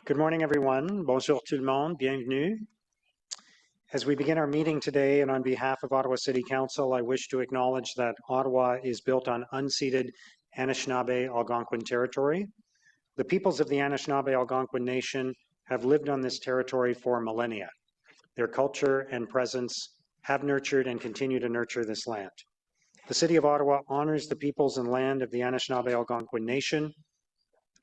Good morning, everyone. Bonjour tout le monde. Bienvenue. As we begin our meeting today, and on behalf of Ottawa City Council, I wish to acknowledge that Ottawa is built on unceded Anishinaabe Algonquin territory. The peoples of the Anishinaabe Algonquin Nation have lived on this territory for millennia. Their culture and presence have nurtured and continue to nurture this land. The City of Ottawa honors the peoples and land of the Anishinaabe Algonquin Nation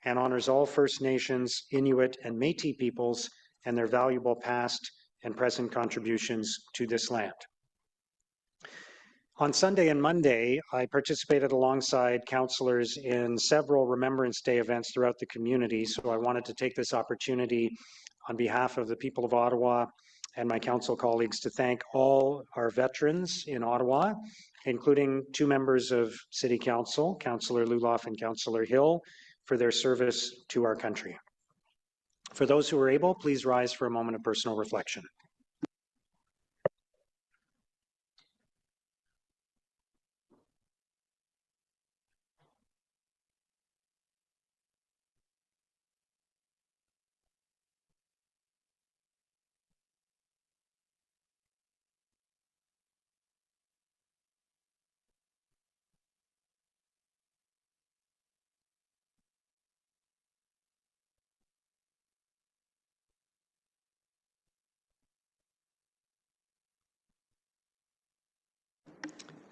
and honors all First Nations, Inuit, and Métis peoples and their valuable past and present contributions to this land. On Sunday and Monday, I participated alongside councillors in several Remembrance Day events throughout the community, so I wanted to take this opportunity on behalf of the people of Ottawa and my council colleagues to thank all our veterans in Ottawa, including two members of City Council, Councillor Luloff and Councillor Hill, for their service to our country. For those who are able, please rise for a moment of personal reflection.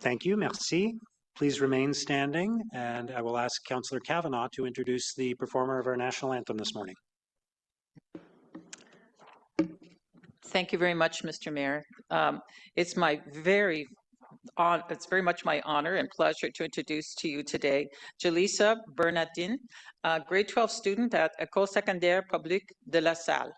Thank you, merci. Please remain standing, and I will ask Councillor Kavanagh to introduce the performer of our national anthem this morning. Thank you very much, Mr. Mayor. It's very much my honor and pleasure to introduce to you today Jaleesa Bernardin, a grade 12 student at École Secondaire Publique de La Salle.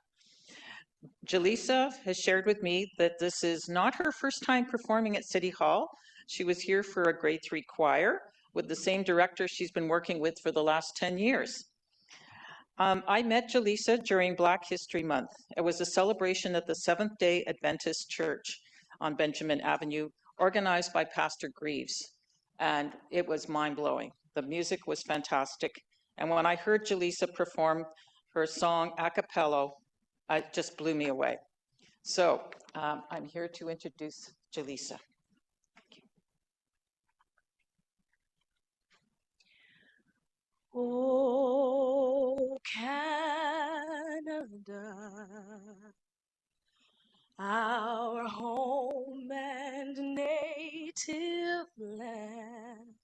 Jaleesa has shared with me that this is not her first time performing at City Hall. She was here for a grade 3 choir with the same director she's been working with for the last 10 years. I met Jaleesa during Black History Month. It was a celebration at the Seventh-day Adventist Church on Benjamin Avenue, organized by Pastor Greaves, and it was mind-blowing. The music was fantastic, and when I heard Jaleesa perform her song a cappella, it just blew me away. So I'm here to introduce Jaleesa. Oh, Canada, our home and native land,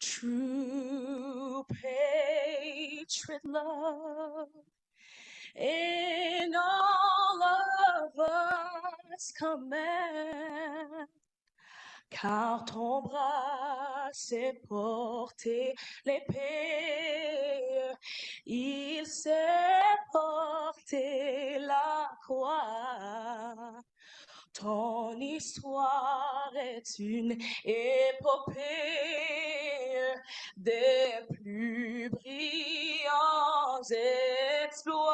true patriot love in all of us command. Car ton bras s'est porté l'épée, il s'est porté la croix. Ton histoire est une épopée des plus brillants exploits.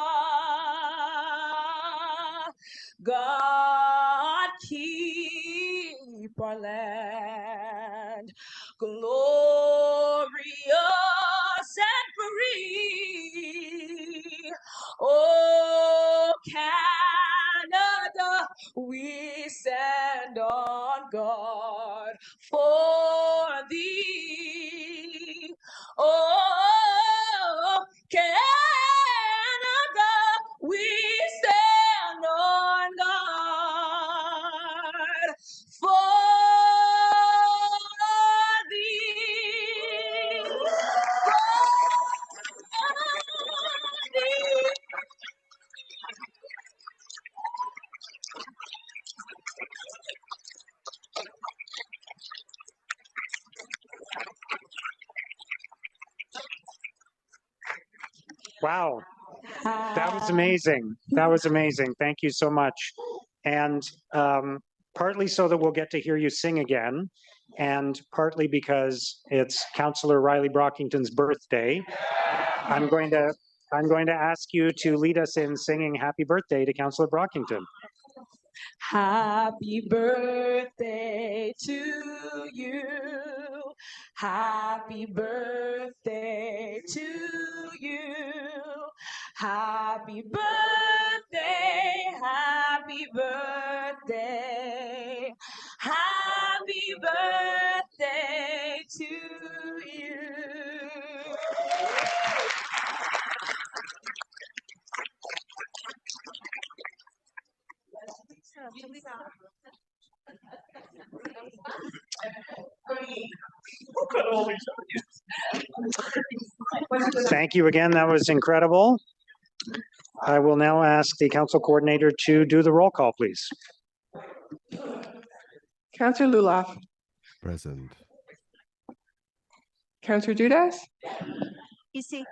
God keep our land glorious and free. Oh, Canada, we stand on guard for thee. Oh, Canada, we stand on guard for thee. For thee. Wow, that was amazing. That was amazing. Thank you so much. And partly so that we'll get to hear you sing again, and partly because it's Councillor Riley Brockington's birthday, I'm going to ask you to lead us in singing Happy Birthday to Councillor Brockington. Happy birthday to you. Happy birthday to you. Happy birthday, happy birthday, happy birthday to you. Thank you again. That was incredible. I will now ask the council coordinator to do the roll call, please. Councillor Luloff. Present. Councillor Dudas. Ici.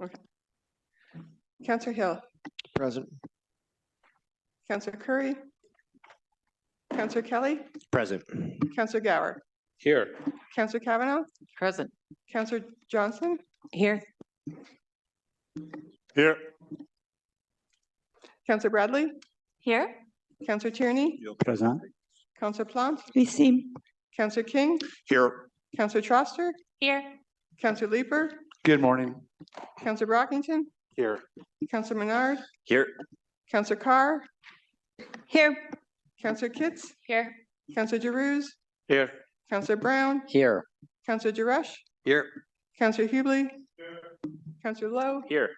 Okay. Councillor Hill. Present. Councillor Curry. Councillor Kelly. Present. Councillor Gower. Here. Councillor Kavanaugh. Present. Councillor Johnson. Here. Here. Councillor Bradley. Here. Councillor Tierney. Present. Councillor Plante. Ici. Councillor King. Here. Councillor Troster. Here. Councillor Leeper. Good morning. Councillor Brockington. Here. Councillor Menard. Here. Councillor Carr. Here. Councillor Kitts. Here. Councillor Giroux. Here. Councillor Brown. Here. Councillor Jaresh. Here. Councillor Hubley. Councillor Lowe. Here.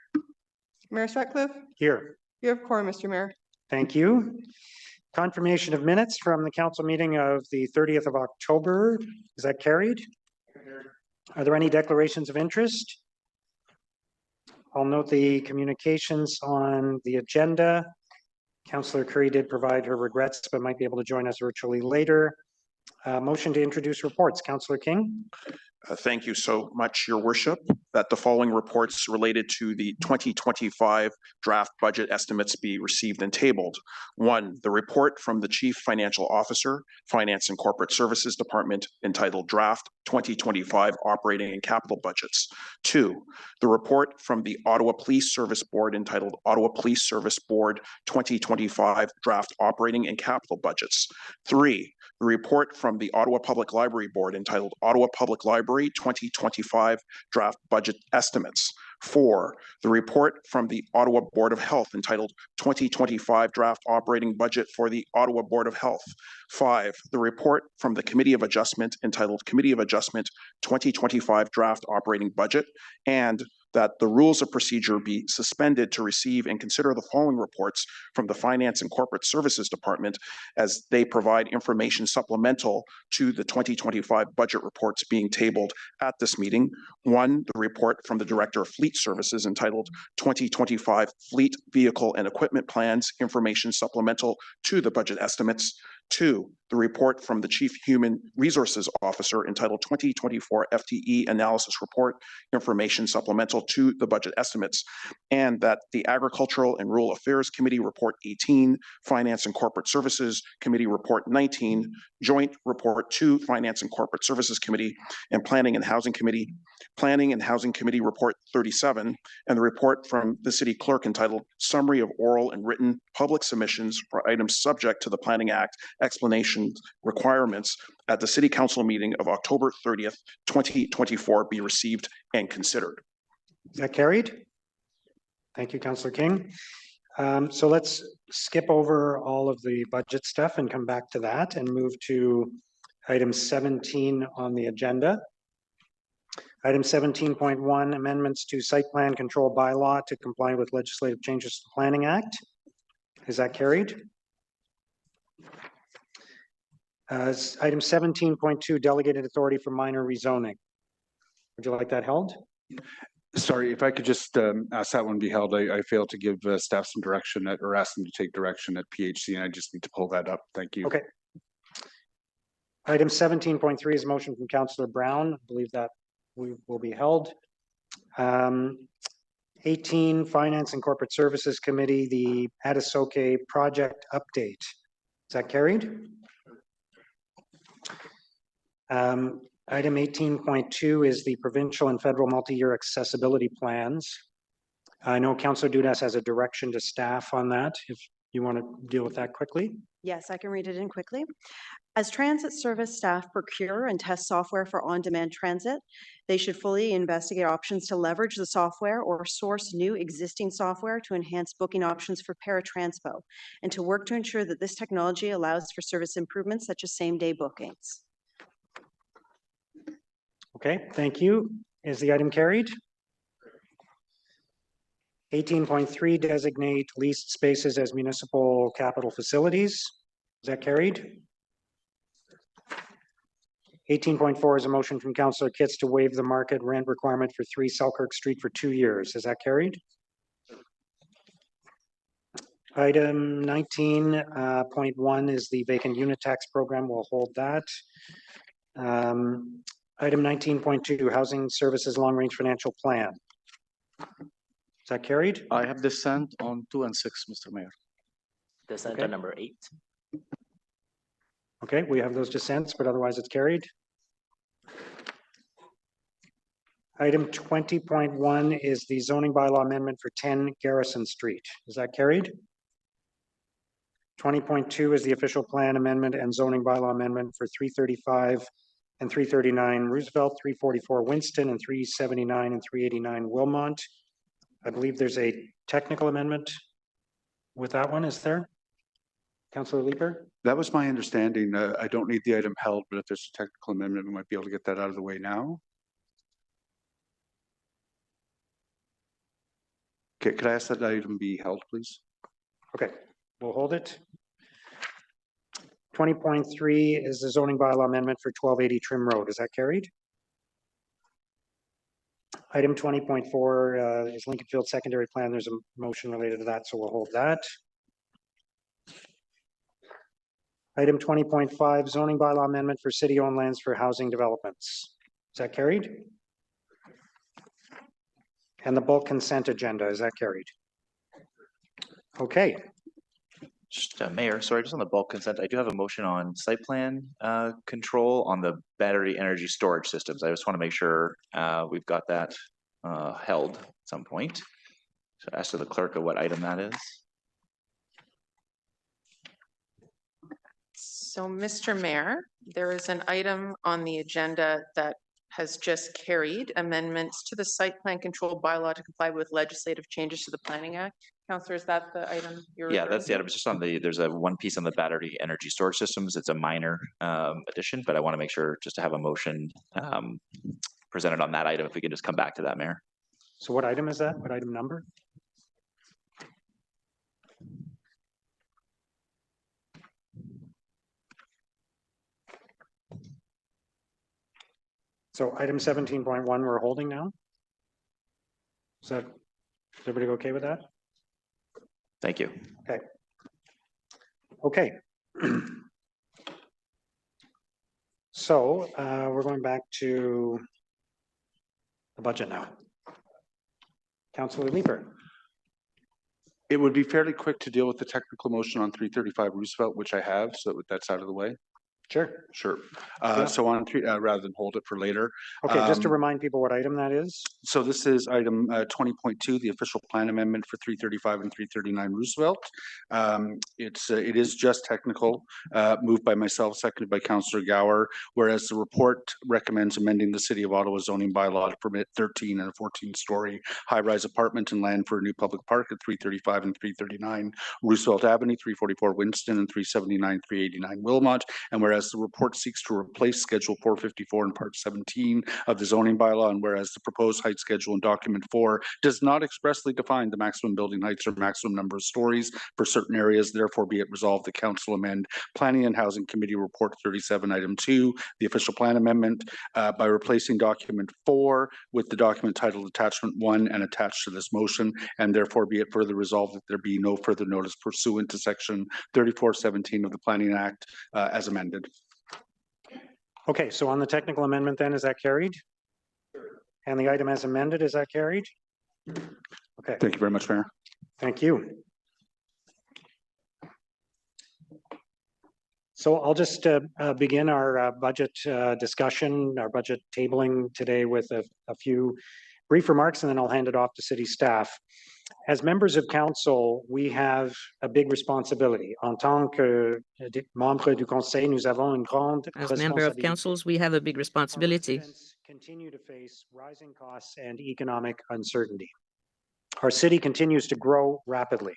Mayor Sutcliffe. Here. You have quorum, Mr. Mayor. Thank you. Confirmation of minutes from the council meeting of the 30th of October. Is that carried? Are there any declarations of interest? I'll note the communications on the agenda. Councillor Curry did provide her regrets, but might be able to join us virtually later. Motion to introduce reports. Councillor King. Thank you so much, Your Worship, that the following reports related to the 2025 draft budget estimates be received and tabled. 1, the report from the Chief Financial Officer, Finance and Corporate Services Department entitled Draft 2025 Operating and Capital Budgets. 2, the report from the Ottawa Police Service Board entitled Ottawa Police Service Board 2025 Draft Operating and Capital Budgets. 3, the report from the Ottawa Public Library Board entitled Ottawa Public Library 2025 Draft Budget Estimates. 4, the report from the Ottawa Board of Health entitled 2025 Draft Operating Budget for the Ottawa Board of Health. 5, the report from the Committee of Adjustment entitled Committee of Adjustment 2025 Draft Operating Budget, and that the rules of procedure be suspended to receive and consider the following reports from the Finance and Corporate Services Department as they provide information supplemental to the 2025 budget reports being tabled at this meeting. 1, the report from the Director of Fleet Services entitled 2025 Fleet, Vehicle and Equipment Plans, information supplemental to the budget estimates. 2, the report from the Chief Human Resources Officer entitled 2024 FTE Analysis Report, information supplemental to the budget estimates, and that the Agricultural and Rural Affairs Committee Report 18, Finance and Corporate Services Committee Report 19, Joint Report 2, Finance and Corporate Services Committee, and Planning and Housing Committee Report 37, and the report from the City Clerk entitled Summary of Oral and Written Public Submissions for Items Subject to the Planning Act Explanations Requirements at the City Council meeting of October 30th, 2024 be received and considered. Is that carried? Thank you, Councillor King. So let's skip over all of the budget stuff and come back to that and move to item 17 on the agenda. Item 17.1, amendments to site plan control bylaw to comply with legislative changes to the Planning Act. Is that carried? Item 17.2, delegated authority for minor rezoning. Would you like that held? Sorry, if I could just ask that one be held. I failed to give staff some direction or ask them to take direction at PHC, and I just need to pull that up. Thank you. Okay. Item 17.3 is a motion from Councillor Brown. I believe that will be held. 18, Finance and Corporate Services Committee, the Adisoke project update. Is that carried? Item 18.2 is the provincial and federal multi-year accessibility plans. I know Councillor Dudas has a direction to staff on that, if you want to deal with that quickly. Yes, I can read it in quickly. As transit service staff procure and test software for on-demand transit, they should fully investigate options to leverage the software or source new existing software to enhance booking options for paratranspo, and to work to ensure that this technology allows for service improvements such as same-day bookings. Okay, thank you. Is the item carried? 18.3, designate leased spaces as municipal capital facilities. Is that carried? 18.4 is a motion from Councillor Kitts to waive the market rent requirement for 3 Selkirk Street for 2 years. Is that carried? Item 19.1 is the vacant unit tax program. We'll hold that. Item 19.2, housing services long-range financial plan. Is that carried? I have dissent on 2 and 6, Mr. Mayor. Dissent Okay. on number 8. Okay, we have those dissents, but otherwise it's carried. Item 20.1 is the zoning bylaw amendment for 10 Garrison Street. Is that carried? 20.2 is the official plan amendment and zoning bylaw amendment for 335 and 339 Roosevelt, 344 Winston, and 379 and 389 Wilmont. I believe there's a technical amendment with that one, is there? Councillor Leeper? That was my understanding. I don't need the item held, but if there's a technical amendment, we might be able to get that out of the way now. Okay, could I ask that item be held, please? Okay, we'll hold it. 20.3 is the zoning bylaw amendment for 1280 Trim Road. Is that carried? Item 20.4 is Lincolnfield Secondary Plan. There's a motion related to that, so we'll hold that. Item 20.5, zoning bylaw amendment for city-owned lands for housing developments. Is that carried? And the bulk consent agenda, is that carried? Okay. Just Mayor, sorry, just on the bulk consent, I do have a motion on site plan control on the battery energy storage systems. I just want to make sure we've got that held at some point. So ask the clerk of what item that is. So, Mr. Mayor, there is an item on the agenda that has just carried amendments to the site plan control bylaw to comply with legislative changes to the Planning Act. Councillor, is that the item you're Yeah, referring that's the to? item. It's just on the, there's a one piece on the battery energy storage systems. It's a minor addition, but I want to make sure just to have a motion presented on that item. If we could just come back to that, Mayor. So what item is that? What item number? So item 17.1 we're holding now? Is everybody okay with that? Thank you. Okay. Okay. So we're going back to the budget now. Councillor Leeper. It would be fairly quick to deal with the technical motion on 335 Roosevelt, which I have, so that's out of the way. Sure. Sure. Yeah. So on three, rather than hold it for later. Okay, just to remind people what item that is. So this is item 20.2, the official plan amendment for 335 and 339 Roosevelt. It is just technical, moved by myself, seconded by Councillor Gower, whereas the report recommends amending the City of Ottawa zoning bylaw to permit 13 and a 14-story high-rise apartment and land for a new public park at 335 and 339 Roosevelt Avenue, 344 Winston, and 379, 389 Wilmot. And whereas the report seeks to replace Schedule 454 in Part 17 of the zoning bylaw, and whereas the proposed height schedule in Document 4 does not expressly define the maximum building heights or maximum number of stories for certain areas, therefore be it resolved the Council amend Planning and Housing Committee Report 37, Item 2, the official plan amendment, by replacing Document 4 with the document titled Attachment 1 and attached to this motion, and therefore be it further resolved that there be no further notice pursuant to Section 3417 of the Planning Act as amended. Okay, so on the technical amendment then, is that carried? And the item as amended, is that carried? Okay. Thank you very much, Mayor. Thank you. So I'll just begin our budget discussion, our budget tabling today with a few brief remarks, and then I'll hand it off to city staff. As members of council, we have a big responsibility. En tant que membres du conseil, nous avons une grande As member of responsabilité. councils, we have a big Our responsibility. residents continue to face rising costs and economic uncertainty. Our city continues to grow rapidly.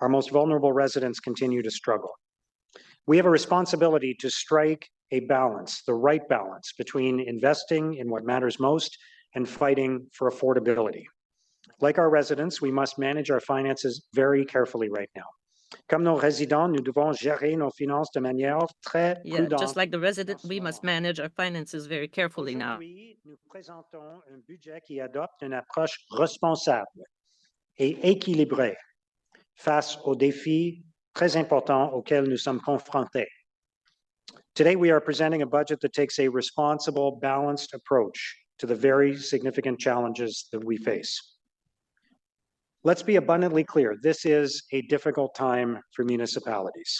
Our most vulnerable residents continue to struggle. We have a responsibility to strike a balance, the right balance, between investing in what matters most and fighting for affordability. Like our residents, we must manage our finances very carefully right now. Comme nos résidents, nous devons gérer nos finances de manière très Yeah, prudente. just like the resident, we must manage our finances very carefully now. Aujourd'hui, nous présentons un budget qui adopte une approche responsable et équilibrée face aux défis très importants auxquels nous sommes confrontés. Today, we are presenting a budget that takes a responsible, balanced approach to the very significant challenges that we face. Let's be abundantly clear, this is a difficult time for municipalities.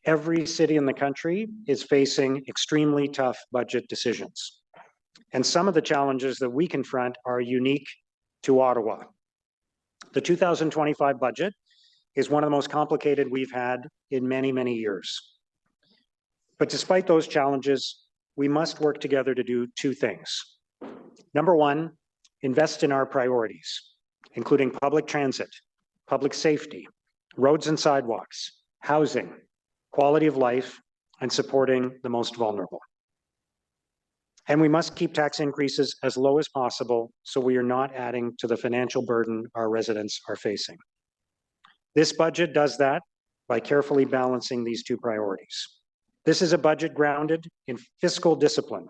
Every city in the country is facing extremely tough budget decisions. And some of the challenges that we confront are unique to Ottawa. The 2025 budget is one of the most complicated we've had in many, many years. But despite those challenges, we must work together to do two things. Number one, invest in our priorities, including public transit, public safety, roads and sidewalks, housing, quality of life, and supporting the most vulnerable. And we must keep tax increases as low as possible so we are not adding to the financial burden our residents are facing. This budget does that by carefully balancing these two priorities. This is a budget grounded in fiscal discipline,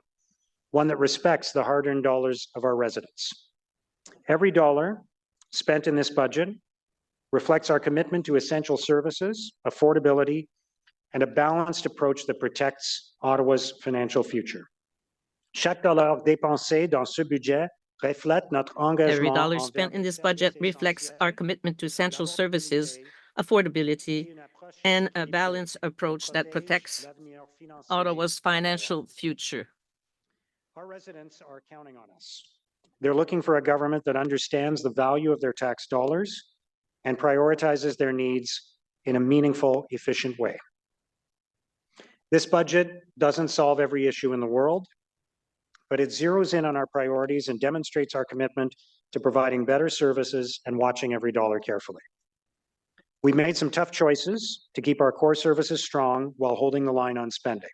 one that respects the hard-earned dollars of our residents. Every dollar spent in this budget reflects our commitment to essential services, affordability, and a balanced approach that protects Ottawa's financial future. Chaque dollar dépensé dans ce budget reflète notre engagement. Every dollar spent in this budget reflects our commitment to essential services, affordability, and a balanced approach that protects Ottawa's financial future. Our residents are counting on us. They're looking for a government that understands the value of their tax dollars and prioritizes their needs in a meaningful, efficient way. This budget doesn't solve every issue in the world, but it zeroes in on our priorities and demonstrates our commitment to providing better services and watching every dollar carefully. We've made some tough choices to keep our core services strong while holding the line on spending.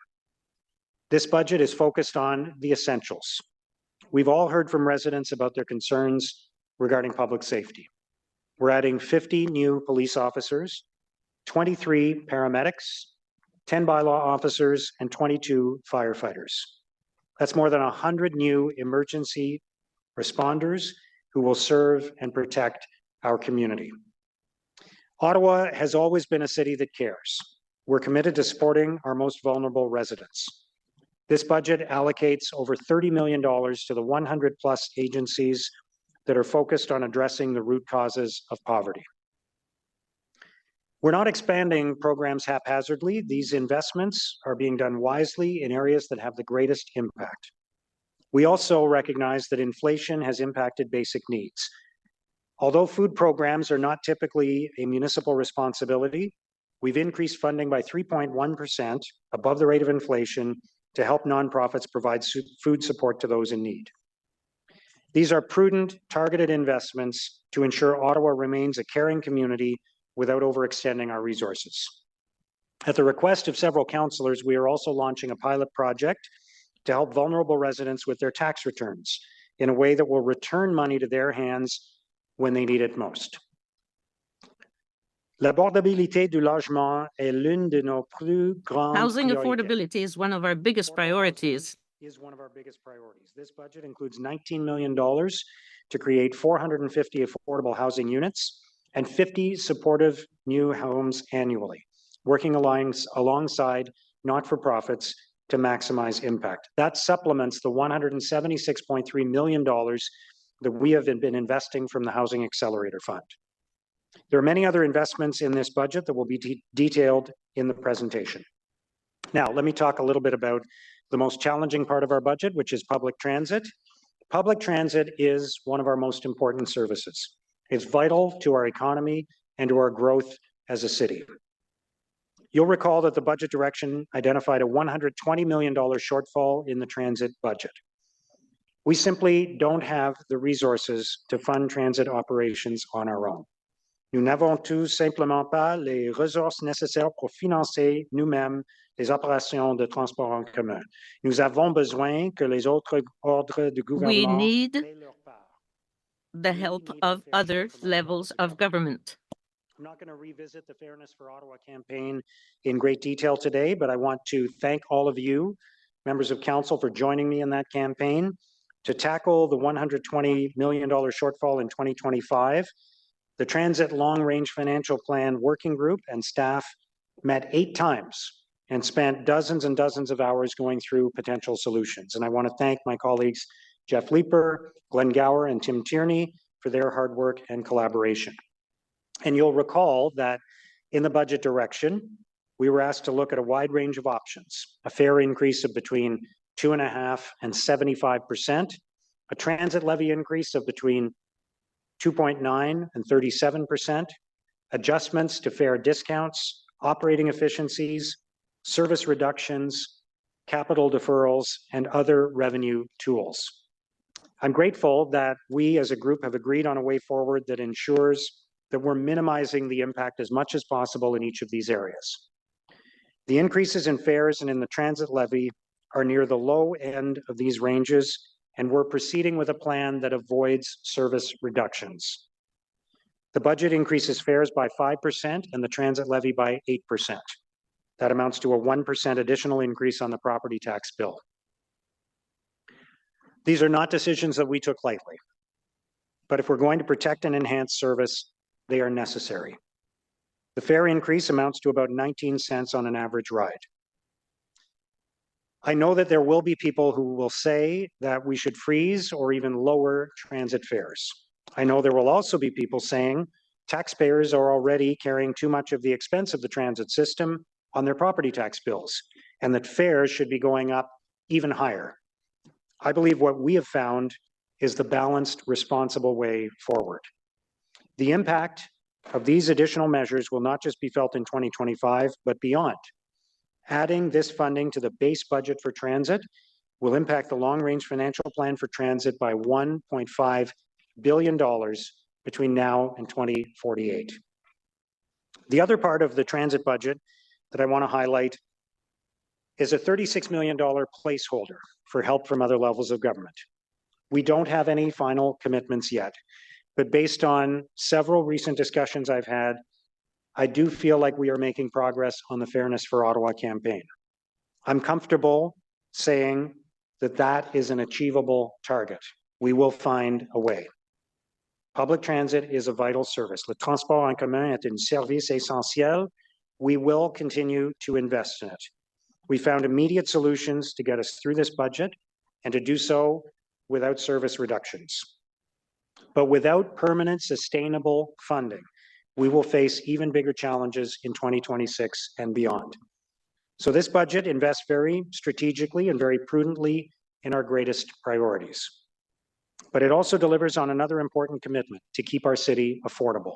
This budget is focused on the essentials. We've all heard from residents about their concerns regarding public safety. We're adding 50 new police officers, 23 paramedics, 10 bylaw officers, and 22 firefighters. That's more than 100 new emergency responders who will serve and protect our community. Ottawa has always been a city that cares. We're committed to supporting our most vulnerable residents. This budget allocates over $30 million to the 100+ agencies that are focused on addressing the root causes of poverty. We're not expanding programs haphazardly. These investments are being done wisely in areas that have the greatest impact. We also recognize that inflation has impacted basic needs. Although food programs are not typically a municipal responsibility, we've increased funding by 3.1% above the rate of inflation to help nonprofits provide food support to those in need. These are prudent, targeted investments to ensure Ottawa remains a caring community without overextending our resources. At the request of several councillors, we are also launching a pilot project to help vulnerable residents with their tax returns in a way that will return money to their hands when they need it most. L'abordabilité du logement est l'une de nos plus grandes Housing priorités. affordability is one of our biggest priorities. This budget includes $19 million to create 450 affordable housing units and 50 supportive new homes annually, working alongside not-for-profits to maximize impact. That supplements the $176.3 million that we have been investing from the Housing Accelerator Fund. There are many other investments in this budget that will be detailed in the presentation. Now, let me talk a little bit about the most challenging part of our budget, which is public transit. Public transit is one of our most important services. It's vital to our economy and to our growth as a city. You'll recall that the budget direction identified a $120 million shortfall in the transit budget. We simply don't have the resources to fund transit operations on our own. Nous n'avons tout simplement pas les ressources nécessaires pour financer nous-mêmes les opérations de transport en commun. Nous avons besoin que les autres ordres de gouvernement We need fassent leur part. the help of other levels of government. I'm not going to revisit the Fairness for Ottawa campaign in great detail today, but I want to thank all of you, members of council, for joining me in that campaign. To tackle the $120 million shortfall in 2025, the Transit Long Range Financial Plan Working Group and staff met 8 times and spent dozens and dozens of hours going through potential solutions. And I want to thank my colleagues Jeff Leeper, Glenn Gower, and Tim Tierney for their hard work and collaboration. And you'll recall that in the budget direction, we were asked to look at a wide range of options, a fare increase of between 2.5% and 75%, a transit levy increase of between 2.9% and 37%, adjustments to fare discounts, operating efficiencies, service reductions, capital deferrals, and other revenue tools. I'm grateful that we as a group have agreed on a way forward that ensures that we're minimizing the impact as much as possible in each of these areas. The increases in fares and in the transit levy are near the low end of these ranges, and we're proceeding with a plan that avoids service reductions. The budget increases fares by 5% and the transit levy by 8%. That amounts to a 1% additional increase on the property tax bill. These are not decisions that we took lightly, but if we're going to protect and enhance service, they are necessary. The fare increase amounts to about 19 cents on an average ride. I know that there will be people who will say that we should freeze or even lower transit fares. I know there will also be people saying taxpayers are already carrying too much of the expense of the transit system on their property tax bills, and that fares should be going up even higher. I believe what we have found is the balanced, responsible way forward. The impact of these additional measures will not just be felt in 2025, but beyond. Adding this funding to the base budget for transit will impact the long-range financial plan for transit by $1.5 billion between now and 2048. The other part of the transit budget that I want to highlight is a $36 million placeholder for help from other levels of government. We don't have any final commitments yet, but based on several recent discussions I've had, I do feel like we are making progress on the Fairness for Ottawa campaign. I'm comfortable saying that that is an achievable target. We will find a way. Public transit is a vital service. Le transport en commun est un service essentiel. We will continue to invest in it. We found immediate solutions to get us through this budget and to do so without service reductions. But without permanent, sustainable funding, we will face even bigger challenges in 2026 and beyond. So this budget invests very strategically and very prudently in our greatest priorities. But it also delivers on another important commitment to keep our city affordable.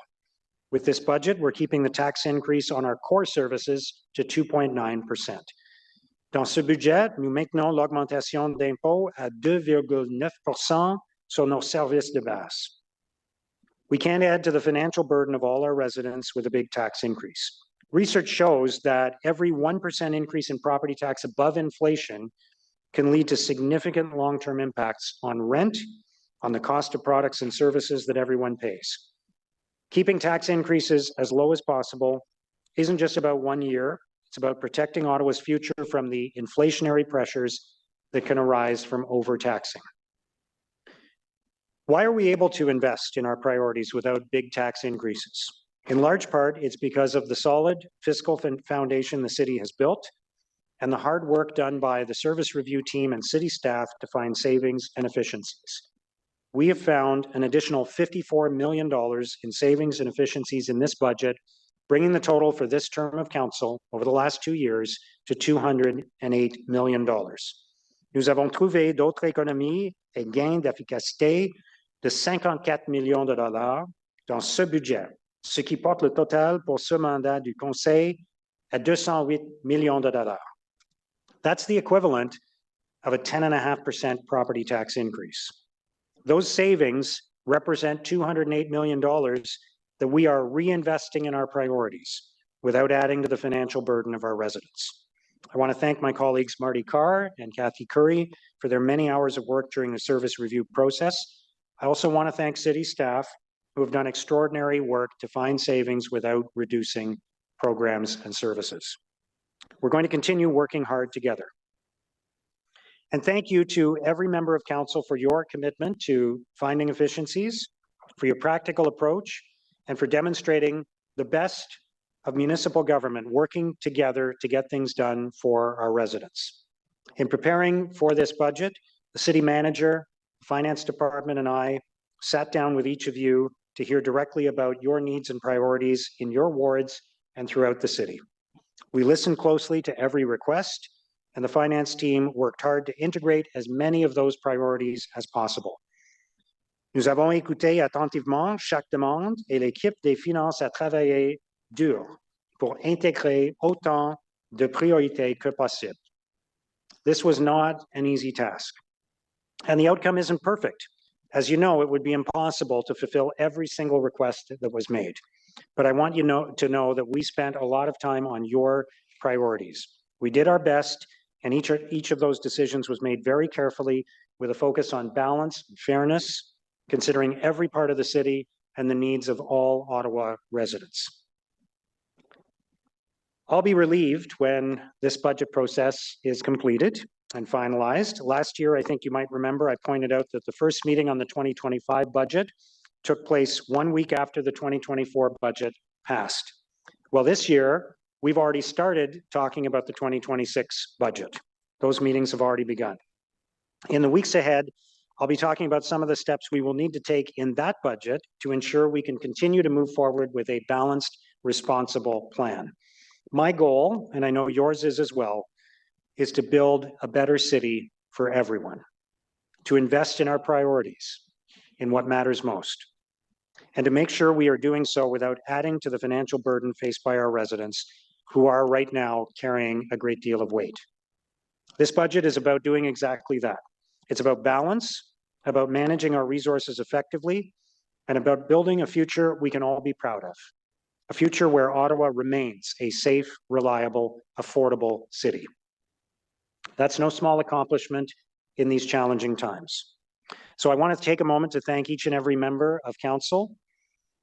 With this budget, we're keeping the tax increase on our core services to 2.9%. Dans ce budget, nous maintenons l'augmentation d'impôts à 2,9% sur nos services de base. We can't add to the financial burden of all our residents with a big tax increase. Research shows that every 1% increase in property tax above inflation can lead to significant long-term impacts on rent, on the cost of products and services that everyone pays. Keeping tax increases as low as possible isn't just about 1 year. It's about protecting Ottawa's future from the inflationary pressures that can arise from overtaxing. Why are we able to invest in our priorities without big tax increases? In large part, it's because of the solid fiscal foundation the city has built and the hard work done by the service review team and city staff to find savings and efficiencies. We have found an additional $54 million in savings and efficiencies in this budget, bringing the total for this term of council over the last 2 years to $208 million. Nous avons trouvé d'autres économies et gains d'efficacité de 54 millions de dollars dans ce budget, ce qui porte le total pour ce mandat du Conseil à 208 millions de dollars. That's the equivalent of a 10.5% property tax increase. Those savings represent $208 million that we are reinvesting in our priorities without adding to the financial burden of our residents. I want to thank my colleagues Marty Carr and Kathy Curry for their many hours of work during the service review process. I also want to thank city staff who have done extraordinary work to find savings without reducing programs and services. We're going to continue working hard together. And thank you to every member of council for your commitment to finding efficiencies, for your practical approach, and for demonstrating the best of municipal government working together to get things done for our residents. In preparing for this budget, the city manager, finance department, and I sat down with each of you to hear directly about your needs and priorities in your wards and throughout the city. We listened closely to every request, and the finance team worked hard to integrate as many of those priorities as possible. Nous avons écouté attentivement chaque demande et l'équipe des finances a travaillé dur pour intégrer autant de priorités que possible. This was not an easy task, and the outcome isn't perfect. As you know, it would be impossible to fulfill every single request that was made. But I want you to know that we spent a lot of time on your priorities. We did our best, and each of those decisions was made very carefully with a focus on balance and fairness, considering every part of the city and the needs of all Ottawa residents. I'll be relieved when this budget process is completed and finalized. Last year, I think you might remember, I pointed out that the first meeting on the 2025 budget took place 1 week after the 2024 budget passed. Well, this year, we've already started talking about the 2026 budget. Those meetings have already begun. In the weeks ahead, I'll be talking about some of the steps we will need to take in that budget to ensure we can continue to move forward with a balanced, responsible plan. My goal, and I know yours is as well, is to build a better city for everyone, to invest in our priorities, in what matters most, and to make sure we are doing so without adding to the financial burden faced by our residents who are right now carrying a great deal of weight. This budget is about doing exactly that. It's about balance, about managing our resources effectively, and about building a future we can all be proud of. A future where Ottawa remains a safe, reliable, affordable city. That's no small accomplishment in these challenging times. So I want to take a moment to thank each and every member of council.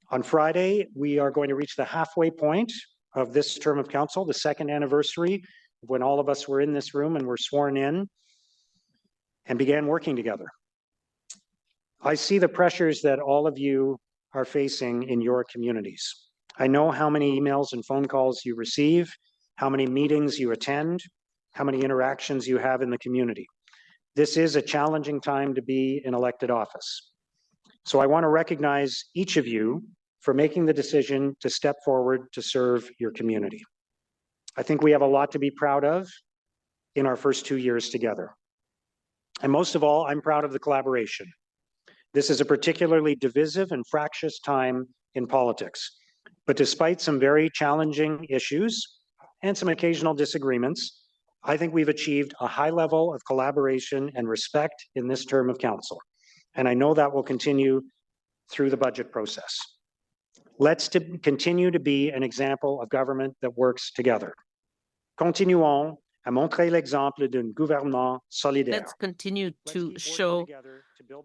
On Friday, we are going to reach the halfway point of this term of council, the second anniversary of when all of us were in this room and were sworn in and began working together. I see the pressures that all of you are facing in your communities. I know how many emails and phone calls you receive, how many meetings you attend, how many interactions you have in the community. This is a challenging time to be in elected office. So I want to recognize each of you for making the decision to step forward to serve your community. I think we have a lot to be proud of in our first 2 years together. And most of all, I'm proud of the collaboration. This is a particularly divisive and fractious time in politics. But despite some very challenging issues and some occasional disagreements, I think we've achieved a high level of collaboration and respect in this term of council. And I know that will continue through the budget process. Let's continue to be an example of government that works together. Continuons à montrer l'exemple d'un gouvernement solidaire. Let's continue to show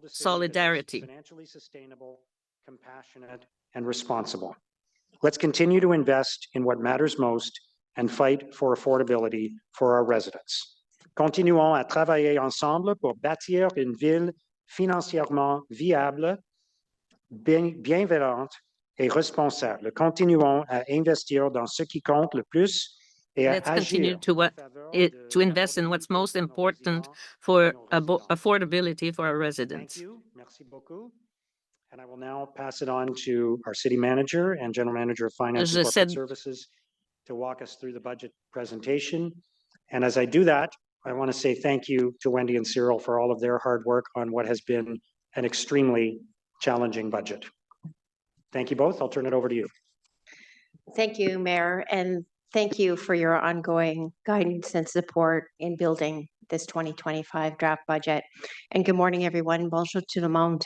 solidarity. Financially sustainable, compassionate, and responsible. Let's continue to invest in what matters most and fight for affordability for our residents. Continuons à travailler ensemble pour bâtir une ville financièrement viable, bienveillante et responsable. Continuons à investir dans ce qui compte le plus et à Let's continue agir to invest in what's most important for affordability for our residents. Thank you. Merci beaucoup. And I will now pass it on to our city manager and general manager of finance and corporate services to walk us through the budget presentation. And as I do that, I want to say thank you to Wendy and Cyril for all of their hard work on what has been an extremely challenging budget. Thank you both. I'll turn it over to you. Thank you, Mayor, and thank you for your ongoing guidance and support in building this 2025 draft budget. And good morning, everyone. Bonjour tout le monde.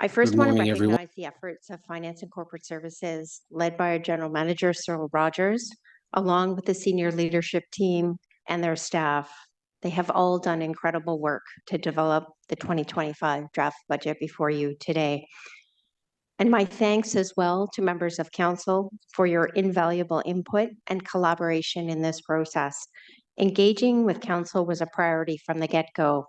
I first want to recognize the efforts of Finance and Corporate Services led by our General Manager, Cyril Rogers, along with the senior leadership team and their staff. They have all done incredible work to develop the 2025 draft budget before you today. And my thanks as well to members of council for your invaluable input and collaboration in this process. Engaging with council was a priority from the get-go.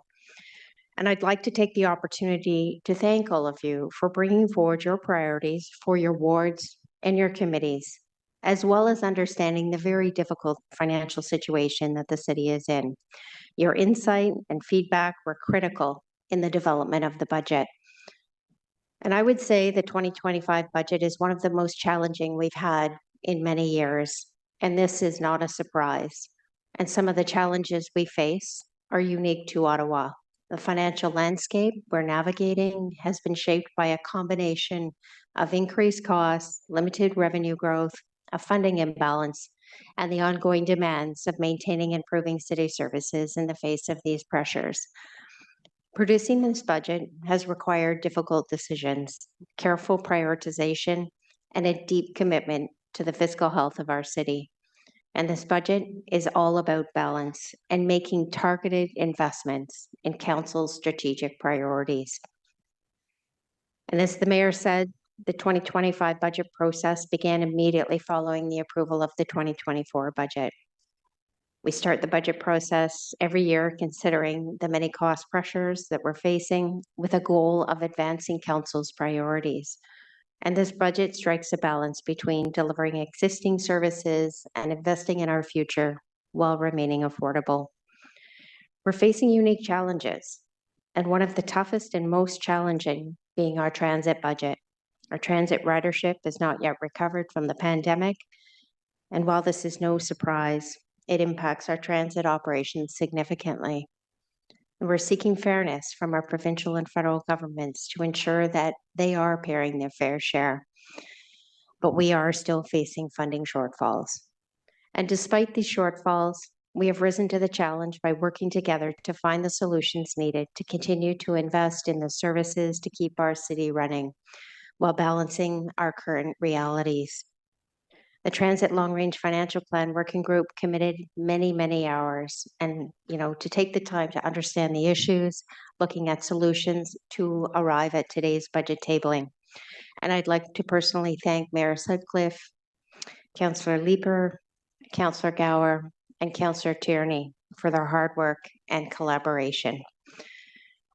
And I'd like to take the opportunity to thank all of you for bringing forward your priorities for your wards and your committees, as well as understanding the very difficult financial situation that the city is in. Your insight and feedback were critical in the development of the budget. And I would say the 2025 budget is one of the most challenging we've had in many years, and this is not a surprise. And some of the challenges we face are unique to Ottawa. The financial landscape we're navigating has been shaped by a combination of increased costs, limited revenue growth, a funding imbalance, and the ongoing demands of maintaining and improving city services in the face of these pressures. Producing this budget has required difficult decisions, careful prioritization, and a deep commitment to the fiscal health of our city. And this budget is all about balance and making targeted investments in council's strategic priorities. And as the mayor said, the 2025 budget process began immediately following the approval of the 2024 budget. We start the budget process every year considering the many cost pressures that we're facing with a goal of advancing council's priorities. And this budget strikes a balance between delivering existing services and investing in our future while remaining affordable. We're facing unique challenges, and one of the toughest and most challenging being our transit budget. Our transit ridership is not yet recovered from the pandemic, and while this is no surprise, it impacts our transit operations significantly. And we're seeking fairness from our provincial and federal governments to ensure that they are paying their fair share. But we are still facing funding shortfalls. And despite these shortfalls, we have risen to the challenge by working together to find the solutions needed to continue to invest in the services to keep our city running while balancing our current realities. The Transit Long Range Financial Plan Working Group committed many hours and, to take the time to understand the issues, looking at solutions to arrive at today's budget tabling. And I'd like to personally thank Mayor Sutcliffe, Councillor Leeper, Councillor Gower, and Councillor Tierney for their hard work and collaboration.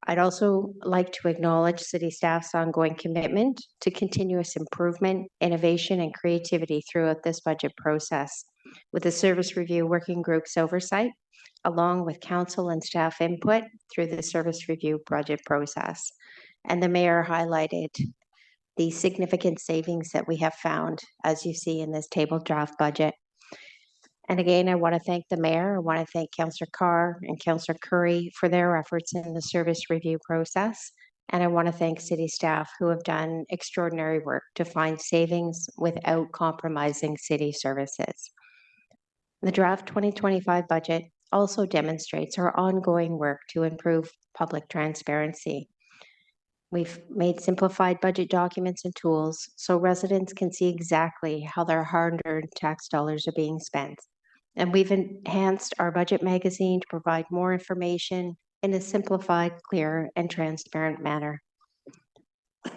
I'd also like to acknowledge city staff's ongoing commitment to continuous improvement, innovation, and creativity throughout this budget process, with the Service Review Working Group's oversight, along with council and staff input through the Service Review budget process. And the mayor highlighted the significant savings that we have found, as you see in this table draft budget. And again, I want to thank the mayor. I want to thank Councillor Carr and Councillor Curry for their efforts in the service review process. And I want to thank city staff who have done extraordinary work to find savings without compromising city services. The draft 2025 budget also demonstrates our ongoing work to improve public transparency. We've made simplified budget documents and tools so residents can see exactly how their hard-earned tax dollars are being spent. And we've enhanced our budget magazine to provide more information in a simplified, clear, and transparent manner.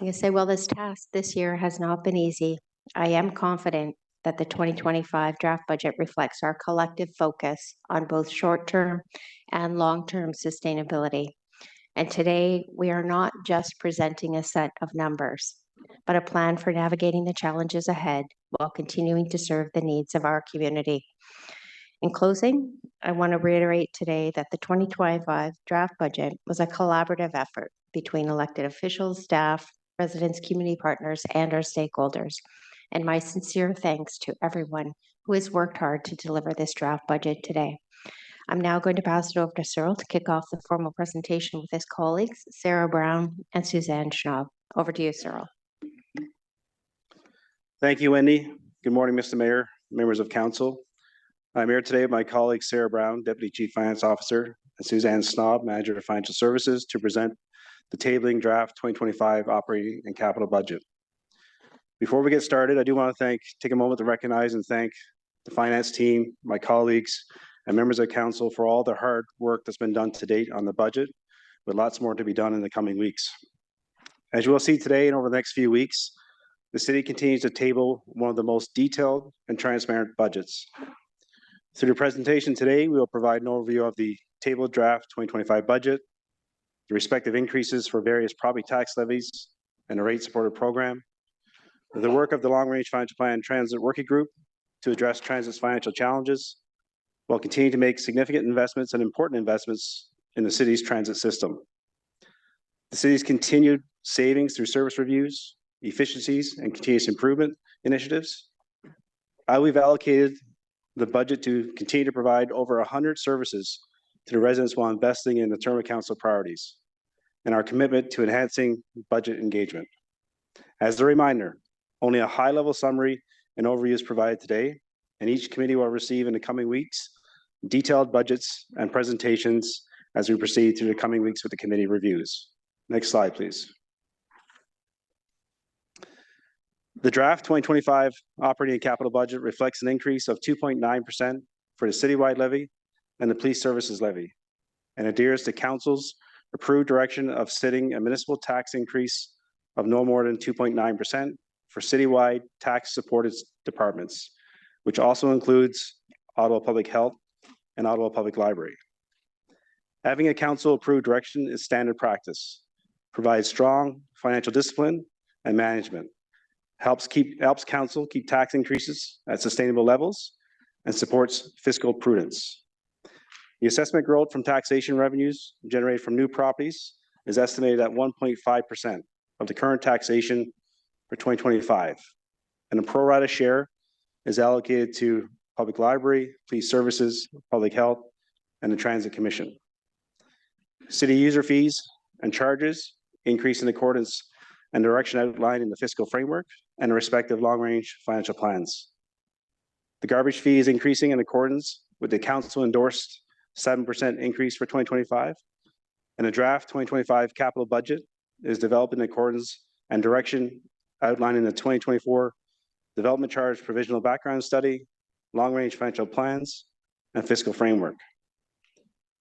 You say, well, this task this year has not been easy. I am confident that the 2025 draft budget reflects our collective focus on both short-term and long-term sustainability. And today, we are not just presenting a set of numbers, but a plan for navigating the challenges ahead while continuing to serve the needs of our community. In closing, I want to reiterate today that the 2025 draft budget was a collaborative effort between elected officials, staff, residents, community partners, and our stakeholders. And my sincere thanks to everyone who has worked hard to deliver this draft budget today. I'm now going to pass it over to Cyril to kick off the formal presentation with his colleagues, Sarah Brown and Suzanne Schnaub. Over to you, Cyril. Thank you, Wendy. Good morning, Mr. Mayor, members of council. I'm here today with my colleagues Sarah Brown, Deputy Chief Finance Officer, and Suzanne Snob, Manager of Financial Services, to present the tabling draft 2025 operating and capital budget. Before we get started, I do want to take a moment to recognize and thank the finance team, my colleagues, and members of council for all the hard work that's been done to date on the budget, with lots more to be done in the coming weeks. As you will see today and over the next few weeks, the city continues to table one of the most detailed and transparent budgets. Through the presentation today, we will provide an overview of the tabled draft 2025 budget, the respective increases for various property tax levies and a rate supported program, the work of the Long Range Financial Plan Transit Working Group to address transit's financial challenges, while continuing to make significant investments and important investments in the city's transit system. The city's continued savings through service reviews, efficiencies, and continuous improvement initiatives. We've allocated the budget to continue to provide over 100 services to the residents while investing in the term of council priorities and our commitment to enhancing budget engagement. As a reminder, only a high-level summary and overview is provided today, and each committee will receive in the coming weeks detailed budgets and presentations as we proceed through the coming weeks with the committee reviews. Next slide, please. The draft 2025 operating and capital budget reflects an increase of 2.9% for the citywide levy and the police services levy, and adheres to council's approved direction of setting a municipal tax increase of no more than 2.9% for citywide tax-supported departments, which also includes Ottawa Public Health and Ottawa Public Library. Having a council-approved direction is standard practice, provides strong financial discipline and management, helps council keep tax increases at sustainable levels, and supports fiscal prudence. The assessment growth from taxation revenues generated from new properties is estimated at 1.5% of the current taxation for 2025, and a pro rata share is allocated to Public Library, Police Services, Public Health, and the Transit Commission. City user fees and charges increase in accordance and direction outlined in the fiscal framework and the respective long-range financial plans. The garbage fee is increasing in accordance with the council-endorsed 7% increase for 2025, and a draft 2025 capital budget is developed in accordance and direction outlined in the 2024 Development Charge Provisional Background Study, Long-Range Financial Plans, and Fiscal Framework.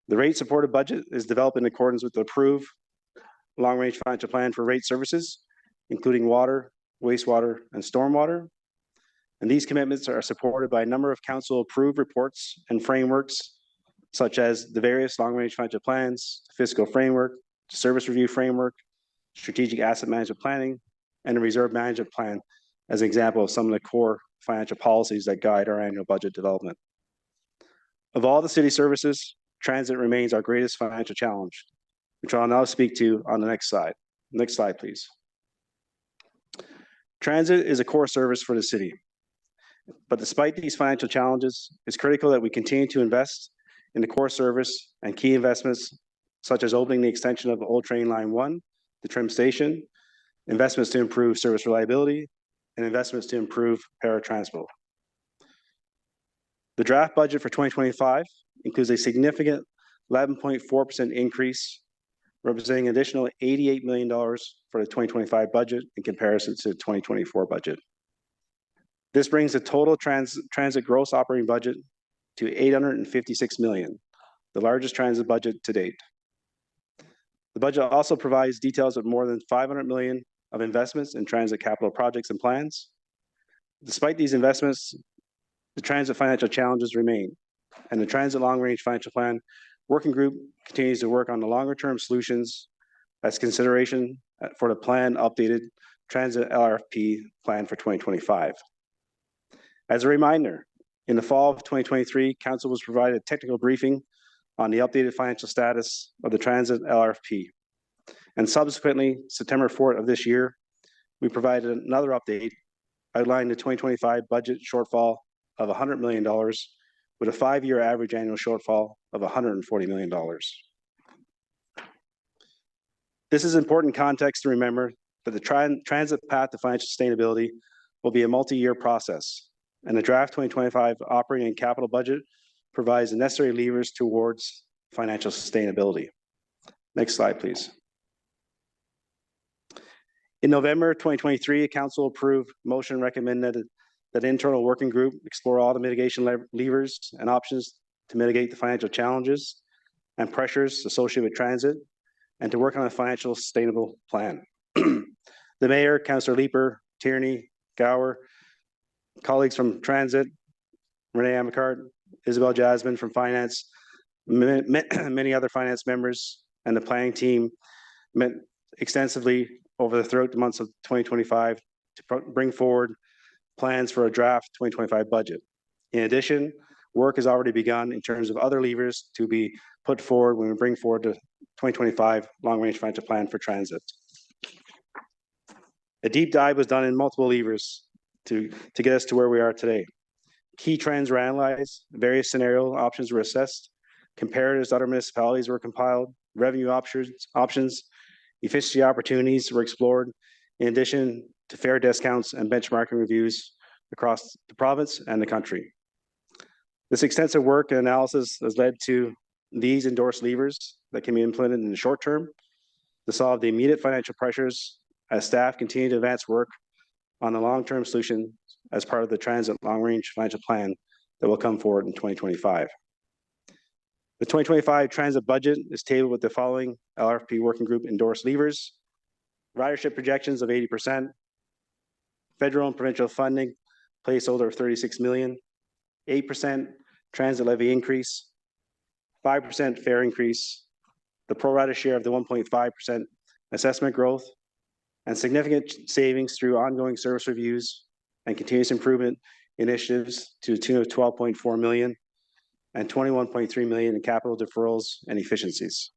The rate-supported budget is developed in accordance with the approved Long-Range Financial Plan for rate services, including water, wastewater, and stormwater. And these commitments are supported by a number of council-approved reports and frameworks, such as the various long-range financial plans, fiscal framework, service review framework, strategic asset management planning, and a reserve management plan as an example of some of the core financial policies that guide our annual budget development. Of all the city services, transit remains our greatest financial challenge, which I'll now speak to on the next slide. Next slide, please. Transit is a core service for the city, but despite these financial challenges, it's critical that we continue to invest in the core service and key investments such as opening the extension of Old Train Line 1, the trim station, investments to improve service reliability, and investments to improve paratransport. The draft budget for 2025 includes a significant 11.4% increase, representing an additional $88 million for the 2025 budget in comparison to the 2024 budget. This brings the total transit gross operating budget to $856 million, the largest transit budget to date. The budget also provides details of more than $500 million of investments in transit capital projects and plans. Despite these investments, the transit financial challenges remain, and the Transit Long-Range Financial Plan Working Group continues to work on the longer-term solutions as consideration for the planned updated transit LRFP plan for 2025. As a reminder, in the fall of 2023, Council was provided a technical briefing on the updated financial status of the transit LRFP. And subsequently, September 4th of this year, we provided another update outlining the 2025 budget shortfall of $100 million with a 5-year average annual shortfall of $140 million. This is important context to remember that the transit path to financial sustainability will be a multi-year process, and the draft 2025 operating and capital budget provides the necessary levers towards financial sustainability. Next slide, please. In November 2023, Council approved motion recommended that internal working group explore all the mitigation levers and options to mitigate the financial challenges and pressures associated with transit and to work on a financial sustainable plan. The Mayor, Councillor Leeper, Tierney, Gower, colleagues from Transit, Renee Amicart, Isabel Jasmine from Finance, many other finance members, and the planning team met extensively throughout the months of 2025 to bring forward plans for a draft 2025 budget. In addition, work has already begun in terms of other levers to be put forward when we bring forward the 2025 long-range financial plan for transit. A deep dive was done in multiple levers to get us to where we are today. Key trends were analyzed, various scenario options were assessed, comparatives to other municipalities were compiled, revenue options, efficiency opportunities were explored, in addition to fair discounts and benchmarking reviews across the province and the country. This extensive work and analysis has led to these endorsed levers that can be implemented in the short term to solve the immediate financial pressures as staff continue to advance work on the long-term solution as part of the transit long-range financial plan that will come forward in 2025. The 2025 transit budget is tabled with the following LRFP working group endorsed levers: ridership projections of 80%, federal and provincial funding placeholder of 36 million, 8% transit levy increase, 5% fare increase, the pro rata share of the 1.5% assessment growth, and significant savings through ongoing service reviews and continuous improvement initiatives to the tune of 12.4 million and 21.3 million in capital deferrals and efficiencies.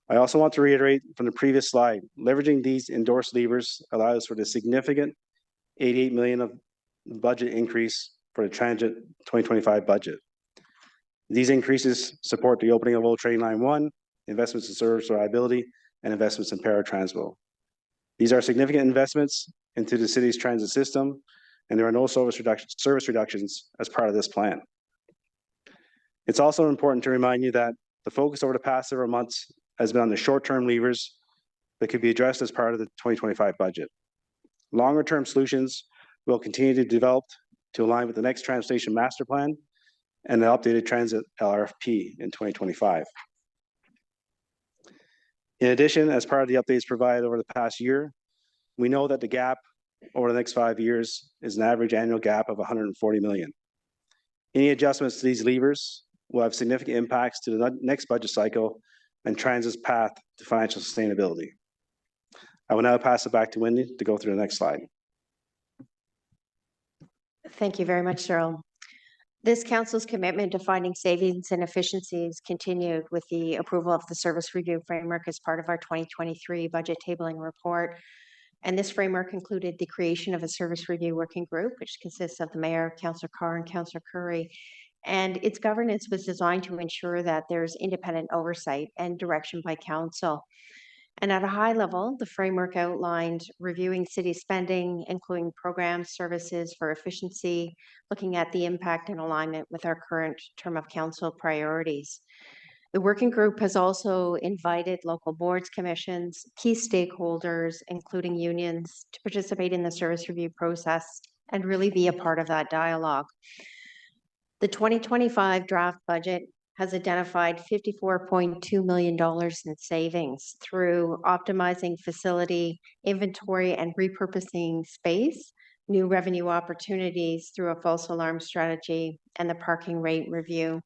I also want to reiterate from the previous slide, leveraging these endorsed levers allows for the significant 88 million of budget increase for the transit 2025 budget. These increases support the opening of Old Train Line 1, investments in service reliability, and investments in paratransit. These are significant investments into the city's transit system, and there are no service reductions as part of this plan. It's also important to remind you that the focus over the past several months has been on the short-term levers that could be addressed as part of the 2025 budget. Longer-term solutions will continue to develop to align with the next transportation master plan and the updated transit LRFP in 2025. In addition, as part of the updates provided over the past year, we know that the gap over the next 5 years is an average annual gap of 140 million. Any adjustments to these levers will have significant impacts to the next budget cycle and transit's path to financial sustainability. I will now pass it back to Wendy to go through the next slide. Thank you very much, Cyril. This council's commitment to finding savings and efficiencies continued with the approval of the service review framework as part of our 2023 budget tabling report. And this framework included the creation of a service review working group, which consists of the Mayor, Councillor Carr, and Councillor Curry. And its governance was designed to ensure that there's independent oversight and direction by council. And at a high level, the framework outlined reviewing city spending, including programs, services for efficiency, looking at the impact and alignment with our current term of council priorities. The working group has also invited local boards, commissions, key stakeholders, including unions, to participate in the service review process and really be a part of that dialogue. The 2025 draft budget has identified $54.2 million in savings through optimizing facility inventory and repurposing space, new revenue opportunities through a false alarm strategy and the parking rate review,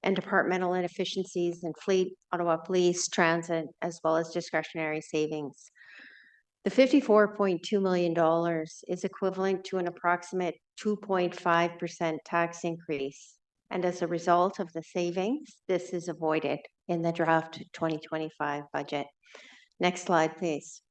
and departmental inefficiencies in fleet, Ottawa Police, transit, as well as discretionary savings. The $54.2 million is equivalent to an approximate 2.5% tax increase. And as a result of the savings, this is avoided in the draft 2025 budget. Next slide, please.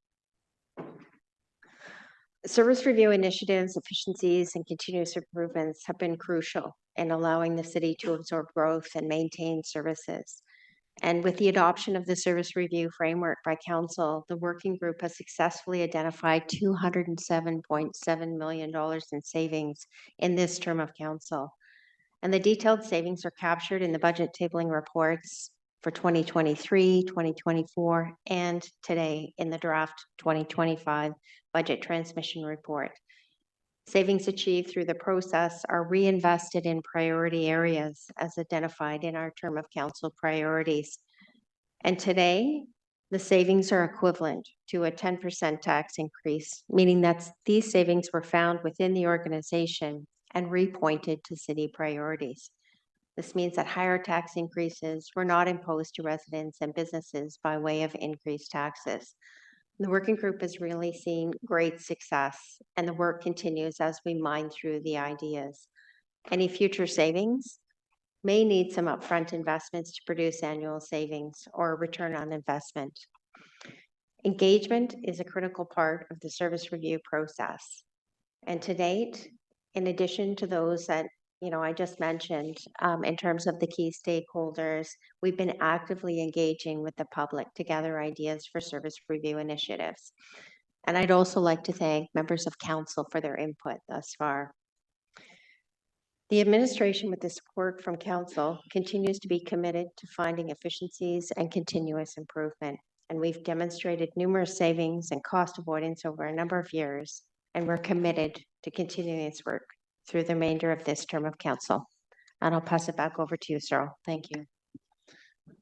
Service review initiatives, efficiencies, and continuous improvements have been crucial in allowing the city to absorb growth and maintain services. And with the adoption of the service review framework by council, the working group has successfully identified $207.7 million in savings in this term of council. And the detailed savings are captured in the budget tabling reports for 2023, 2024, and today in the draft 2025 budget transmission report. Savings achieved through the process are reinvested in priority areas as identified in our term of council priorities. And today, the savings are equivalent to a 10% tax increase, meaning that these savings were found within the organization and repointed to city priorities. This means that higher tax increases were not imposed to residents and businesses by way of increased taxes. The working group has really seen great success, and the work continues as we mine through the ideas. Any future savings may need some upfront investments to produce annual savings or return on investment. Engagement is a critical part of the service review process. And to date, in addition to those that I just mentioned, in terms of the key stakeholders, we've been actively engaging with the public to gather ideas for service review initiatives. And I'd also like to thank members of council for their input thus far. The administration, with the support from council, continues to be committed to finding efficiencies and continuous improvement. And we've demonstrated numerous savings and cost avoidance over a number of years, and we're committed to continuing this work through the remainder of this term of council. And I'll pass it back over to you, Cyril. Thank you.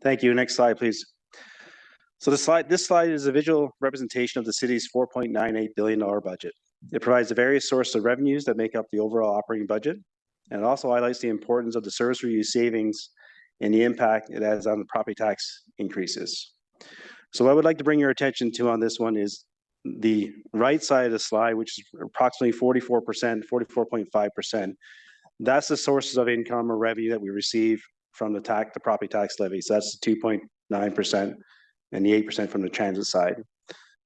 Thank you. Next slide, please. So this slide is a visual representation of the city's $4.98 billion budget. It provides the various sources of revenues that make up the overall operating budget, and it also highlights the importance of the service review savings and the impact it has on the property tax increases. So what I would like to bring your attention to on this one is the right side of the slide, which is approximately 44%, 44.5%. That's the sources of income or revenue that we receive from the property tax levy. So that's the 2.9% and the 8% from the transit side.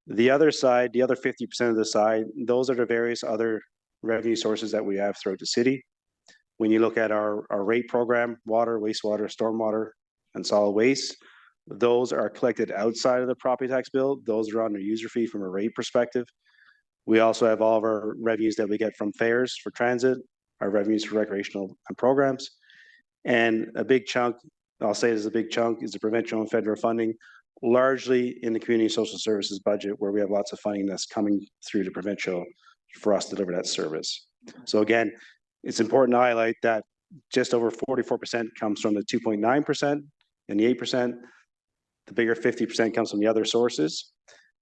The other side, the other 50% of the side, those are the various other revenue sources that we have throughout the city. When you look at our rate program, water, wastewater, stormwater, and solid waste, those are collected outside of the property tax bill. Those are on the user fee from a rate perspective. We also have all of our revenues that we get from fares for transit, our revenues for recreational and programs. And a big chunk, I'll say is a big chunk, is the provincial and federal funding, largely in the community social services budget, where we have lots of funding that's coming through the provincial for us to deliver that service. So again, it's important to highlight that just over 44% comes from the 2.9% and the 8%. The bigger 50% comes from the other sources.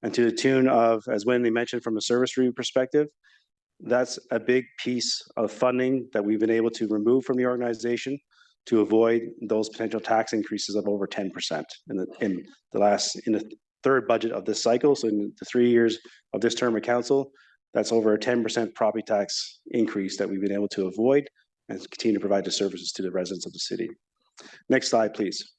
And to the tune of, as Wendy mentioned, from a service review perspective, that's a big piece of funding that we've been able to remove from the organization to avoid those potential tax increases of over 10% in the third budget of this cycle. So in the 3 years of this term of council, that's over a 10% property tax increase that we've been able to avoid and continue to provide the services to the residents of the city. Next slide, please.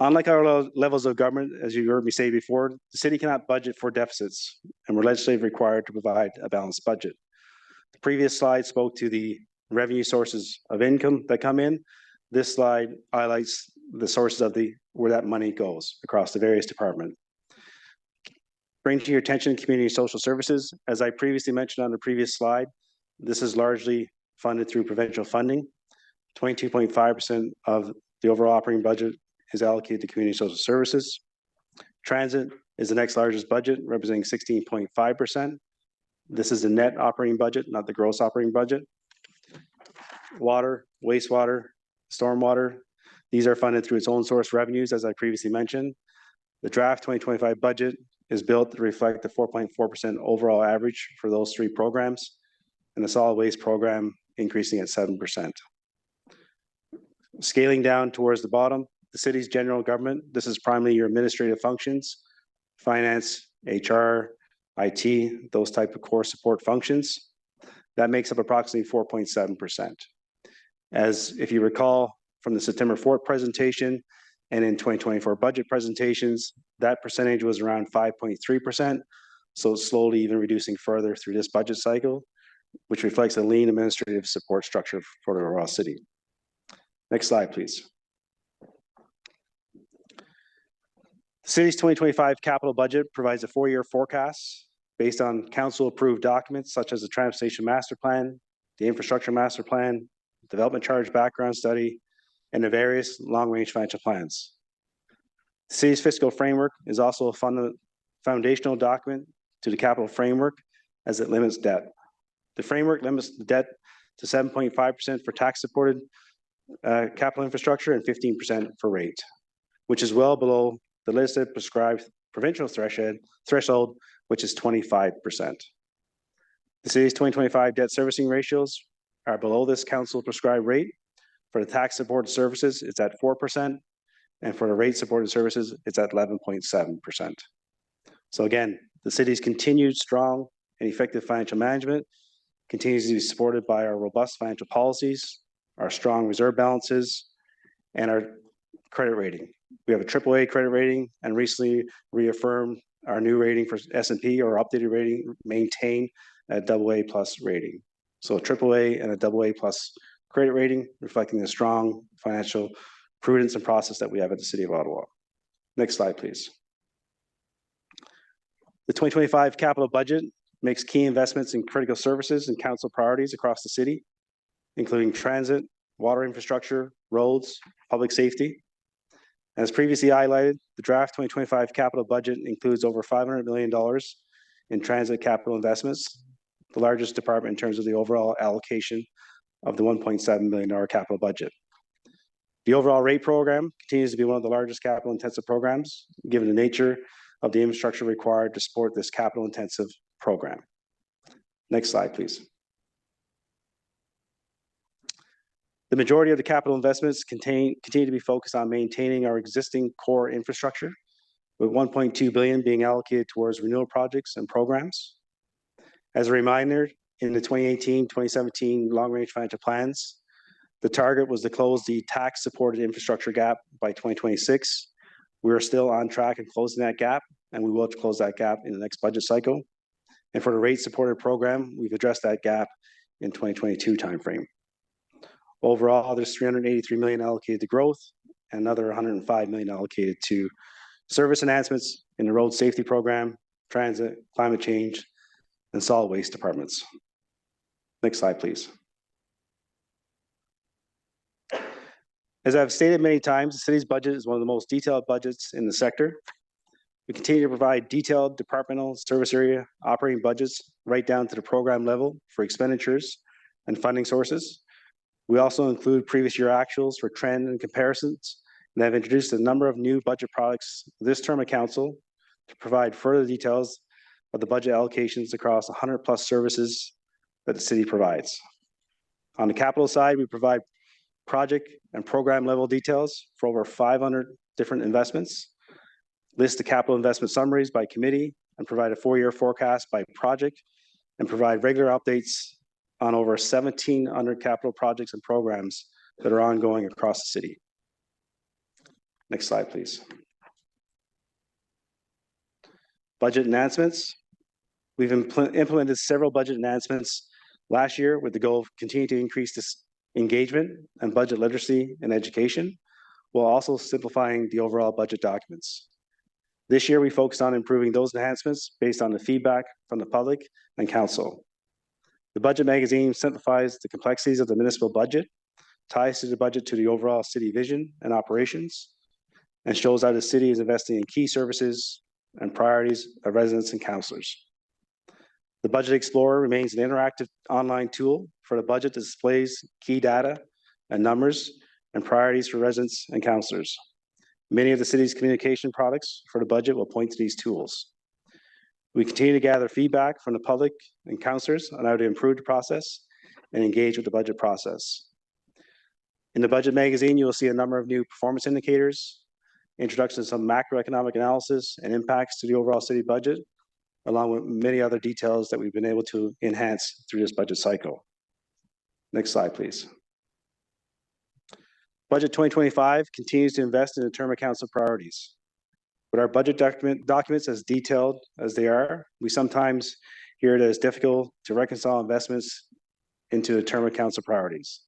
Unlike our levels of government, as you heard me say before, the city cannot budget for deficits, and we're legislatively required to provide a balanced budget. The previous slide spoke to the revenue sources of income that come in. This slide highlights the sources of where that money goes across the various departments. Bring to your attention community and social services. As I previously mentioned on the previous slide, this is largely funded through provincial funding. 22.5% of the overall operating budget is allocated to community social services. Transit is the next largest budget, representing 16.5%. This is the net operating budget, not the gross operating budget. Water, wastewater, stormwater, these are funded through its own source revenues, as I previously mentioned. The draft 2025 budget is built to reflect the 4.4% overall average for those three programs, and the solid waste program increasing at 7%. Scaling down towards the bottom, the city's general government, this is primarily your administrative functions, finance, HR, IT, those type of core support functions. That makes up approximately 4.7%. As if you recall from the September 4th presentation and in 2024 budget presentations, that percentage was around 5.3%. So slowly even reducing further through this budget cycle, which reflects a lean administrative support structure for the overall city. Next slide, please. The city's 2025 capital budget provides a four-year forecast based on council-approved documents such as the Transportation Master Plan, the Infrastructure Master Plan, Development Charge Background Study, and the various long-range financial plans. The city's fiscal framework is also a foundational document to the capital framework as it limits debt. The framework limits the debt to 7.5% for tax-supported capital infrastructure and 15% for rate, which is well below the listed prescribed provincial threshold, which is 25%. The city's 2025 debt servicing ratios are below this council prescribed rate. For the tax-supported services, it's at 4%, and for the rate-supported services, it's at 11.7%. So again, the city's continued strong and effective financial management continues to be supported by our robust financial policies, our strong reserve balances, and our credit rating. We have a AAA credit rating and recently reaffirmed our new rating for S&P, or updated rating, maintain a AA+ rating. So a AAA and a AA+ credit rating, reflecting the strong financial prudence and process that we have at the City of Ottawa. Next slide, please. The 2025 capital budget makes key investments in critical services and council priorities across the city, including transit, water infrastructure, roads, public safety. As previously highlighted, the draft 2025 capital budget includes over $500 million in transit capital investments, the largest department in terms of the overall allocation of the $1.7 million capital budget. The overall rate program continues to be one of the largest capital intensive programs, given the nature of the infrastructure required to support this capital intensive program. Next slide, please. The majority of the capital investments continue to be focused on maintaining our existing core infrastructure, with $1.2 billion being allocated towards renewal projects and programs. As a reminder, in the 2018-2017 long-range financial plans, the target was to close the tax-supported infrastructure gap by 2026. We are still on track in closing that gap, and we will close that gap in the next budget cycle. And for the rate-supported program, we've addressed that gap in 2022 timeframe. Overall, there's $383 million allocated to growth and another $105 million allocated to service enhancements in the road safety program, transit, climate change, and solid waste departments. Next slide, please. As I've stated many times, the city's budget is one of the most detailed budgets in the sector. We continue to provide detailed departmental service area operating budgets right down to the program level for expenditures and funding sources. We also include previous year actuals for trend and comparisons, and have introduced a number of new budget products this term of council to provide further details of the budget allocations across 100+ services that the city provides. On the capital side, we provide project and program level details for over 500 different investments, list the capital investment summaries by committee, and provide a 4-year forecast by project, and provide regular updates on over 1,700 capital projects and programs that are ongoing across the city. Next slide, please. Budget enhancements. We've implemented several budget enhancements last year with the goal of continuing to increase this engagement and budget literacy and education, while also simplifying the overall budget documents. This year, we focused on improving those enhancements based on the feedback from the public and council. The budget magazine simplifies the complexities of the municipal budget, ties the budget to the overall city vision and operations, and shows how the city is investing in key services and priorities of residents and councillors. The Budget Explorer remains an interactive online tool for the budget that displays key data and numbers and priorities for residents and councillors. Many of the city's communication products for the budget will point to these tools. We continue to gather feedback from the public and councillors on how to improve the process and engage with the budget process. In the budget magazine, you will see a number of new performance indicators, introduction of some macroeconomic analysis and impacts to the overall city budget, along with many other details that we've been able to enhance through this budget cycle. Next slide, please. Budget 2025 continues to invest in the term of council priorities. With our budget documents as detailed as they are, we sometimes hear it as difficult to reconcile investments into the term of council priorities.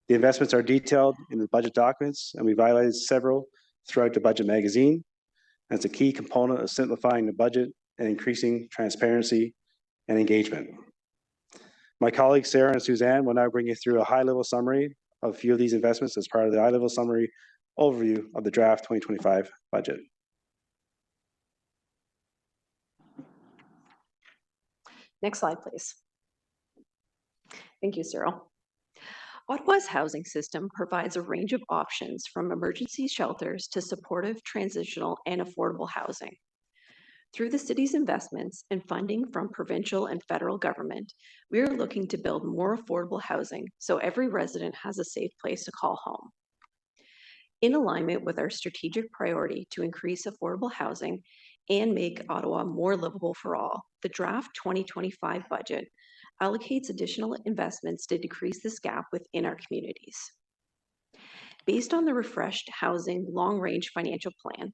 The investments are detailed in the budget documents, and we've highlighted several throughout the budget magazine. That's a key component of simplifying the budget and increasing transparency and engagement. My colleagues Sarah and Suzanne will now bring you through a high-level summary of a few of these investments as part of the high-level summary overview of the draft 2025 budget. Next slide, please. Thank you, Cyril. Ottawa's housing system provides a range of options from emergency shelters to supportive, transitional, and affordable housing. Through the city's investments and funding from provincial and federal government, we are looking to build more affordable housing so every resident has a safe place to call home. In alignment with our strategic priority to increase affordable housing and make Ottawa more livable for all, the draft 2025 budget allocates additional investments to decrease this gap within our communities. Based on the refreshed housing long-range financial plan,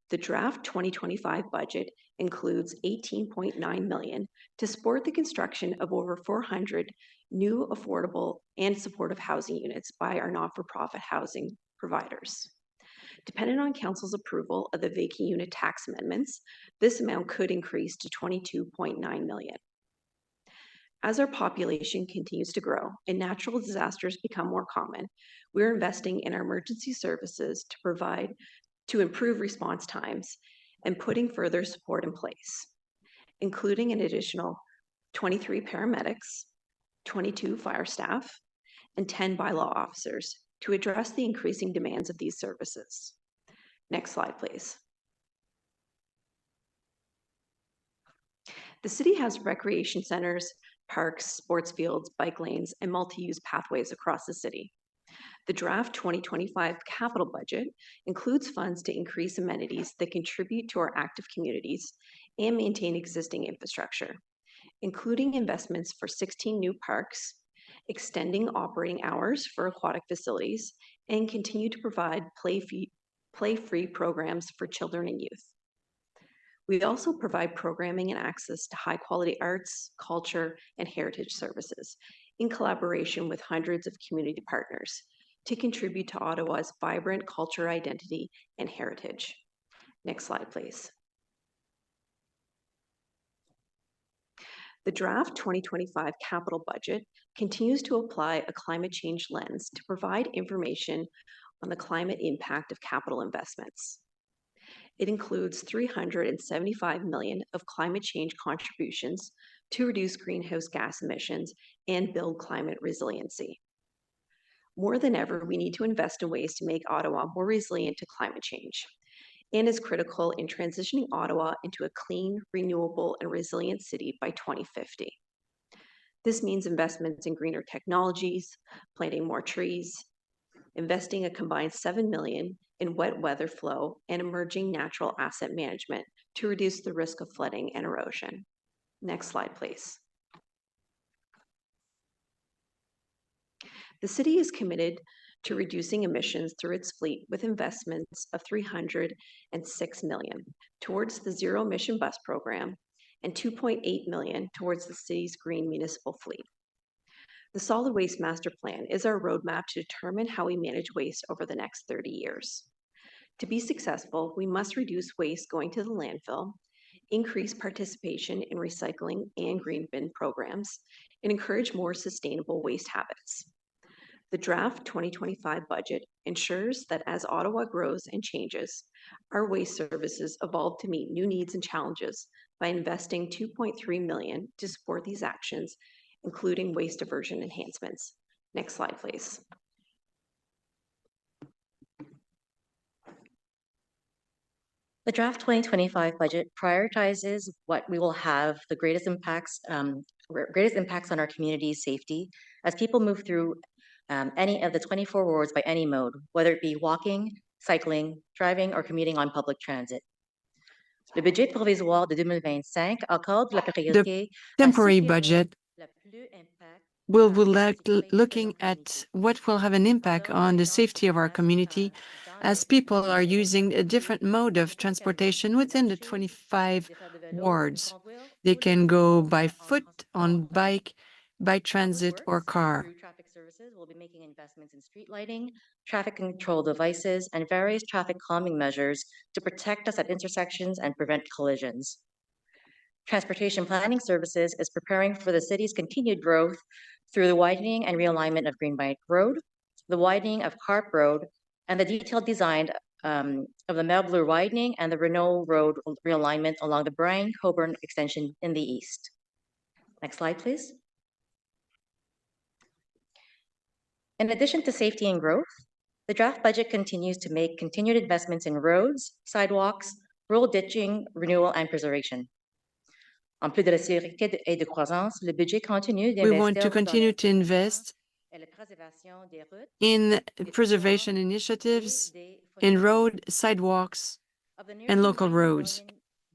the draft 2025 budget includes $18.9 million to support the construction of over 400 new affordable and supportive housing units by our not-for-profit housing providers. Depending on Council's approval of the vacant unit tax amendments, this amount could increase to $22.9 million. As our population continues to grow and natural disasters become more common, we're investing in our emergency services to improve response times and putting further support in place, including an additional 23 paramedics, 22 fire staff, and 10 bylaw officers to address the increasing demands of these services. Next slide, please. The city has recreation centers, parks, sports fields, bike lanes, and multi-use pathways across the city. The draft 2025 capital budget includes funds to increase amenities that contribute to our active communities and maintain existing infrastructure, including investments for 16 new parks, extending operating hours for aquatic facilities, and continue to provide play-free programs for children and youth. We also provide programming and access to high-quality arts, culture, and heritage services in collaboration with hundreds of community partners to contribute to Ottawa's vibrant culture, identity, and heritage. Next slide, please. The draft 2025 capital budget continues to apply a climate change lens to provide information on the climate impact of capital investments. It includes $375 million of climate change contributions to reduce greenhouse gas emissions and build climate resiliency. More than ever, we need to invest in ways to make Ottawa more resilient to climate change, and is critical in transitioning Ottawa into a clean, renewable, and resilient city by 2050. This means investments in greener technologies, planting more trees, investing a combined $7 million in wet weather flow and emerging natural asset management to reduce the risk of flooding and erosion. Next slide, please. The city is committed to reducing emissions through its fleet with investments of $306 million towards the zero emission bus program and $2.8 million towards the city's green municipal fleet. The Solid Waste Master Plan is our roadmap to determine how we manage waste over the next 30 years. To be successful, we must reduce waste going to the landfill, increase participation in recycling and green bin programs, and encourage more sustainable waste habits. The draft 2025 budget ensures that as Ottawa grows and changes, our waste services evolve to meet new needs and challenges by investing $2.3 million to support these actions, including waste diversion enhancements. Next slide, please. The draft 2025 budget prioritizes what we will have the greatest impacts on our community's safety as people move through any of the 24 wards by any mode, whether it be walking, cycling, driving, or commuting on public transit. Le budget provisoire de 2025 accorde la priorité. The temporary budget will looking at what will have an impact on the safety of our community as people are using a different mode of transportation within the 25 wards. They can go by foot, on bike, by transit, or car. Services will be making investments in street lighting, traffic control devices, and various traffic calming measures to protect us at intersections and prevent collisions. Transportation Planning Services is preparing for the city's continued growth through the widening and realignment of Greenbank Road, the widening of Carp Road, and the detailed design of the Mel Bleu widening and the Renault Road realignment along the Bryan-Coburn extension in the east. Next slide, please. In addition to safety and growth, the draft budget continues to make continued investments in roads, sidewalks, rural ditching, renewal, and preservation. En plus de la sécurité et de croissance, le budget continue We want to continue to invest in preservation initiatives, in road, sidewalks, and local roads.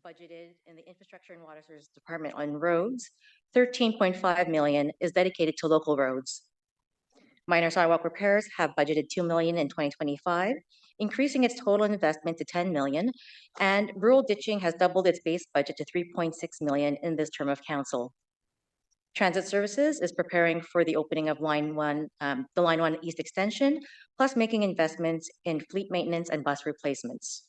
Budgeted in the Infrastructure and Water Services Department on roads, 13.5 million is dedicated to local roads. Minor sidewalk repairs have budgeted 2 million in 2025, increasing its total investment to 10 million, and rural ditching has doubled its base budget to 3.6 million in this term of council. Transit Services is preparing for the opening of Line 1, the Line 1 East extension, plus making investments in fleet maintenance and bus replacements.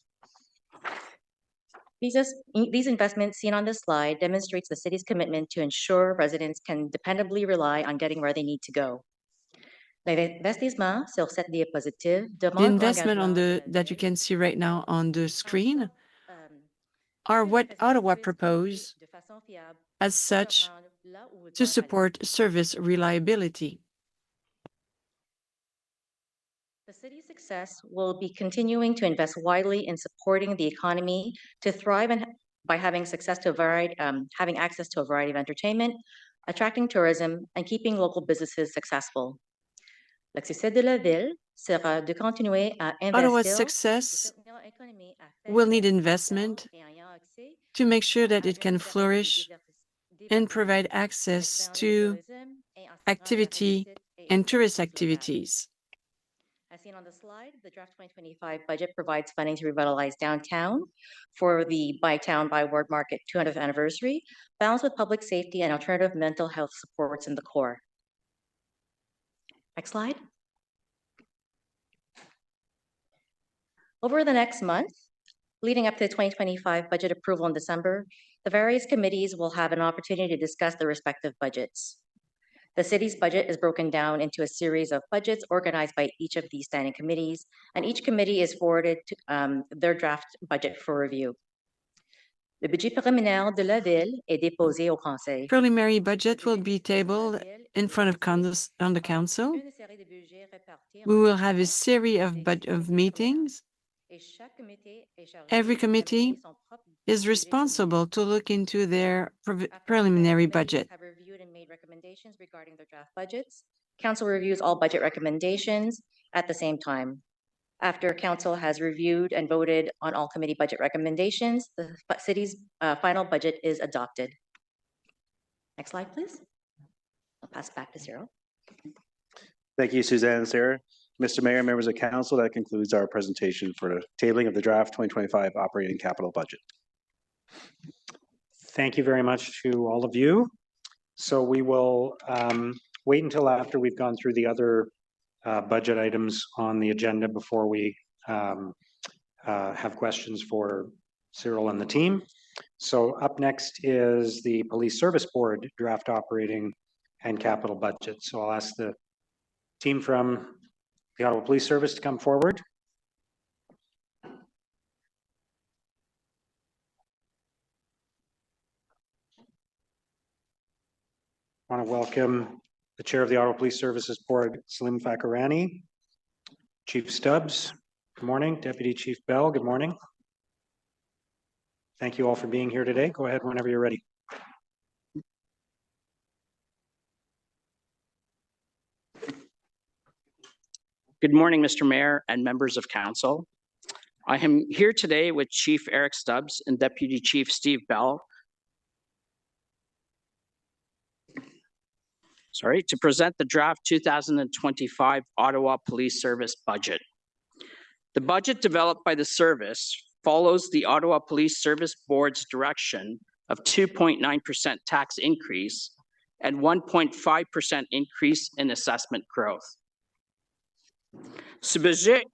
These investments seen on this slide demonstrates the city's commitment to ensure residents can dependably rely on getting where they need to go. The investment that you can see right now on the screen are what Ottawa proposed as such to support service reliability. The city's success will be continuing to invest widely in supporting the economy to thrive and by having access to a variety of entertainment, attracting tourism, and keeping local businesses successful. Ottawa's success will need investment to make sure that it can flourish and provide access to activity and tourist activities. As seen on the slide, the draft 2025 budget provides funding to revitalize downtown for the By Town by Ward Market 200th anniversary, balanced with public safety and alternative mental health supports in the core. Next slide. Over the next month, leading up to the 2025 budget approval in December, the various committees will have an opportunity to discuss their respective budgets. The city's budget is broken down into a series of budgets organized by each of these standing committees, and each committee is forwarded to, their draft budget for review. Le budget préliminaire de la ville est déposé au Conseil. Preliminary budget will be tabled in front of on the council. We will have a series of meetings. Every committee is responsible to look into their preliminary budget. Have reviewed and made recommendations regarding their draft budgets. Council reviews all budget recommendations at the same time. After council has reviewed and voted on all committee budget recommendations, the city's final budget is adopted. Next slide, please. I'll pass back to Cyril. Thank you, Suzanne and Sarah. Mr. Mayor, members of council, that concludes our presentation for the tabling of the draft 2025 operating capital budget. Thank you very much to all of you. So we will wait until after we've gone through the other budget items on the agenda before we have questions for Cyril and the team. So up next is the Police Service Board draft operating and capital budget. So I'll ask the team from the Ottawa Police Service to come forward. I want to welcome the Chair of the Ottawa Police Services Board, Salim Fakarani, Chief Stubbs, good morning, Deputy Chief Bell, good morning. Thank you all for being here today. Go ahead whenever you're ready. Good morning, Mr. Mayor and members of council. I am here today with Chief Eric Stubbs and Deputy Chief Steve Bell. To present the draft 2025 Ottawa Police Service budget. The budget developed by the service follows the Ottawa Police Service Board's direction of 2.9% tax increase and 1.5% increase in assessment growth. This budget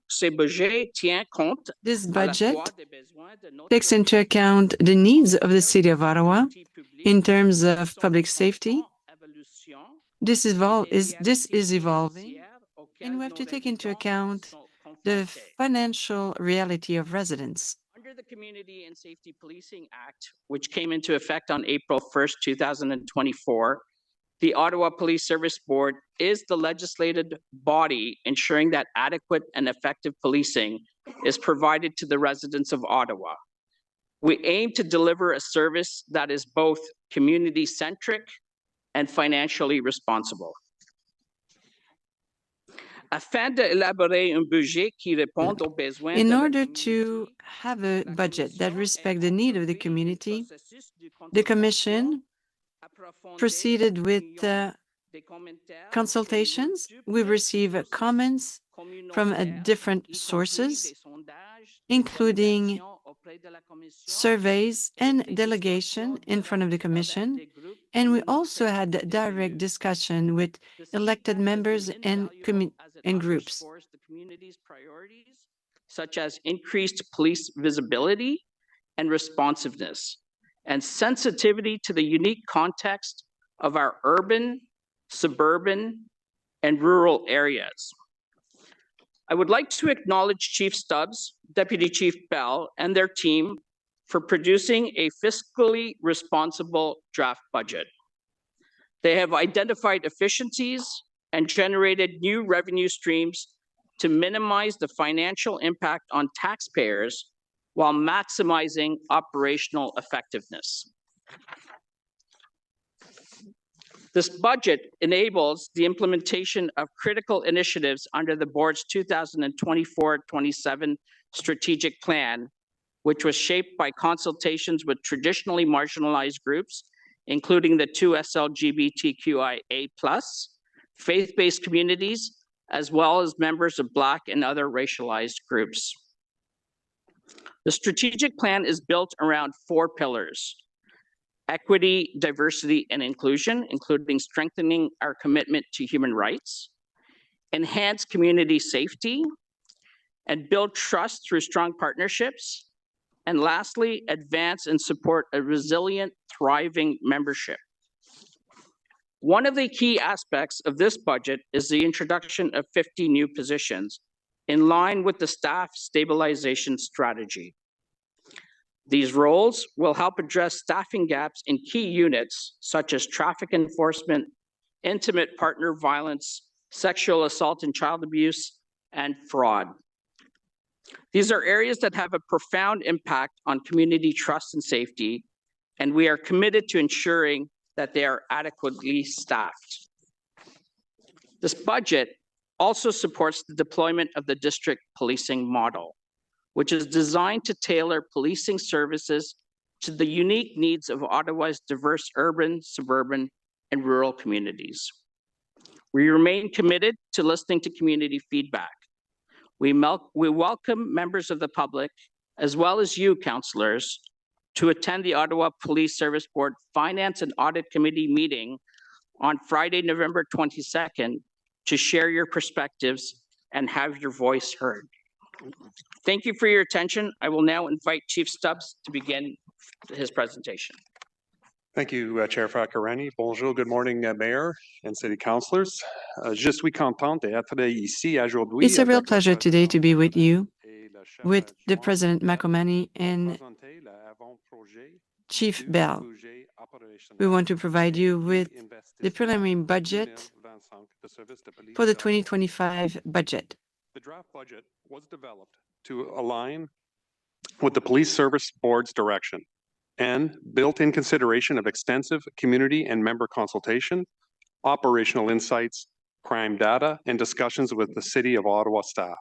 takes into account the needs of the City of Ottawa in terms of public safety. This is evolving, and we have to take into account the financial reality of residents. Under the Community and Safety Policing Act, which came into effect on April 1st, 2024, the Ottawa Police Service Board is the legislated body ensuring that adequate and effective policing is provided to the residents of Ottawa. We aim to deliver a service that is both community-centric and financially responsible. In order to have a budget that respects the need of the community, the Commission proceeded with consultations. We received comments from different sources, including surveys and delegation in front of the Commission. And we also had direct discussion with elected members and groups. The community's priorities, such as increased police visibility and responsiveness, and sensitivity to the unique context of our urban, suburban, and rural areas. I would like to acknowledge Chief Stubbs, Deputy Chief Bell, and their team for producing a fiscally responsible draft budget. They have identified efficiencies and generated new revenue streams to minimize the financial impact on taxpayers while maximizing operational effectiveness. This budget enables the implementation of critical initiatives under the board's 2024-27 strategic plan, which was shaped by consultations with traditionally marginalized groups, including the 2 SLGBTQIA+, faith-based communities, as well as members of Black and other racialized groups. The strategic plan is built around 4 pillars: equity, diversity, and inclusion, including strengthening our commitment to human rights, enhance community safety, and build trust through strong partnerships, and lastly, advance and support a resilient, thriving membership. One of the key aspects of this budget is the introduction of 50 new positions in line with the staff stabilization strategy. These roles will help address staffing gaps in key units such as traffic enforcement, intimate partner violence, sexual assault and child abuse, and fraud. These are areas that have a profound impact on community trust and safety, and we are committed to ensuring that they are adequately staffed. This budget also supports the deployment of the district policing model, which is designed to tailor policing services to the unique needs of Ottawa's diverse urban, suburban, and rural communities. We remain committed to listening to community feedback. We welcome members of the public, as well as you, councillors, to attend the Ottawa Police Service Board Finance and Audit Committee meeting on Friday, November 22nd, to share your perspectives and have your voice heard. Thank you for your attention. I will now invite Chief Stubbs to begin his presentation. Thank you, Chair Fakarani. Bonjour, good morning, Mayor and City Councillors. Je suis contente d'être ici aujourd'hui. It's a real pleasure today to be with you, with the President Makomani and Chief Bell. We want to provide you with the preliminary budget for the 2025 budget. The draft budget was developed to align with the Police Service Board's direction and built in consideration of extensive community and member consultation, operational insights, crime data, and discussions with the City of Ottawa staff.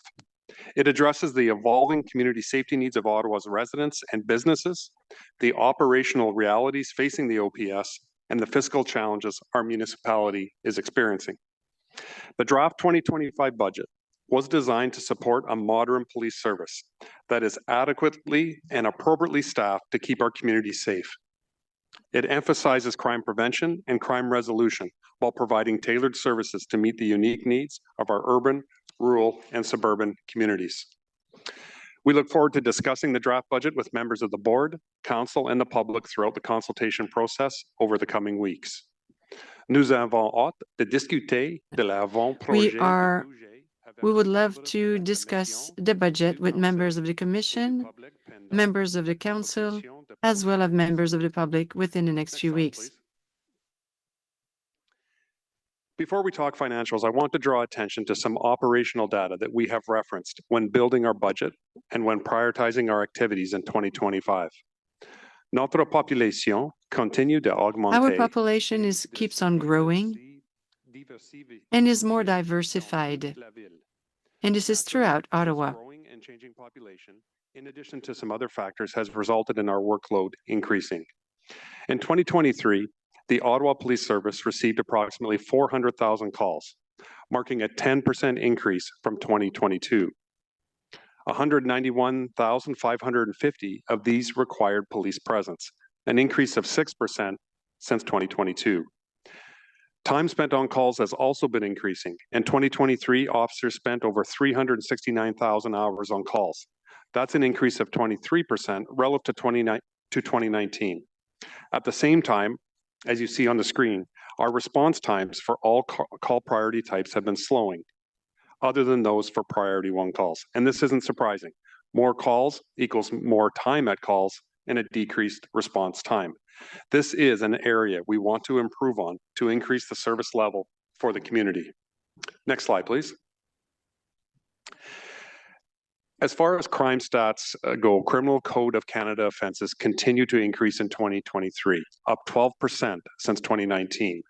It addresses the evolving community safety needs of Ottawa's residents and businesses, the operational realities facing the OPS, and the fiscal challenges our municipality is experiencing. The draft 2025 budget was designed to support a modern police service that is adequately and appropriately staffed to keep our community safe. It emphasizes crime prevention and crime resolution while providing tailored services to meet the unique needs of our urban, rural, and suburban communities. We look forward to discussing the draft budget with members of the board, council, and the public throughout the consultation process over the coming weeks. Nous avons hâte de discuter de l'avant-projet. We would love to discuss the budget with members of the Commission, members of the Council, as well as members of the public within the next few weeks. Before we talk financials, I want to draw attention to some operational data that we have referenced when building our budget and when prioritizing our activities in 2025. Notre population continue d'augmenter. Our population keeps on growing and is more diversified. And this is throughout Ottawa. Growing and changing population, in addition to some other factors, has resulted in our workload increasing. In 2023, the Ottawa Police Service received approximately 400,000 calls, marking a 10% increase from 2022. 191,550 of these required police presence, an increase of 6% since 2022. Time spent on calls has also been increasing. In 2023, officers spent over 369,000 hours on calls. That's an increase of 23% relative to 2019. At the same time, as you see on the screen, our response times for all call priority types have been slowing, other than those for priority 1 calls. And this isn't surprising. More calls equals more time at calls and a decreased response time. This is an area we want to improve on to increase the service level for the community. Next slide, please. As far as crime stats go, Criminal Code of Canada offences continue to increase in 2023, up 12% since 2019.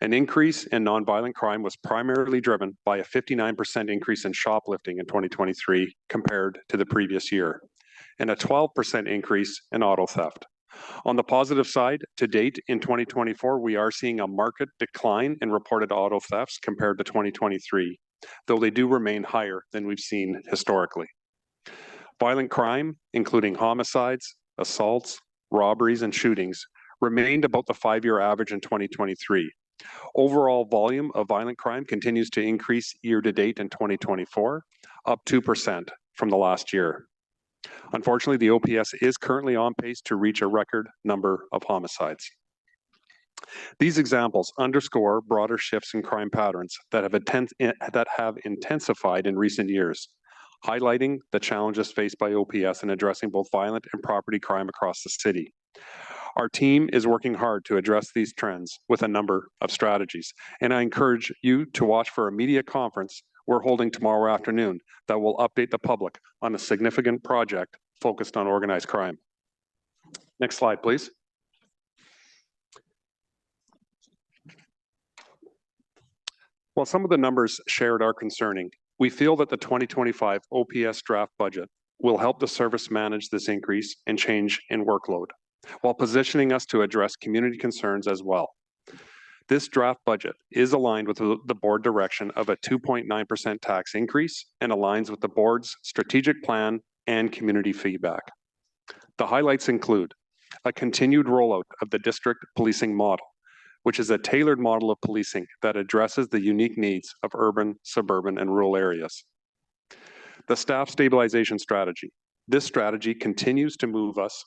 An increase in nonviolent crime was primarily driven by a 59% increase in shoplifting in 2023 compared to the previous year, and a 12% increase in auto theft. On the positive side, to date in 2024, we are seeing a marked decline in reported auto thefts compared to 2023, though they do remain higher than we've seen historically. Violent crime, including homicides, assaults, robberies, and shootings, remained about the 5-year average in 2023. Overall volume of violent crime continues to increase year to date in 2024, up 2% from the last year. Unfortunately, the OPS is currently on pace to reach a record number of homicides. These examples underscore broader shifts in crime patterns that have intensified in recent years, highlighting the challenges faced by OPS in addressing both violent and property crime across the city. Our team is working hard to address these trends with a number of strategies, and I encourage you to watch for a media conference we're holding tomorrow afternoon that will update the public on a significant project focused on organized crime. Next slide, please. While some of the numbers shared are concerning, we feel that the 2025 OPS draft budget will help the service manage this increase and change in workload, while positioning us to address community concerns as well. This draft budget is aligned with the board direction of a 2.9% tax increase and aligns with the board's strategic plan and community feedback. The highlights include a continued rollout of the district policing model, which is a tailored model of policing that addresses the unique needs of urban, suburban, and rural areas. The staff stabilization strategy. This strategy continues to move us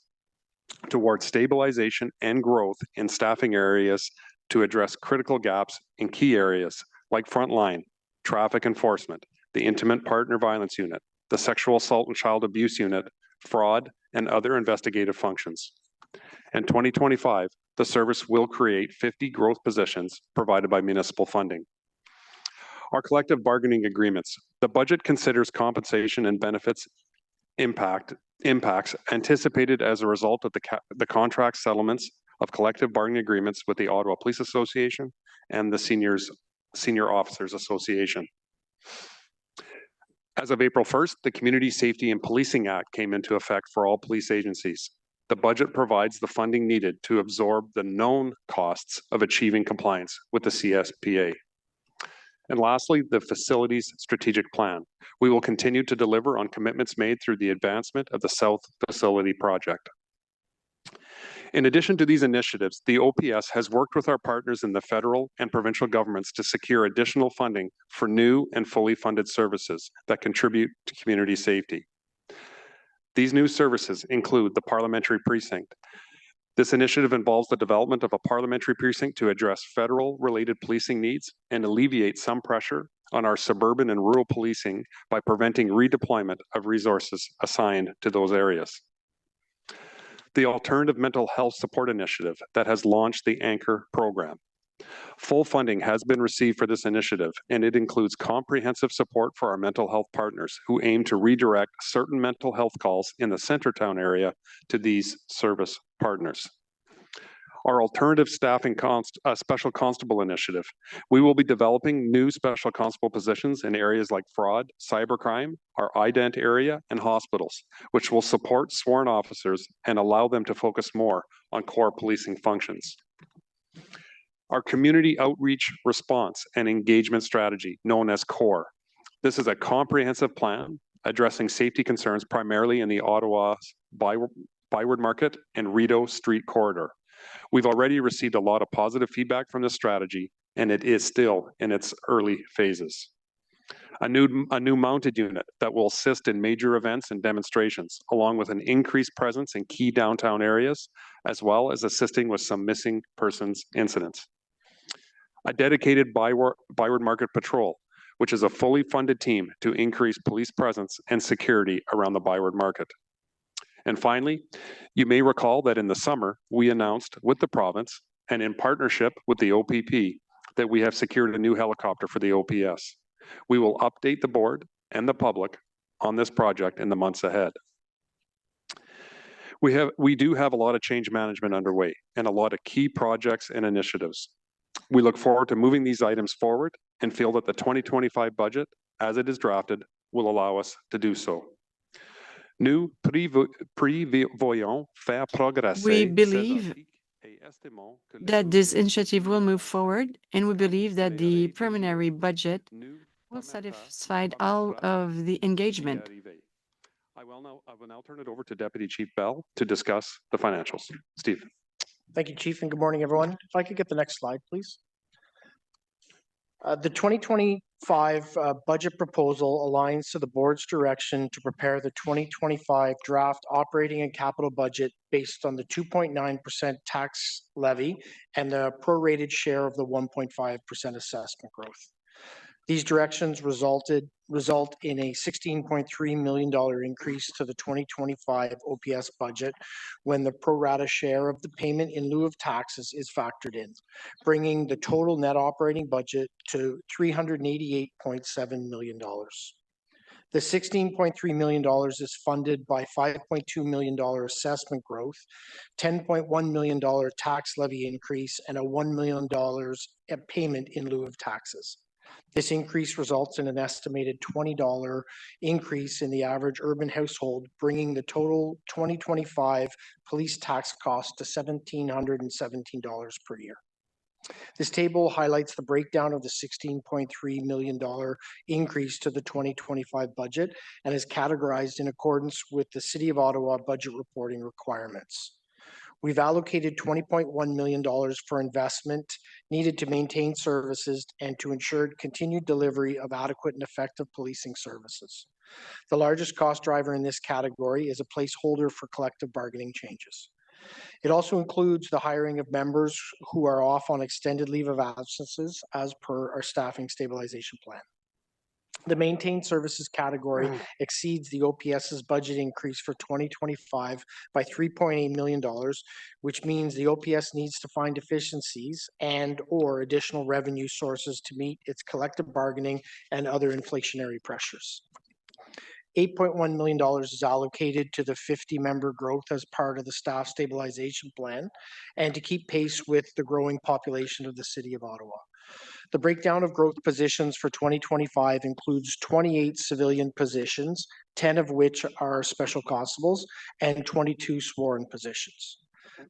towards stabilization and growth in staffing areas to address critical gaps in key areas like frontline, traffic enforcement, the intimate partner violence unit, the sexual assault and child abuse unit, fraud, and other investigative functions. In 2025, the service will create 50 growth positions provided by municipal funding. Our collective bargaining agreements. The budget considers compensation and benefits impacts anticipated as a result of the contract settlements of collective bargaining agreements with the Ottawa Police Association and the Senior Officers Association. As of April 1st, the Community Safety and Policing Act came into effect for all police agencies. The budget provides the funding needed to absorb the known costs of achieving compliance with the CSPA. And lastly, the facilities strategic plan. We will continue to deliver on commitments made through the advancement of the South Facility Project. In addition to these initiatives, the OPS has worked with our partners in the federal and provincial governments to secure additional funding for new and fully funded services that contribute to community safety. These new services include the Parliamentary Precinct. This initiative involves the development of a parliamentary precinct to address federal-related policing needs and alleviate some pressure on our suburban and rural policing by preventing redeployment of resources assigned to those areas. The Alternative Mental Health Support Initiative that has launched the Anchor program. Full funding has been received for this initiative, and it includes comprehensive support for our mental health partners who aim to redirect certain mental health calls in the Centertown area to these service partners. Our alternative staffing special constable initiative. We will be developing new special constable positions in areas like fraud, cybercrime, our ident area, and hospitals, which will support sworn officers and allow them to focus more on core policing functions. Our community outreach response and engagement strategy, known as CORE. This is a comprehensive plan addressing safety concerns primarily in the Ottawa Byward Market and Rideau Street corridor. We've already received a lot of positive feedback from this strategy, and it is still in its early phases. A new mounted unit that will assist in major events and demonstrations, along with an increased presence in key downtown areas, as well as assisting with some missing persons incidents. A dedicated Byward Market Patrol, which is a fully funded team to increase police presence and security around the Byward Market. And finally, you may recall that in the summer, we announced with the province and in partnership with the OPP that we have secured a new helicopter for the OPS. We will update the board and the public on this project in the months ahead. We do have a lot of change management underway and a lot of key projects and initiatives. We look forward to moving these items forward and feel that the 2025 budget, as it is drafted, will allow us to do so. We believe that this initiative will move forward, and we believe that the preliminary budget will satisfy all of the engagement. I will now turn it over to Deputy Chief Bell to discuss the financials. Steve. Thank you, Chief, and good morning, everyone. If I could get the next slide, please. The 2025 budget proposal aligns to the board's direction to prepare the 2025 draft operating and capital budget based on the 2.9% tax levy and the prorated share of the 1.5% assessment growth. These directions result in a $16.3 million increase to the 2025 OPS budget when the pro rata share of the payment in lieu of taxes is factored in, bringing the total net operating budget to $388.7 million. The $16.3 million is funded by $5.2 million assessment growth, $10.1 million tax levy increase, and a $1 million payment in lieu of taxes. This increase results in an estimated $20 increase in the average urban household, bringing the total 2025 police tax cost to $1,717 per year. This table highlights the breakdown of the $16.3 million increase to the 2025 budget and is categorized in accordance with the City of Ottawa budget reporting requirements. We've allocated $20.1 million for investment needed to maintain services and to ensure continued delivery of adequate and effective policing services. The largest cost driver in this category is a placeholder for collective bargaining changes. It also includes the hiring of members who are off on extended leave of absences as per our staffing stabilization plan. The maintained services category exceeds the OPS's budget increase for 2025 by $3.8 million, which means the OPS needs to find efficiencies and/or additional revenue sources to meet its collective bargaining and other inflationary pressures. $8.1 million is allocated to the 50-member growth as part of the staff stabilization plan and to keep pace with the growing population of the City of Ottawa. The breakdown of growth positions for 2025 includes 28 civilian positions, 10 of which are special constables, and 22 sworn positions.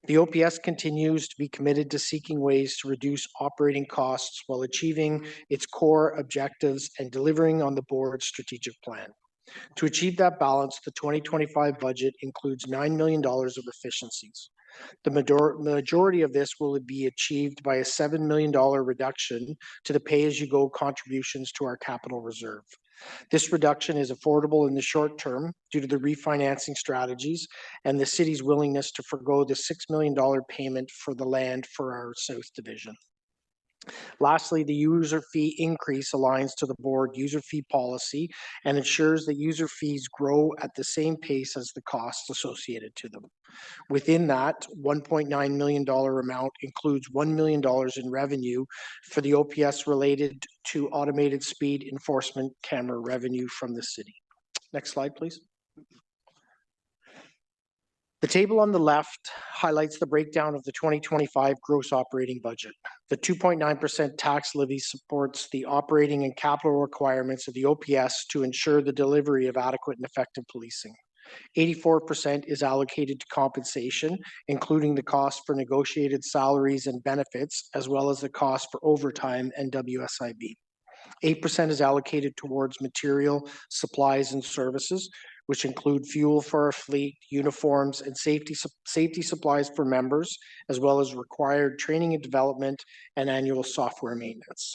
The OPS continues to be committed to seeking ways to reduce operating costs while achieving its core objectives and delivering on the board's strategic plan. To achieve that balance, the 2025 budget includes $9 million of efficiencies. The majority of this will be achieved by a $7 million reduction to the pay-as-you-go contributions to our capital reserve. This reduction is affordable in the short term due to the refinancing strategies and the city's willingness to forgo the $6 million payment for the land for our South Division. Lastly, the user fee increase aligns to the board user fee policy and ensures that user fees grow at the same pace as the costs associated to them. Within that $1.9 million amount includes $1 million in revenue for the OPS related to automated speed enforcement camera revenue from the city. Next slide, please. The table on the left highlights the breakdown of the 2025 gross operating budget. The 2.9% tax levy supports the operating and capital requirements of the OPS to ensure the delivery of adequate and effective policing. 84% is allocated to compensation, including the cost for negotiated salaries and benefits, as well as the cost for overtime and WSIB. 8% is allocated towards material, supplies, and services, which include fuel for our fleet, uniforms, and safety supplies for members, as well as required training and development and annual software maintenance.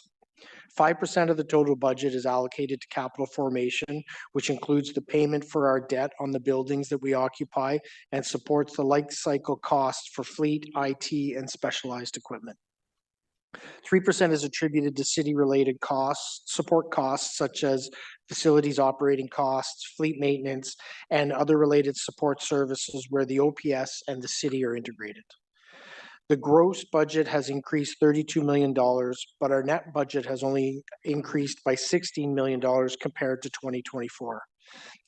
5% of the total budget is allocated to capital formation, which includes the payment for our debt on the buildings that we occupy and supports the life cycle costs for fleet, IT, and specialized equipment. 3% is attributed to city-related costs, support costs such as facilities operating costs, fleet maintenance, and other related support services where the OPS and the city are integrated. The gross budget has increased $32 million, but our net budget has only increased by $16 million compared to 2024.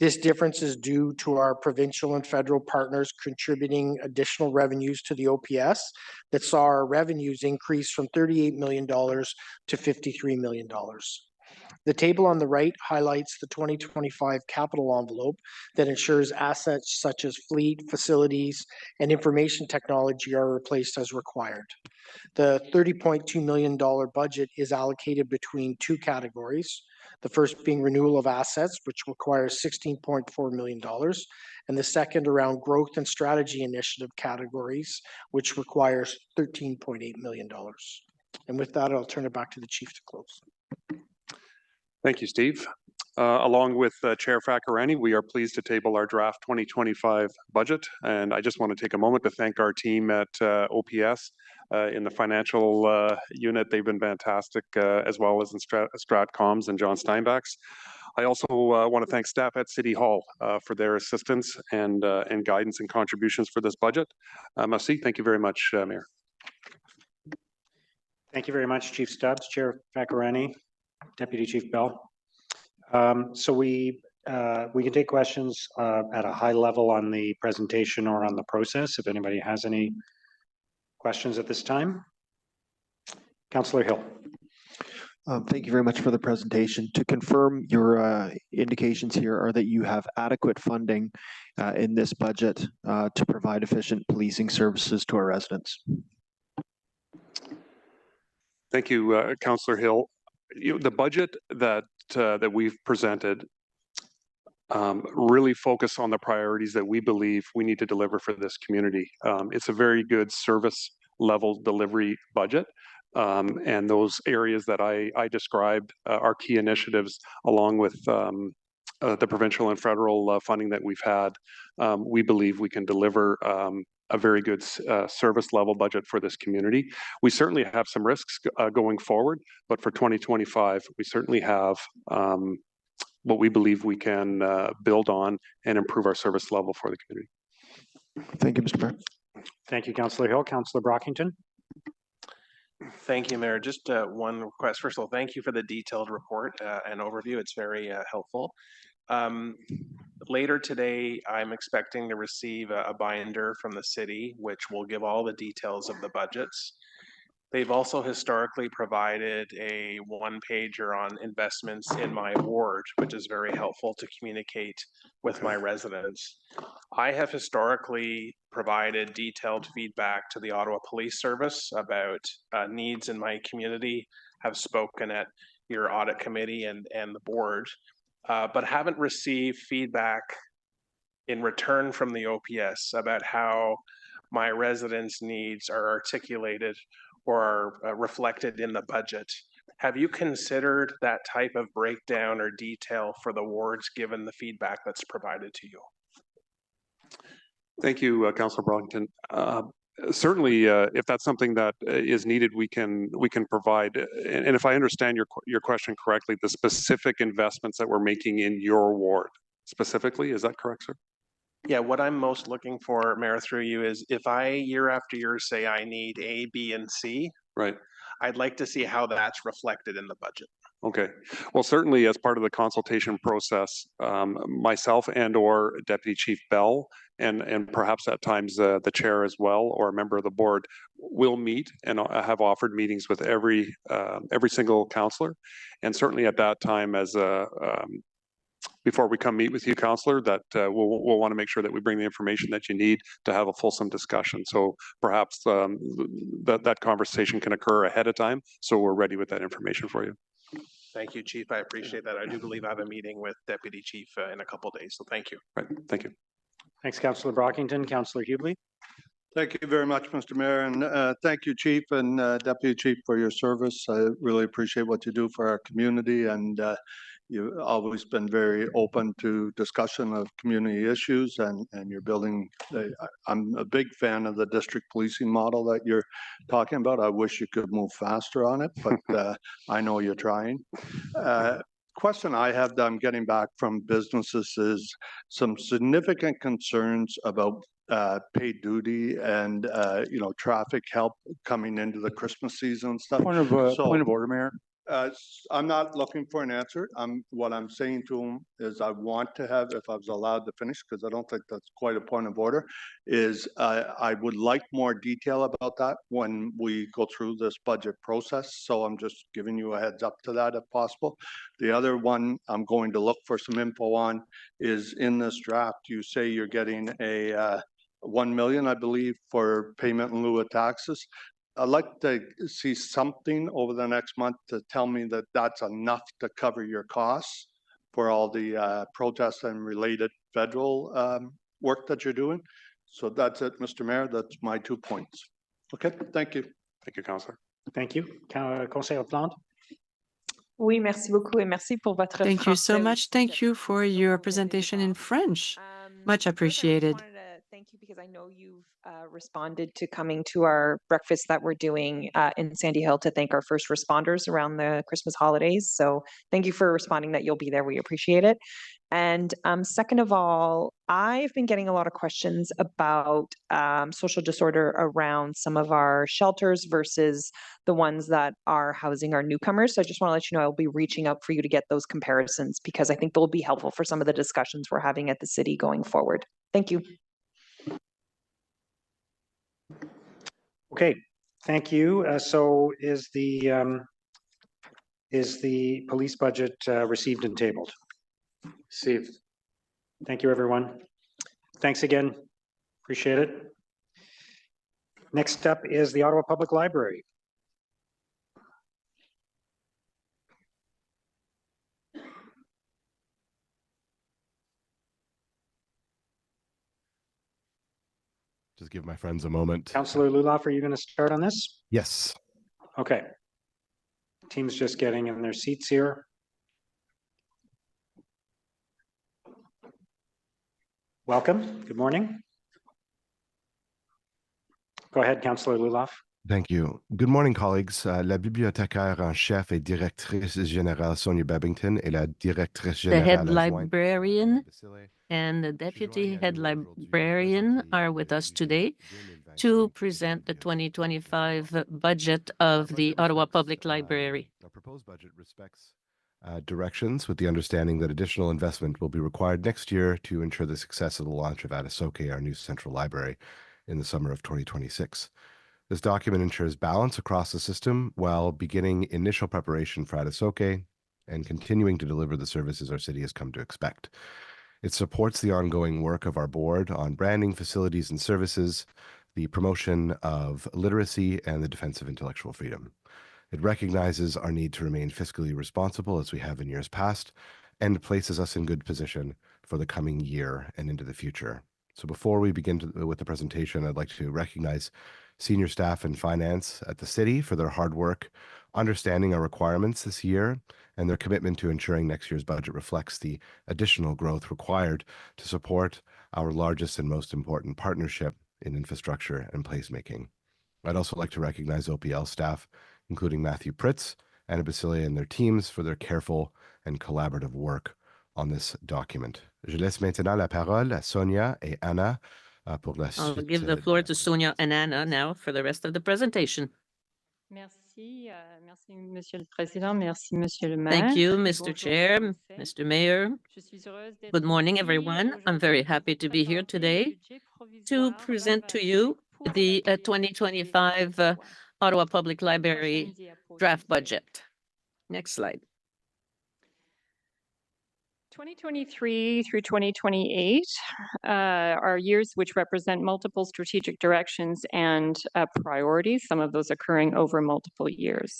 This difference is due to our provincial and federal partners contributing additional revenues to the OPS that saw our revenues increase from $38 million to $53 million. The table on the right highlights the 2025 capital envelope that ensures assets such as fleet, facilities, and information technology are replaced as required. The $30.2 million budget is allocated between two categories. The first being renewal of assets, which requires $16.4 million, and the second around growth and strategy initiative categories, which requires $13.8 million. And with that, I'll turn it back to the chief to close. Thank you, Steve. Along with Chair Fakarani, we are pleased to table our draft 2025 budget. And I just want to take a moment to thank our team at OPS in the financial unit. They've been fantastic, as well as in Stratcoms and John Steinbach's. I also want to thank staff at City Hall for their assistance and guidance and contributions for this budget. Merci. Thank you very much, Mayor. Thank you very much, Chief Stubbs, Chair Fakarani, Deputy Chief Bell. So we can take questions at a high level on the presentation or on the process, if anybody has any questions at this time. Councillor Hill. Thank you very much for the presentation. To confirm, your indications here are that you have adequate funding in this budget to provide efficient policing services to our residents. Thank you, Councillor Hill. The budget that we've presented really focus on the priorities that we believe we need to deliver for this community. It's a very good service level delivery budget. And those areas that I described are key initiatives along with the provincial and federal funding that we've had. We believe we can deliver a very good service level budget for this community. We certainly have some risks going forward, but for 2025, we certainly have what we believe we can build on and improve our service level for the community. Thank you, Mr. Mayor. Thank you, Councillor Hill. Councillor Brockington. Thank you, Mayor. Just one request. First of all, thank you for the detailed report and overview. It's very helpful. Later today, I'm expecting to receive a binder from the city, which will give all the details of the budgets. They've also historically provided a one-pager on investments in my ward, which is very helpful to communicate with my residents. I have historically provided detailed feedback to the Ottawa Police Service about needs in my community, have spoken at your audit committee and the board, but haven't received feedback in return from the OPS about how my residents' needs are articulated or are reflected in the budget. Have you considered that type of breakdown or detail for the wards given the feedback that's provided to you? Thank you, Councillor Brockington. Certainly, if that's something that is needed, we can provide. And if I understand your question correctly, the specific investments that we're making in your ward specifically, is that correct, sir? Yeah, what I'm most looking for, Mayor, through you, is if I year after year say I need A, B, and C, right, I'd like to see how that's reflected in the budget. Okay. Well, certainly as part of the consultation process, myself and or Deputy Chief Bell and perhaps at times the chair as well or a member of the board will meet and have offered meetings with every single councillor. And certainly at that time as before we come meet with you, councillor, that we'll want to make sure that we bring the information that you need to have a fulsome discussion. So perhaps that conversation can occur ahead of time, so we're ready with that information for you. Thank you, Chief. I appreciate that. I do believe I have a meeting with Deputy Chief in a couple of days, so thank you. Right, thank you. Thanks, Councillor Brockington. Councillor Hubley. Thank you very much, Mr. Mayor, and thank you, Chief and Deputy Chief, for your service. I really appreciate what you do for our community, and you've always been very open to discussion of community issues, and you're building. I'm a big fan of the district policing model that you're talking about. I wish you could move faster on it, but I know you're trying. Question I have that I'm getting back from businesses is some significant concerns about paid duty and traffic help coming into the Christmas season and stuff. Point of order, Mayor. I'm not looking for an answer. What I'm saying to him is I want to have, if I was allowed to finish, because I don't think that's quite a point of order, is I would like more detail about that when we go through this budget process. So I'm just giving you a heads up to that if possible. The other one I'm going to look for some info on is in this draft, you say you're getting a 1 million, I believe, for payment in lieu of taxes. I'd like to see something over the next month to tell me that that's enough to cover your costs for all the protests and related federal work that you're doing. So that's it, Mr. Mayor. That's my 2 points. Okay, thank you. Thank you, Councillor. Thank you. Conseiller Plante. Oui, merci beaucoup et merci pour votre Thank you so français much. Thank you for your presentation in French. Much appreciated. Thank you because I know you've responded to coming to our breakfast that we're doing in Sandy Hill to thank our first responders around the Christmas holidays. So thank you for responding that you'll be there. We appreciate it. And second of all, I've been getting a lot of questions about social disorder around some of our shelters versus the ones that are housing our newcomers. So I just want to let you know I'll be reaching out for you to get those comparisons because I think they'll be helpful for some of the discussions we're having at the city going forward. Thank you. Okay, thank you. So is the police budget received and tabled? Received. Thank you, everyone. Thanks again. Appreciate it. Next up is the Ottawa Public Library. Just give my friends a moment. Councillor Luloff, are you going to start on this? Yes. Okay. Team's just getting in their seats here. Welcome. Good morning. Go ahead, Councillor Luloff. Thank you. Good morning, colleagues. La bibliothécaire en chef et directrice générale Sonia Babington et la directrice The générale head adjointe librarian and the deputy head librarian are with us today to present the 2025 budget of the Ottawa Public Library. Our proposed budget respects directions with the understanding that additional investment will be required next year to ensure the success of the launch of Atisoke, our new central library, in the summer of 2026. This document ensures balance across the system while beginning initial preparation for Atisoke and continuing to deliver the services our city has come to expect. It supports the ongoing work of our board on branding, facilities, and services, the promotion of literacy, and the defense of intellectual freedom. It recognizes our need to remain fiscally responsible as we have in years past, and places us in good position for the coming year and into the future. So before we begin with the presentation, I'd like to recognize senior staff in finance at the city for their hard work, understanding our requirements this year, and their commitment to ensuring next year's budget reflects the additional growth required to support our largest and most important partnership in infrastructure and placemaking. I'd also like to recognize OPL staff, including Matthew Pritz, Anna Basilia, and their teams for their careful and collaborative work on this document. Je laisse maintenant la parole à Sonia et Anna pour la I'll suite. give the floor to Sonia and Anna now for the rest of the presentation. Merci, merci, Monsieur le Président. Merci, Monsieur le Maire. Thank you, Mr. Chair, Mr. Mayor. Good morning, everyone. I'm very happy to be here today to present to you the 2025 Ottawa Public Library draft budget. Next slide. 2023 through 2028 are years which represent multiple strategic directions and priorities, some of those occurring over multiple years.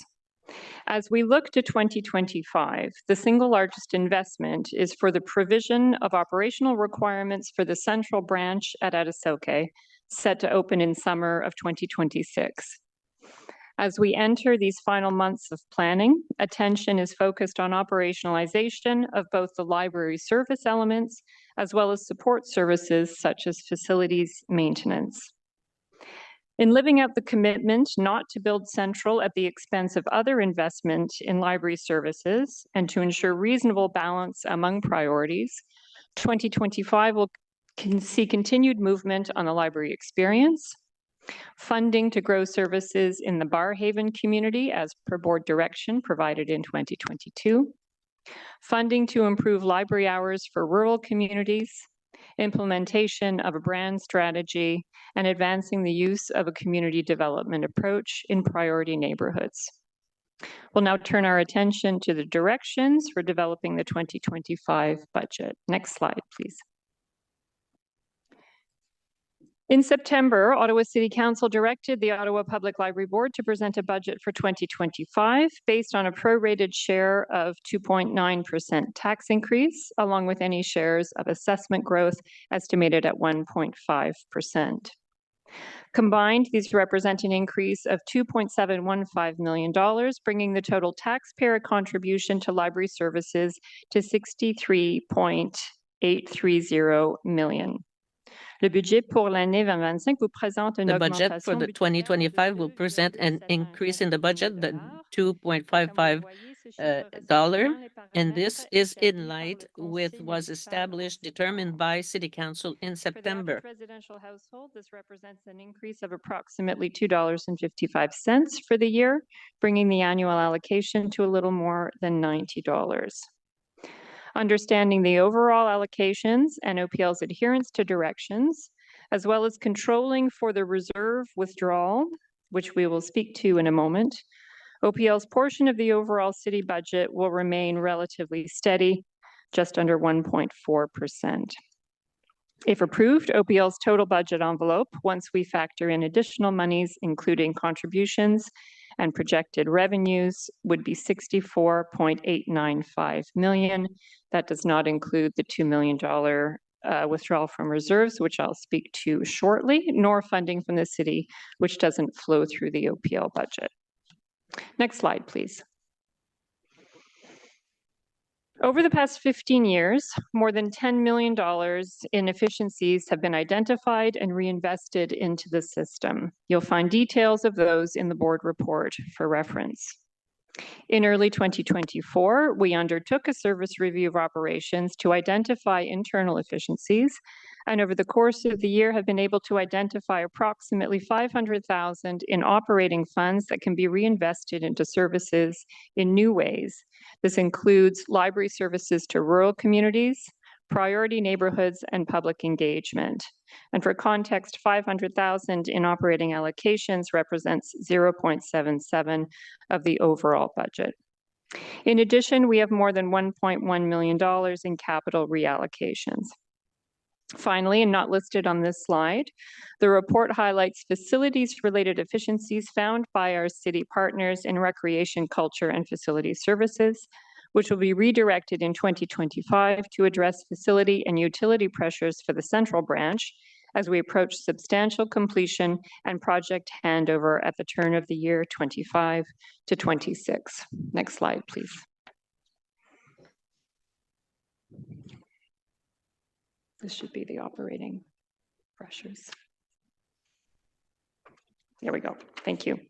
As we look to 2025, the single largest investment is for the provision of operational requirements for the central branch at Adasoke, set to open in summer of 2026. As we enter these final months of planning, attention is focused on operationalization of both the library service elements as well as support services such as facilities maintenance. In living out the commitment not to build central at the expense of other investment in library services and to ensure reasonable balance among priorities, 2025 will see continued movement on the library experience, funding to grow services in the Barrhaven community as per board direction provided in 2022, funding to improve library hours for rural communities, implementation of a brand strategy, and advancing the use of a community development approach in priority neighborhoods. We'll now turn our attention to the directions for developing the 2025 budget. Next slide, please. In September, Ottawa City Council directed the Ottawa Public Library Board to present a budget for 2025 based on a prorated share of 2.9% tax increase, along with any shares of assessment growth estimated at 1.5%. Combined, these represent an increase of $2.715 million, bringing the total taxpayer contribution to library services to $63.830 million. The budget for l'année 2025 vous présente une The budget for augmentation the 2025 will present an increase in the budget, the $2.55, and this is in light with was established, determined by City Council in September. For the average residential household, this represents an increase of approximately $2.55 for the year, bringing the annual allocation to a little more than $90. Understanding the overall allocations and OPL's adherence to directions, as well as controlling for the reserve withdrawal, which we will speak to in a moment, OPL's portion of the overall city budget will remain relatively steady, just under 1.4%. If approved, OPL's total budget envelope, once we factor in additional monies, including contributions and projected revenues, would be $64.895 million. That does not include the $2 million withdrawal from reserves, which I'll speak to shortly, nor funding from the city, which doesn't flow through the OPL budget. Next slide, please. Over the past 15 years, more than $10 million in efficiencies have been identified and reinvested into the system. You'll find details of those in the board report for reference. In early 2024, we undertook a service review of operations to identify internal efficiencies, and over the course of the year have been able to identify approximately $500,000 in operating funds that can be reinvested into services in new ways. This includes library services to rural communities, priority neighborhoods, and public engagement. And for context, $500,000 in operating allocations represents 0.77 of the overall budget. In addition, we have more than $1.1 million in capital reallocations. Finally, and not listed on this slide, the report highlights facilities-related efficiencies found by our city partners in recreation, culture, and facility services, which will be redirected in 2025 to address facility and utility pressures for the central branch as we approach substantial completion and project handover at the turn of the year 25 to 26. Next slide, please. This should be the operating pressures. There we go. Thank you.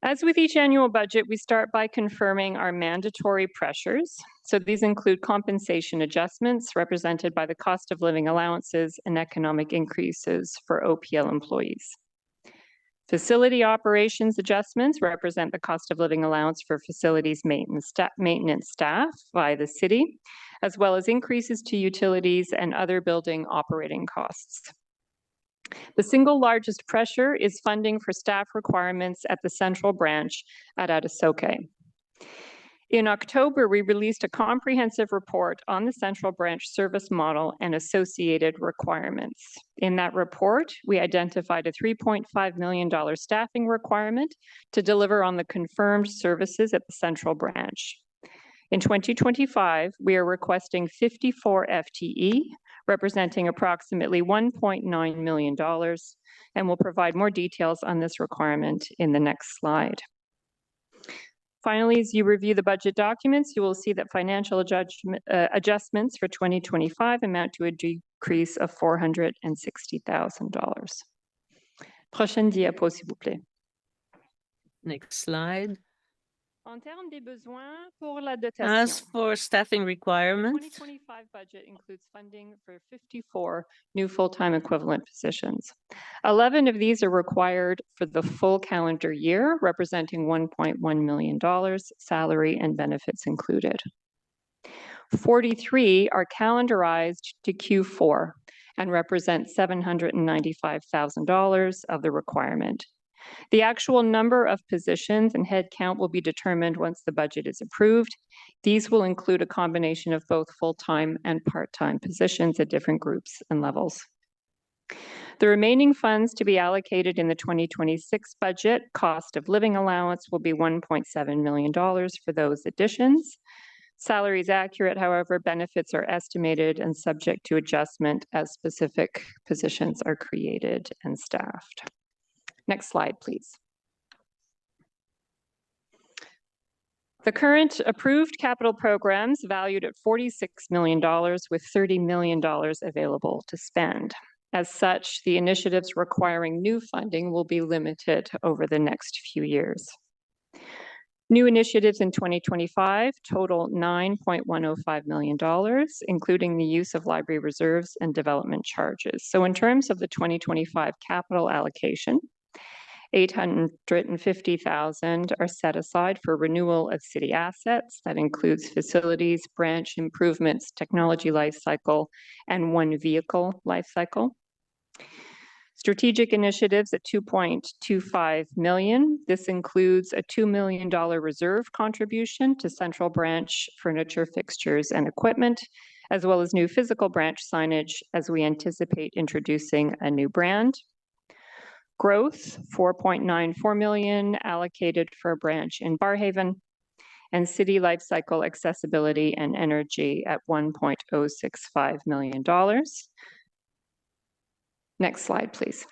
As with each annual budget, we start by confirming our mandatory pressures. So these include compensation adjustments represented by the cost of living allowances and economic increases for OPL employees. Facility operations adjustments represent the cost of living allowance for facilities maintenance staff by the city, as well as increases to utilities and other building operating costs. The single largest pressure is funding for staff requirements at the central branch at Adasoke. In October, we released a comprehensive report on the central branch service model and associated requirements. In that report, we identified a $3.5 million staffing requirement to deliver on the confirmed services at the central branch. In 2025, we are requesting 54 FTE, representing approximately $1.9 million, and will provide more details on this requirement in the next slide. Finally, as you review the budget documents, you will see that financial adjustments for 2025 amount to a decrease of $460,000. Prochaine diapo, s'il vous plaît. Next slide. En termes des besoins pour la dotation, As for staffing requirements, 2025 budget includes funding for 54 new full-time equivalent positions. 11 of these are required for the full calendar year, representing $1.1 million, salary and benefits included. 43 are calendarized to Q4 and represent $795,000 of the requirement. The actual number of positions and headcount will be determined once the budget is approved. These will include a combination of both full-time and part-time positions at different groups and levels. The remaining funds to be allocated in the 2026 budget cost of living allowance will be $1.7 million for those additions. Salary is accurate, however, benefits are estimated and subject to adjustment as specific positions are created and staffed. Next slide, please. The current approved capital programs valued at $46 million with $30 million available to spend. As such, the initiatives requiring new funding will be limited over the next few years. New initiatives in 2025 total $9.105 million, including the use of library reserves and development charges. So in terms of the 2025 capital allocation, $850,000 are set aside for renewal of city assets. That includes facilities, branch improvements, technology lifecycle, and one vehicle lifecycle. Strategic initiatives at $2.25 million. This includes a $2 million reserve contribution to central branch furniture, fixtures, and equipment, as well as new physical branch signage as we anticipate introducing a new brand. Growth, $4.94 million allocated for a branch in Barrhaven, and city lifecycle accessibility and energy at $1.065 million. Next slide, please.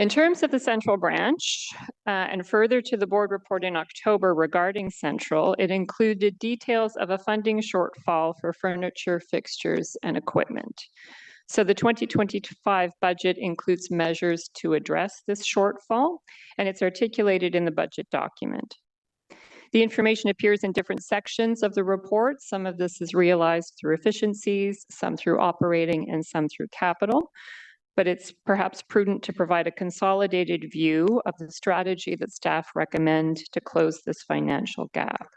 In terms of the central branch, and further to the board report in October regarding central, it included details of a funding shortfall for furniture, fixtures, and equipment. So the 2025 budget includes measures to address this shortfall, and it's articulated in the budget document. The information appears in different sections of the report. Some of this is realized through efficiencies, some through operating, and some through capital. But it's perhaps prudent to provide a consolidated view of the strategy that staff recommend to close this financial gap.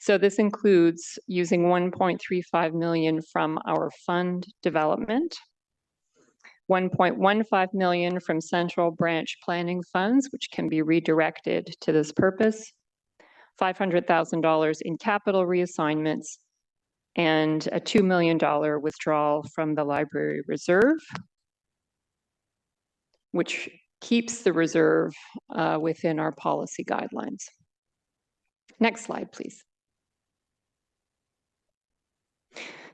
So this includes using $1.35 million from our fund development, $1.15 million from central branch planning funds, which can be redirected to this purpose, $500,000 in capital reassignments, and a $2 million withdrawal from the library reserve, which keeps the reserve within our policy guidelines. Next slide, please.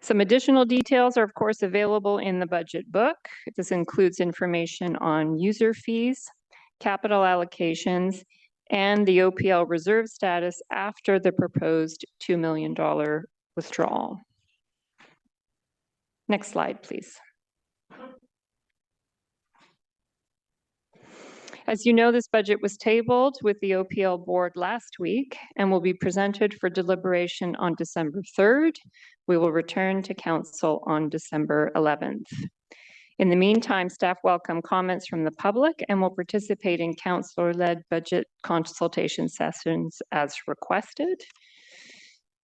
Some additional details are, of course, available in the budget book. This includes information on user fees, capital allocations, and the OPL reserve status after the proposed $2 million withdrawal. Next slide, please. As you know, this budget was tabled with the OPL board last week and will be presented for deliberation on December 3rd. We will return to council on December 11th. In the meantime, staff welcome comments from the public and will participate in councillor-led budget consultation sessions as requested.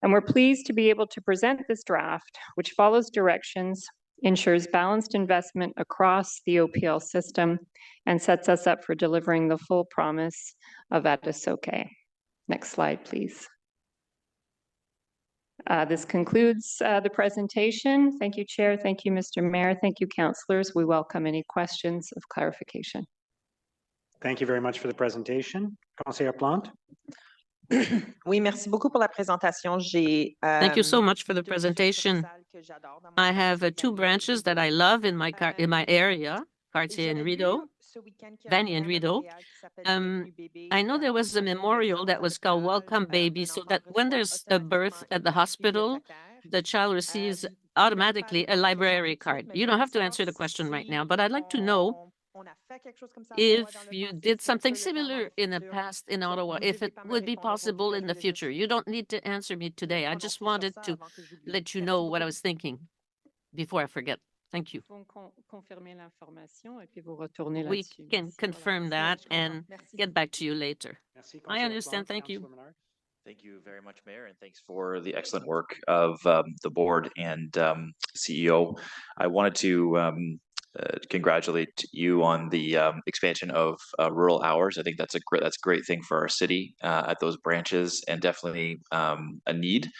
And we're pleased to be able to present this draft, which follows directions, ensures balanced investment across the OPL system, and sets us up for delivering the full promise of Adesoke. Next slide, please. This concludes the presentation. Thank you, Chair. Thank you, Mr. Mayor. Thank you, councillors. We welcome any questions of clarification. Thank you very much for the presentation. Conseillère Plante. Oui, merci beaucoup pour la présentation. Thank you so much for the presentation. I have two branches that I love in my area, Cartier and Rideau, Vanier and Rideau. I know there was a memorial that was called Welcome Baby, so that when there's a birth at the hospital, the child receives automatically a library card. You don't have to answer the question right now, but I'd like to know if you did something similar in the past in Ottawa, if it would be possible in the future. You don't need to answer me today. I just wanted to let you know what I was thinking before I forget. Thank you. We can confirm that and get back to you later. I understand. Thank you. Thank you very much, Mayor, and thanks for the excellent work of the board and CEO. I wanted to congratulate you on the expansion of rural hours. I think that's a great thing for our city at those branches, and definitely a need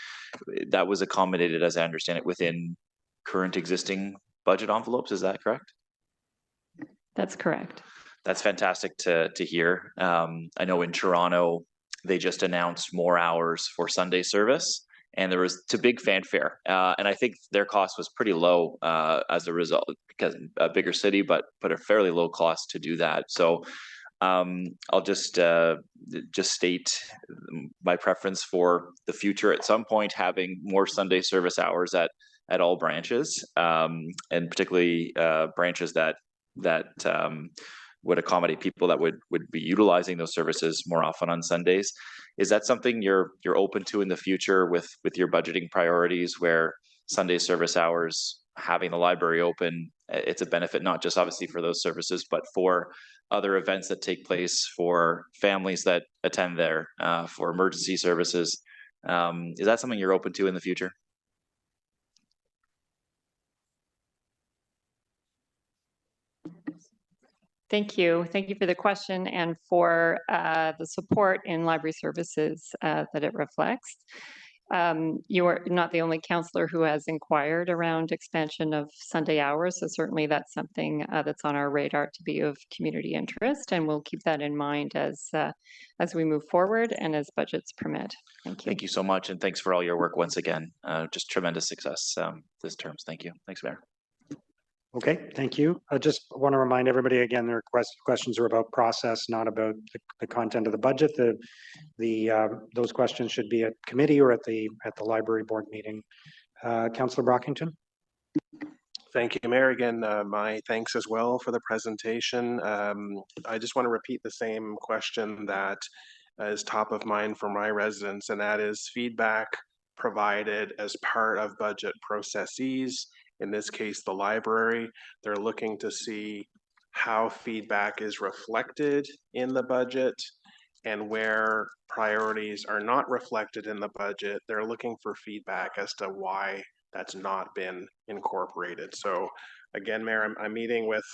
that was accommodated, as I understand it, within current existing budget envelopes. Is that correct? That's correct. That's fantastic to hear. I know in Toronto they just announced more hours for Sunday service, and there was to big fanfare. And I think their cost was pretty low as a result, because a bigger city, but a fairly low cost to do that. So I'll just state my preference for the future at some point, having more Sunday service hours at all branches, and particularly branches that would accommodate people that would be utilizing those services more often on Sundays. Is that something you're open to in the future with your budgeting priorities, where Sunday service hours, having the library open, it's a benefit not just obviously for those services, but for other events that take place, for families that attend there, for emergency services? Is that something you're open to in the future? Thank you. Thank you for the question and for the support in library services that it reflects. You are not the only councillor who has inquired around expansion of Sunday hours, so certainly that's something that's on our radar to be of community interest, and we'll keep that in mind as we move forward and as budgets permit. Thank you. Thank you so much, and thanks for all your work once again. Just tremendous success this term. Thank you. Thanks, Mayor. Okay, thank you. I just want to remind everybody again, their questions are about process, not about the content of the budget. Those questions should be at committee or at the library board meeting. Councillor Brockington. Thank you, Mayor. Again, my thanks as well for the presentation. I just want to repeat the same question that is top of mind for my residents, and that is feedback provided as part of budget processes. In this case, the library. They're looking to see how feedback is reflected in the budget, and where priorities are not reflected in the budget, they're looking for feedback as to why that's not been incorporated. So again, Mayor, I'm meeting with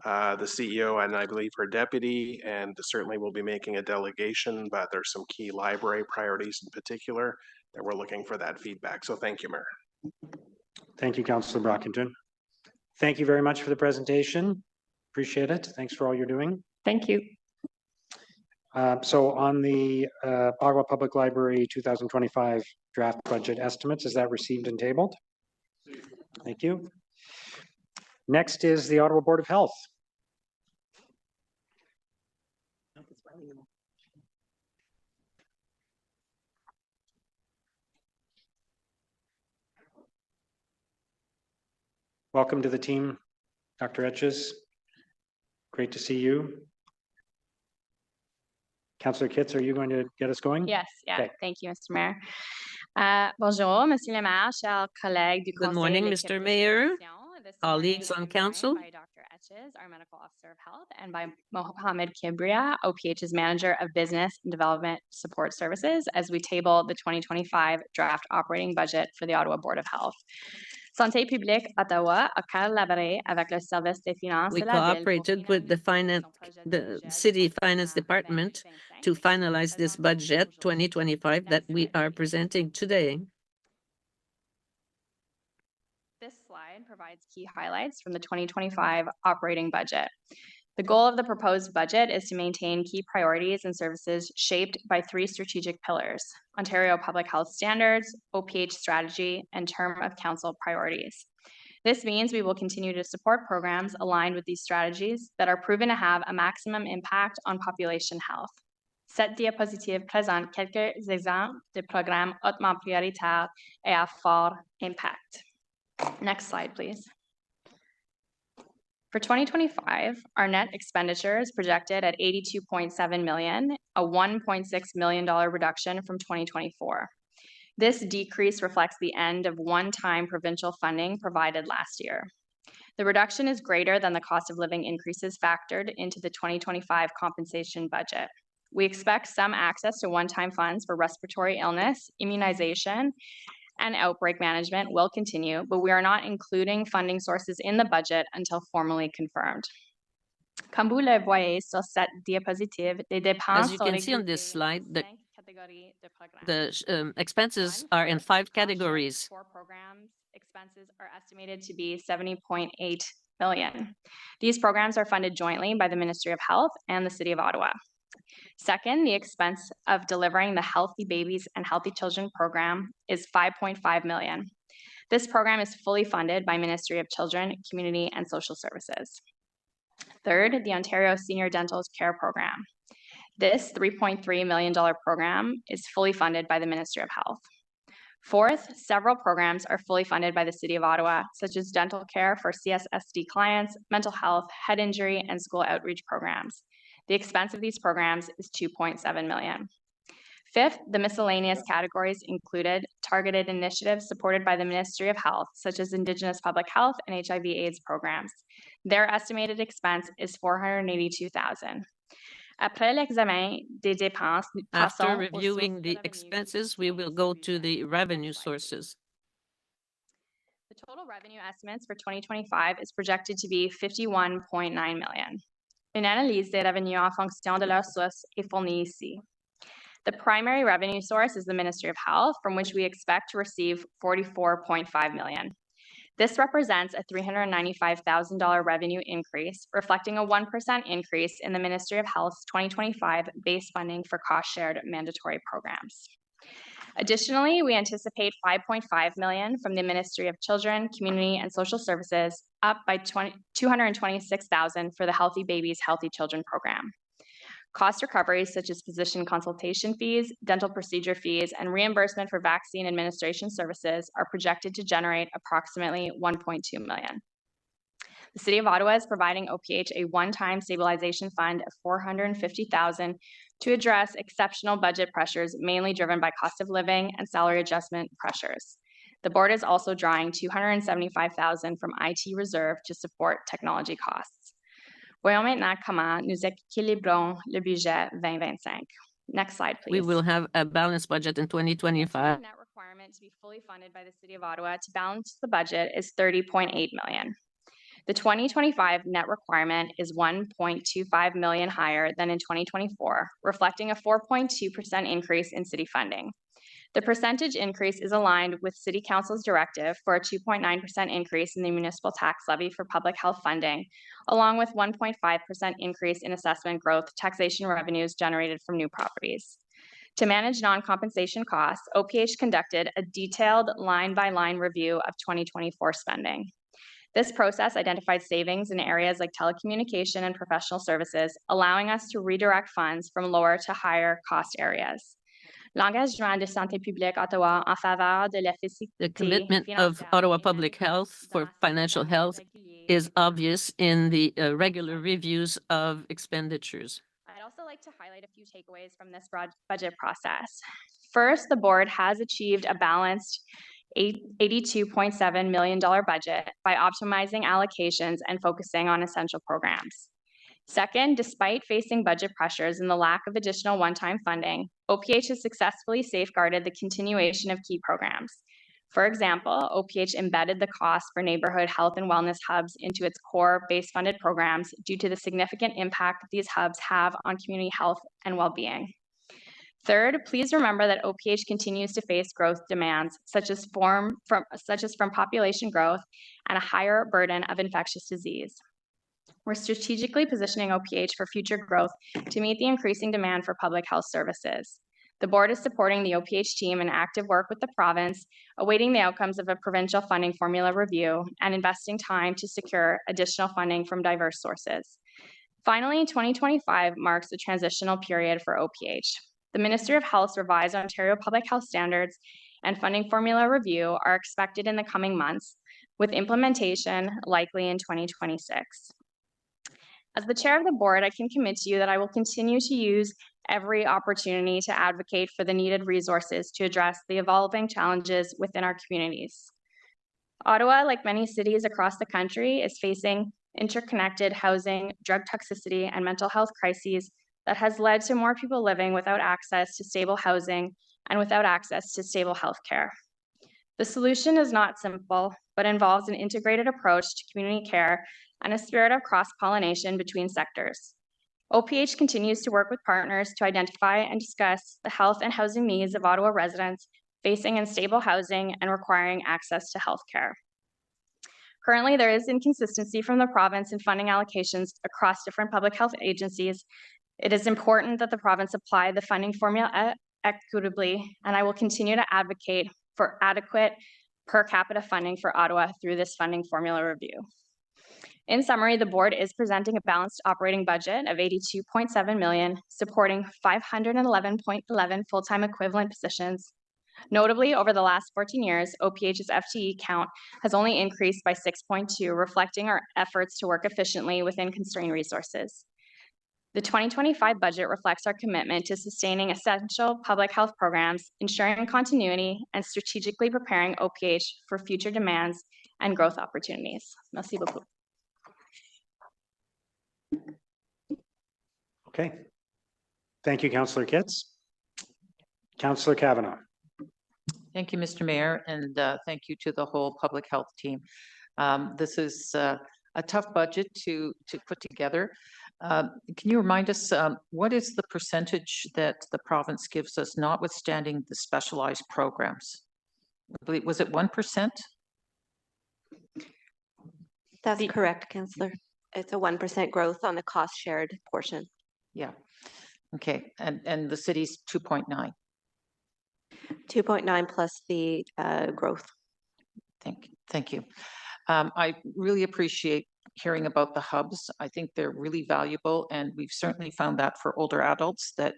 the CEO and I believe her deputy, and certainly we'll be making a delegation, but there's some key library priorities in particular that we're looking for that feedback. So thank you, Mayor. Thank you, Councillor Brockington. Thank you very much for the presentation. Appreciate it. Thanks for all you're doing. Thank you. So on the Ottawa Public Library 2025 draft budget estimates, is that received and tabled? Thank you. Next is the Ottawa Board of Health. Welcome to the team, Dr. Etches. Great to see you. Councillor Kitts, are you going to get us going? Yes, yeah. Okay. Thank you, Mr. Mayor. Bonjour, Monsieur le Maire, chers collègues du Good Conseil morning, de Mr. l'équipe Mayor, de gestion. This colleagues morning, on I'm council. joined by Dr. Etches, our Medical Officer of Health, and by Mohamed Kibria, OPH's Manager of Business and Development Support Services, as we table the 2025 draft operating budget for the Ottawa Board of Health. Santé publique Ottawa a collaboré avec le service des finances We de la ville pour cooperated with the city finance department to finalize this budget 2025 that we are presenting today. This slide provides key highlights from the 2025 operating budget. The goal of the proposed budget is to maintain key priorities and services shaped by three strategic pillars: Ontario Public Health Standards, OPH strategy, and term of council priorities. This means we will continue to support programs aligned with these strategies that are proven to have a maximum impact on population health. Cette diapositive présente quelques exemples de programmes hautement prioritaires et à fort impact. Next slide, please. For 2025, our net expenditure is projected at $82.7 million, a $1.6 million reduction from 2024. This decrease reflects the end of one-time provincial funding provided last year. The reduction is greater than the cost of living increases factored into the 2025 compensation budget. We expect some access to one-time funds for respiratory illness, immunization, and outbreak management will continue, but we are not including funding sources in the budget until formally confirmed. Comme vous le voyez sur cette diapositive, les dépenses As you can see on this slide, the expenses are in 5 categories. For programs, expenses are estimated to be $70.8 million. These programs are funded jointly by the Ministry of Health and the City of Ottawa. Second, the expense of delivering the Healthy Babies and Healthy Children program is $5.5 million. This program is fully funded by Ministry of Children, Community and Social Services. Third, the Ontario Senior Dental Care Program. This $3.3 million program is fully funded by the Ministry of Health. Fourth, several programs are fully funded by the City of Ottawa, such as dental care for CSSD clients, mental health, head injury, and school outreach programs. The expense of these programs is $2.7 million. Fifth, the miscellaneous categories included targeted initiatives supported by the Ministry of Health, such as Indigenous public health and HIV/AIDS programs. Their estimated expense is $482,000. After reviewing the expenses, we will go to the revenue sources. The total revenue estimates for 2025 is projected to be $51.9 million. Une analyse des revenus en fonction de leur source est fournie ici. The primary revenue source is the Ministry of Health, from which we expect to receive $44.5 million. This represents a $395,000 revenue increase, reflecting a 1% increase in the Ministry of Health's 2025 base funding for cost-shared mandatory programs. Additionally, we anticipate $5.5 million from the Ministry of Children, Community and Social Services, up by $226,000 for the Healthy Babies, Healthy Children program. Cost recoveries such as physician consultation fees, dental procedure fees, and reimbursement for vaccine administration services are projected to generate approximately $1.2 million. The City of Ottawa is providing OPH a one-time stabilization fund of $450,000 to address exceptional budget pressures, mainly driven by cost of living and salary adjustment pressures. The board is also drawing $275,000 from IT reserve to support technology costs. Voyons maintenant comment nous équilibrons le budget 2025. Next slide, please. We will have a balanced budget in 2025. The net requirement to be fully funded by the City of Ottawa to balance the budget is $30.8 million. The 2025 net requirement is $1.25 million higher than in 2024, reflecting a 4.2% increase in city funding. The percentage increase is aligned with City Council's directive for a 2.9% increase in the municipal tax levy for public health funding, along with 1.5% increase in assessment growth taxation revenues generated from new properties. To manage non-compensation costs, OPH conducted a detailed line-by-line review of 2024 spending. This process identified savings in areas like telecommunication and professional services, allowing us to redirect funds from lower to higher cost areas. L'engagement de santé publique Ottawa en faveur de l'efficacité. The commitment of Ottawa Public Health for financial health is obvious in the regular reviews of expenditures. I'd also like to highlight a few takeaways from this budget process. First, the board has achieved a balanced $82.7 million budget by optimizing allocations and focusing on essential programs. Second, despite facing budget pressures and the lack of additional one-time funding, OPH has successfully safeguarded the continuation of key programs. For example, OPH embedded the cost for neighborhood health and wellness hubs into its core base-funded programs due to the significant impact that these hubs have on community health and well-being. Third, please remember that OPH continues to face growth demands, such as from population growth and a higher burden of infectious disease. We're strategically positioning OPH for future growth to meet the increasing demand for public health services. The board is supporting the OPH team in active work with the province, awaiting the outcomes of a provincial funding formula review, and investing time to secure additional funding from diverse sources. Finally, 2025 marks a transitional period for OPH. The Ministry of Health's revised Ontario Public Health Standards and funding formula review are expected in the coming months, with implementation likely in 2026. As the chair of the board, I can commit to you that I will continue to use every opportunity to advocate for the needed resources to address the evolving challenges within our communities. Ottawa, like many cities across the country, is facing interconnected housing, drug toxicity, and mental health crises that has led to more people living without access to stable housing and without access to stable health care. The solution is not simple, but involves an integrated approach to community care and a spirit of cross-pollination between sectors. OPH continues to work with partners to identify and discuss the health and housing needs of Ottawa residents facing unstable housing and requiring access to health care. Currently, there is inconsistency from the province in funding allocations across different public health agencies. It is important that the province apply the funding formula equitably, and I will continue to advocate for adequate per capita funding for Ottawa through this funding formula review. In summary, the board is presenting a balanced operating budget of $82.7 million, supporting 511.11 full-time equivalent positions. Notably, over the last 14 years, OPH's FTE count has only increased by 6.2, reflecting our efforts to work efficiently within constrained resources. The 2025 budget reflects our commitment to sustaining essential public health programs, ensuring continuity, and strategically preparing OPH for future demands and growth opportunities. Merci beaucoup. Okay. Thank you, Councillor Kitts. Councillor Kavanagh. Thank you, Mr. Mayor, and thank you to the whole public health team. This is a tough budget to put together. Can you remind us what is the percentage that the province gives us, notwithstanding the specialized programs? I believe, was it 1%? That's correct, Councillor. It's a 1% growth on the cost shared portion. Yeah. Okay. And the city's 2.9. 2.9 plus the growth. Thank you. I really appreciate hearing about the hubs. I think they're really valuable, and we've certainly found that for older adults that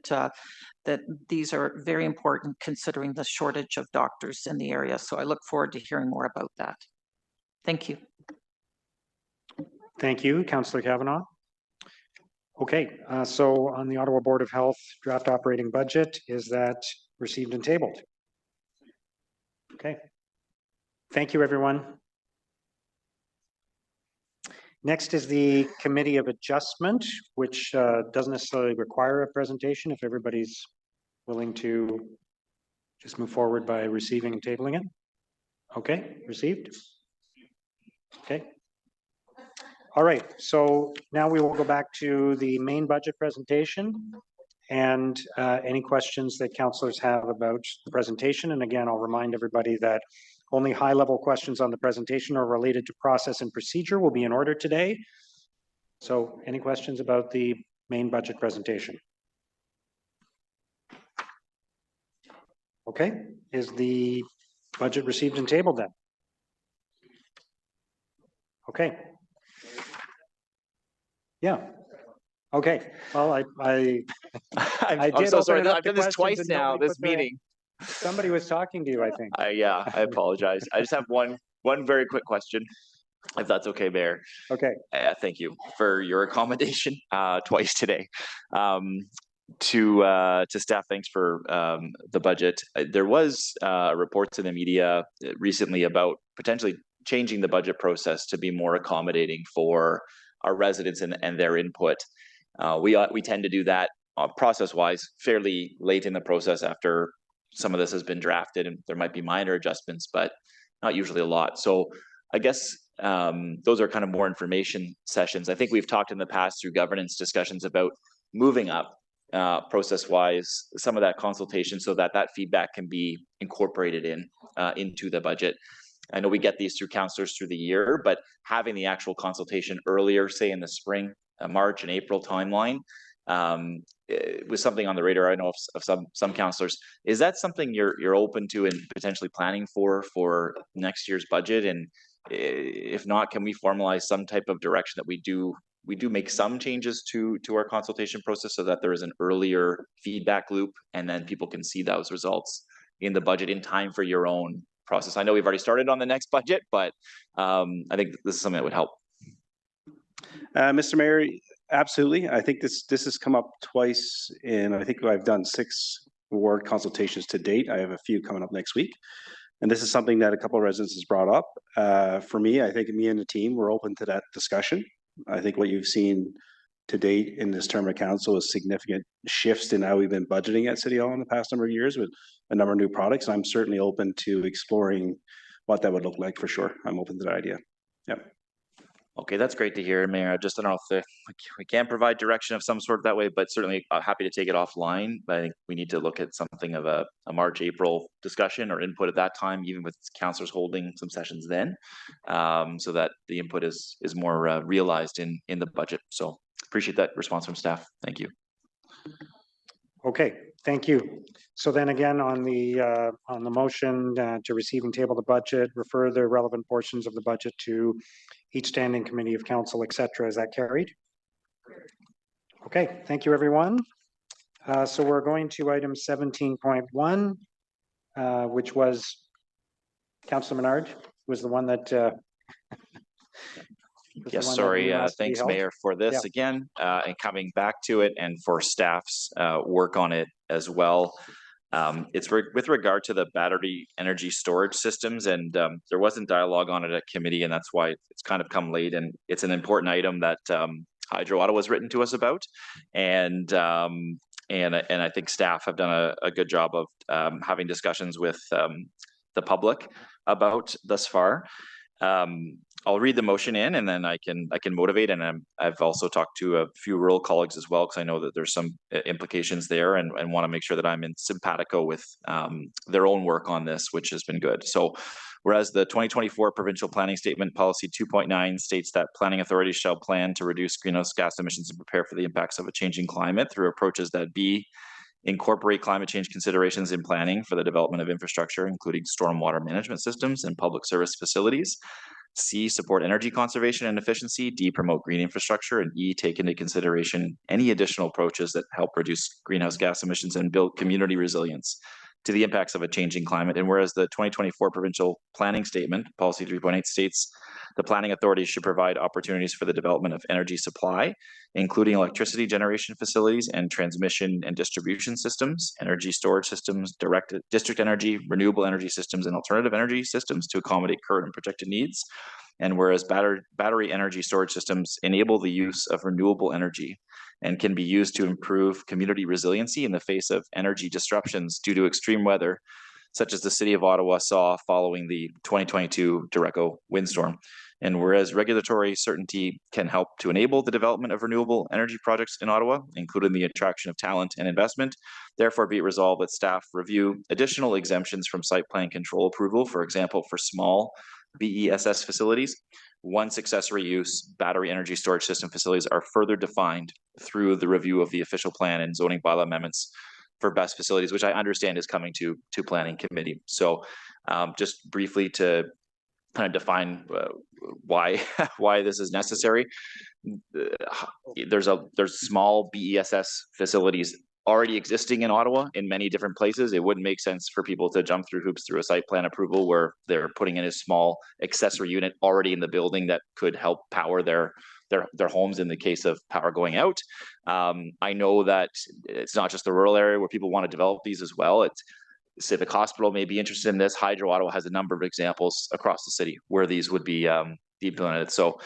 that these are very important considering the shortage of doctors in the area. So I look forward to hearing more about that. Thank you. Thank you, Councillor Kavanagh. Okay, so on the Ottawa Board of Health draft operating budget, is that received and tabled? Okay. Thank you, everyone. Next is the Committee of Adjustment, which doesn't necessarily require a presentation if everybody's willing to just move forward by receiving and tabling it. Okay, received. Okay. All right, so now we will go back to the main budget presentation. and any questions that councillors have about the presentation. And again, I'll remind everybody that only high-level questions on the presentation or related to process and procedure will be in order today. So any questions about the main budget presentation? Okay, is the budget received and tabled then? Okay. Yeah. Okay. Well, I I'm so sorry. I've done this twice now, this meeting. Somebody was talking to you, I think. Yeah, I apologize. I just have one very quick question, if that's okay, Mayor. Okay. Thank you for your accommodation twice today. To staff, thanks for the budget. There was reports in the media recently about potentially changing the budget process to be more accommodating for our residents and their input. We tend to do that process-wise fairly late in the process after some of this has been drafted, and there might be minor adjustments, but not usually a lot. So I guess those are kind of more information sessions. I think we've talked in the past through governance discussions about moving up process-wise some of that consultation so that feedback can be incorporated into the budget. I know we get these through councillors through the year, but having the actual consultation earlier, say in the spring, March and April timeline, it was something on the radar, I know, of some councillors. Is that something you're open to and potentially planning for next year's budget? And if not, can we formalize some type of direction that we do make some changes to our consultation process so that there is an earlier feedback loop and then people can see those results in the budget in time for your own process? I know we've already started on the next budget, but I think this is something that would help. Mr. Mayor, absolutely. I think this has come up twice, and I think I've done 6 ward consultations to date. I have a few coming up next week. And this is something that a couple of residents has brought up. For me, I think me and the team, we're open to that discussion. I think what you've seen to date in this term of council is significant shifts in how we've been budgeting at City Hall in the past number of years with a number of new products. I'm certainly open to exploring what that would look like for sure. I'm open to that idea. Yep. Okay, that's great to hear, Mayor. I just don't know if we can provide direction of some sort that way, but certainly happy to take it offline. But I think we need to look at something of a March, April discussion or input at that time, even with councillors holding some sessions then, so that the input is more realized in the budget. So appreciate that response from staff. Thank you. Okay, thank you. So then again, on the motion to receive and table the budget, refer the relevant portions of the budget to each standing committee of council, etc. Is that carried? Okay, thank you, everyone. So we're going to item 17.1, which was Councillor Menard was the one that. Yes, sorry. Thanks, Mayor, for this again, and coming back to it, and for staff's work on it as well. It's with regard to the battery energy storage systems, and there wasn't dialogue on it at committee, and that's why it's kind of come late. And it's an important item that Hydro Ottawa has written to us about, and I think staff have done a good job of having discussions with the public about thus far. I'll read the motion in, and then I can motivate. And I've also talked to a few rural colleagues as well, because I know that there's some implications there, and want to make sure that I'm in simpatico with their own work on this, which has been good. So, whereas the 2024 Provincial Planning Statement Policy 2.9 states that planning authorities shall plan to reduce greenhouse gas emissions and prepare for the impacts of a changing climate through approaches that incorporate climate change considerations in planning for the development of infrastructure, including stormwater management systems and public service facilities. C, support energy conservation and efficiency. D, promote green infrastructure. And E, take into consideration any additional approaches that help reduce greenhouse gas emissions and build community resilience to the impacts of a changing climate. And whereas the 2024 Provincial Planning Statement, Policy 3.8, states the planning authorities should provide opportunities for the development of energy supply, including electricity generation facilities and transmission and distribution systems, energy storage systems, district energy, renewable energy systems, and alternative energy systems to accommodate current and projected needs. And whereas battery energy storage systems enable the use of renewable energy and can be used to improve community resiliency in the face of energy disruptions due to extreme weather, such as the City of Ottawa saw following the 2022 Derecho windstorm. And whereas regulatory certainty can help to enable the development of renewable energy projects in Ottawa, including the attraction of talent and investment, therefore be it resolved that staff review additional exemptions from site plan control approval, for example, for small BESS facilities, once accessory use battery energy storage system facilities are further defined through the review of the official plan and zoning bylaw amendments for BESS facilities, which I understand is coming to planning committee. So just briefly to kind of define why this is necessary. There's small BESS facilities already existing in Ottawa in many different places. It wouldn't make sense for people to jump through hoops through a site plan approval where they're putting in a small accessory unit already in the building that could help power their homes in the case of power going out. I know that it's not just the rural area where people want to develop these as well. Civic Hospital may be interested in this. Hydro Ottawa has a number of examples across the city where these would be implemented. So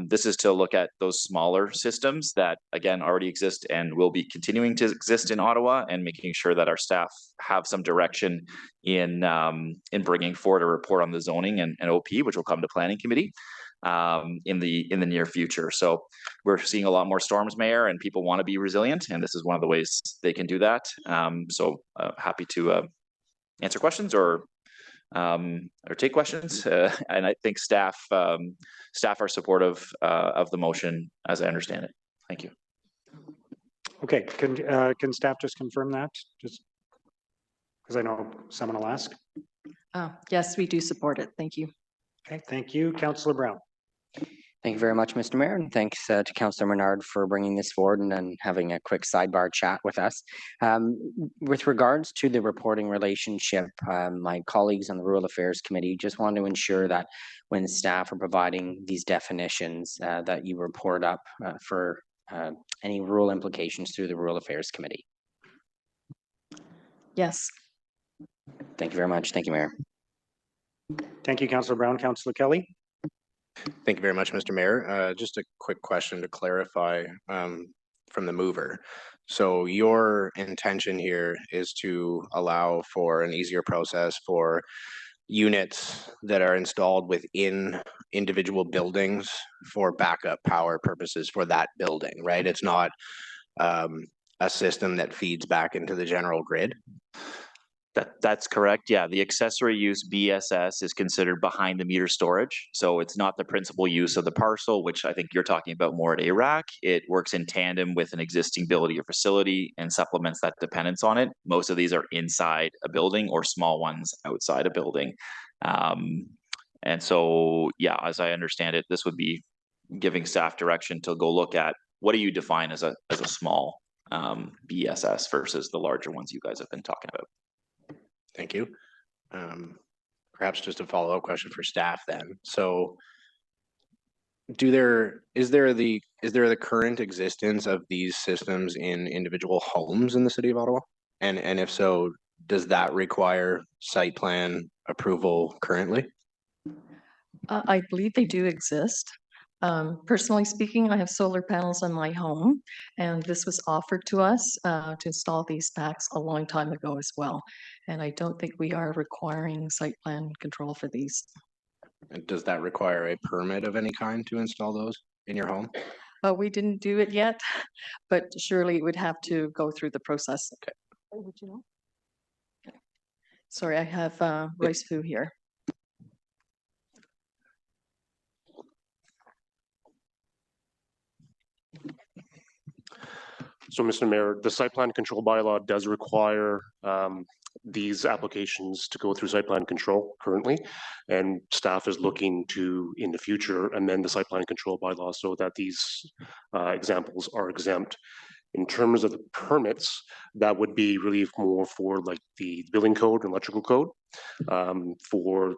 this is to look at those smaller systems that, again, already exist and will be continuing to exist in Ottawa, and making sure that our staff have some direction in bringing forward a report on the zoning and OP, which will come to planning committee in the near future. So we're seeing a lot more storms, Mayor, and people want to be resilient, and this is one of the ways they can do that. So happy to answer questions or take questions, and I think staff are supportive of the motion as I understand it. Thank you. Okay, can staff just confirm that? Just because I know someone will ask. Yes, we do support it. Thank you. Okay, thank you. Councillor Brown. Thank you very much, Mr. Mayor, and thanks to Councillor Menard for bringing this forward and then having a quick sidebar chat with us. With regards to the reporting relationship, my colleagues on the Rural Affairs Committee just want to ensure that when staff are providing these definitions, that you report up for any rural implications through the Rural Affairs Committee. Yes. Thank you very much. Thank you, Mayor. Thank you, Councillor Brown. Councillor Kelly. Thank you very much, Mr. Mayor. Just a quick question to clarify from the mover. So your intention here is to allow for an easier process for units that are installed within individual buildings for backup power purposes for that building, right? It's not a system that feeds back into the general grid. That's correct. Yeah, the accessory use BSS is considered behind the meter storage. So it's not the principal use of the parcel, which I think you're talking about more at ARAC. It works in tandem with an existing building or facility and supplements that dependence on it. Most of these are inside a building or small ones outside a building. And so, yeah, as I understand it, this would be giving staff direction to go look at what do you define as a small BSS versus the larger ones you guys have been talking about. Thank you. Perhaps just a follow-up question for staff then. So is there the current existence of these systems in individual homes in the City of Ottawa? And if so, does that require site plan approval currently? I believe they do exist. Personally speaking, I have solar panels on my home, and this was offered to us to install these packs a long time ago as well. And I don't think we are requiring site plan control for these. And does that require a permit of any kind to install those in your home? We didn't do it yet, but surely it would have to go through the process. Okay. Would you know? Okay. Sorry, I have Royce Fu here. So, Mr. Mayor, the site plan control bylaw does require these applications to go through site plan control currently, and staff is looking to, in the future, amend the site plan control bylaw so that these examples are exempt. In terms of the permits, that would be really more for like the building code and electrical code for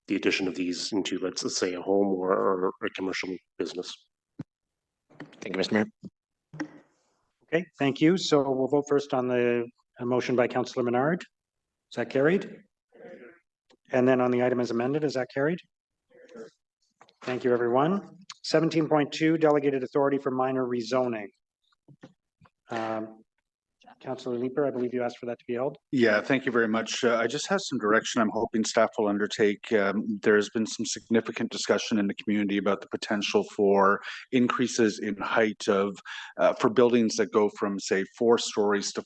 the addition of these into, let's say, a home or a commercial business. Thank you, Mr. Mayor. Okay, thank you. So we'll vote first on the motion by Councillor Menard. Is that carried? And then on the item as amended, is that carried? Thank you, everyone. 17.2, delegated authority for minor rezoning. Councillor Leeper, I believe you asked for that to be held. Yeah, thank you very much. I just have some direction I'm hoping staff will undertake. There's been some significant discussion in the community about the potential for increases in height of for buildings that go from say 4 stories to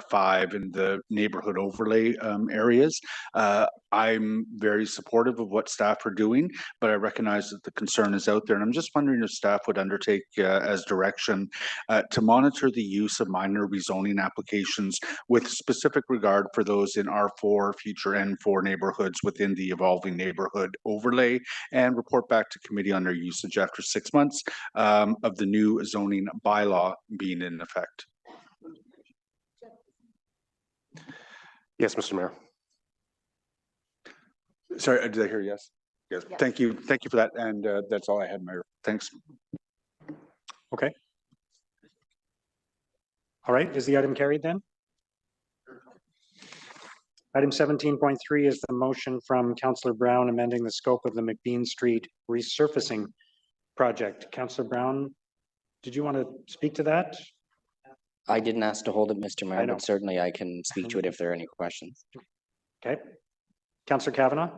5 in the neighborhood overlay areas. I'm very supportive of what staff are doing, but I recognize that the concern is out there, and I'm just wondering if staff would undertake as direction to monitor the use of minor rezoning applications with specific regard for those in R4, future N4 neighborhoods within the evolving neighborhood overlay, and report back to committee on their usage after 6 months of the new zoning bylaw being in effect. Yes, Mr. Mayor. Sorry, did I hear yes? Yes. Thank you. Thank you for that. And that's all I had, Mayor. Thanks. Okay. All right. Is the item carried then? Item 17.3 is the motion from Councillor Brown amending the scope of the McBean Street resurfacing project. Councillor Brown, did you want to speak to that? I didn't ask to hold it, Mr. Mayor, but certainly I can speak to it if there are any questions. Okay. Councillor Kavanagh?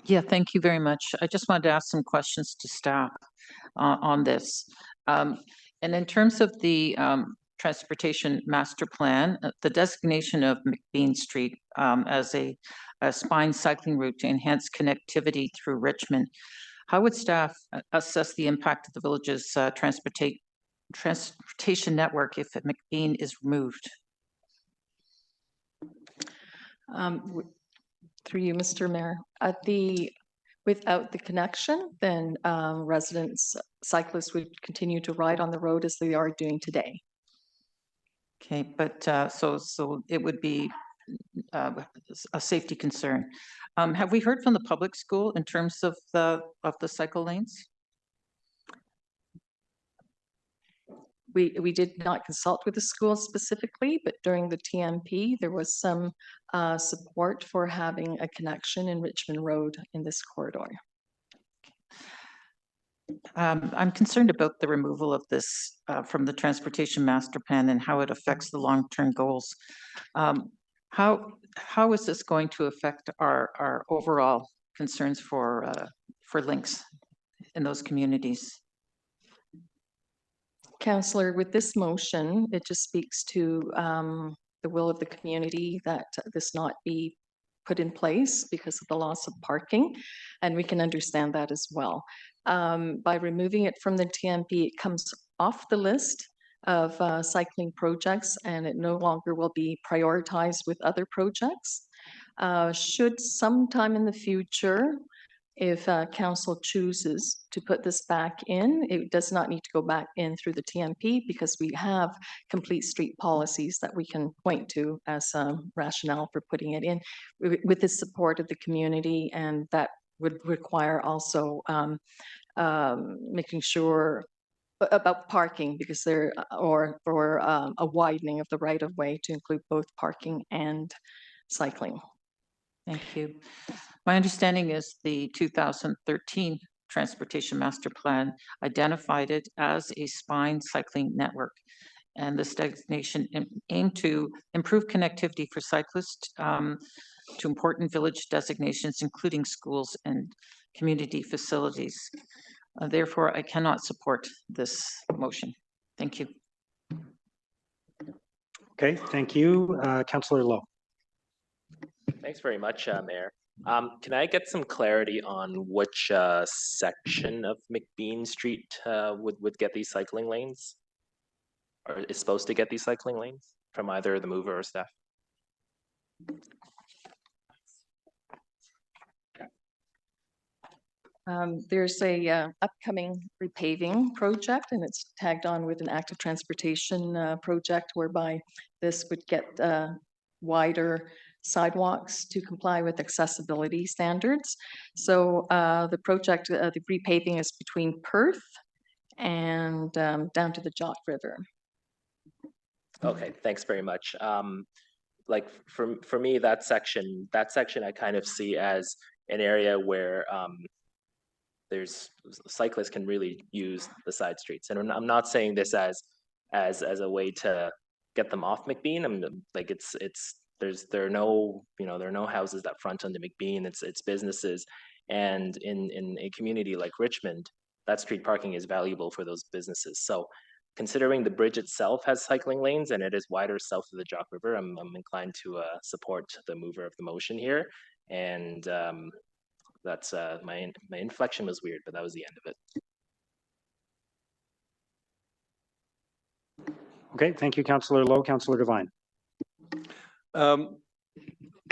Yeah, thank you very much. I just wanted to ask some questions to staff on this. And in terms of the transportation master plan, the designation of McBean Street as a spine cycling route to enhance connectivity through Richmond, how would staff assess the impact of the village's transportation network if McBean is removed? Through you, Mr. Mayor, without the connection, then residents, cyclists would continue to ride on the road as they are doing today. Okay, but so it would be a safety concern. Have we heard from the public school in terms of the cycle lanes? We did not consult with the school specifically, but during the TMP, there was some support for having a connection in Richmond Road in this corridor. I'm concerned about the removal of this from the transportation master plan and how it affects the long-term goals. How is this going to affect our overall concerns for links in those communities? Councillor, with this motion, it just speaks to the will of the community that this not be put in place because of the loss of parking, and we can understand that as well. By removing it from the TMP, it comes off the list of cycling projects, and it no longer will be prioritized with other projects. Should sometime in the future, if council chooses to put this back in, it does not need to go back in through the TMP because we have complete street policies that we can point to as a rationale for putting it in with the support of the community, and that would require also making sure about parking because there or a widening of the right of way to include both parking and cycling. Thank you. My understanding is the 2013 Transportation Master Plan identified it as a spine cycling network. And this designation aimed to improve connectivity for cyclists to important village designations, including schools and community facilities. Therefore, I cannot support this motion. Thank you. Okay, thank you. Councillor Lowe. Thanks very much, Mayor. Can I get some clarity on which section of McBean Street would get these cycling lanes? Or is supposed to get these cycling lanes from either the mover or staff? There's a upcoming repaving project, and it's tagged on with an active transportation project whereby this would get wider sidewalks to comply with accessibility standards. So the project, the repaving is between Perth and down to the Jock River. Okay, thanks very much. Like for me, that section I kind of see as an area where there's cyclists can really use the side streets. And I'm not saying this as as a way to get them off McBean. Like there are no houses that front onto McBean. It's businesses, and in a community like Richmond, that street parking is valuable for those businesses. So considering the bridge itself has cycling lanes and it is wider south of the Jock River, I'm inclined to support the mover of the motion here. And that's my inflection was weird, but that was the end of it. Okay, thank you, Councillor Lowe. Councillor Devine.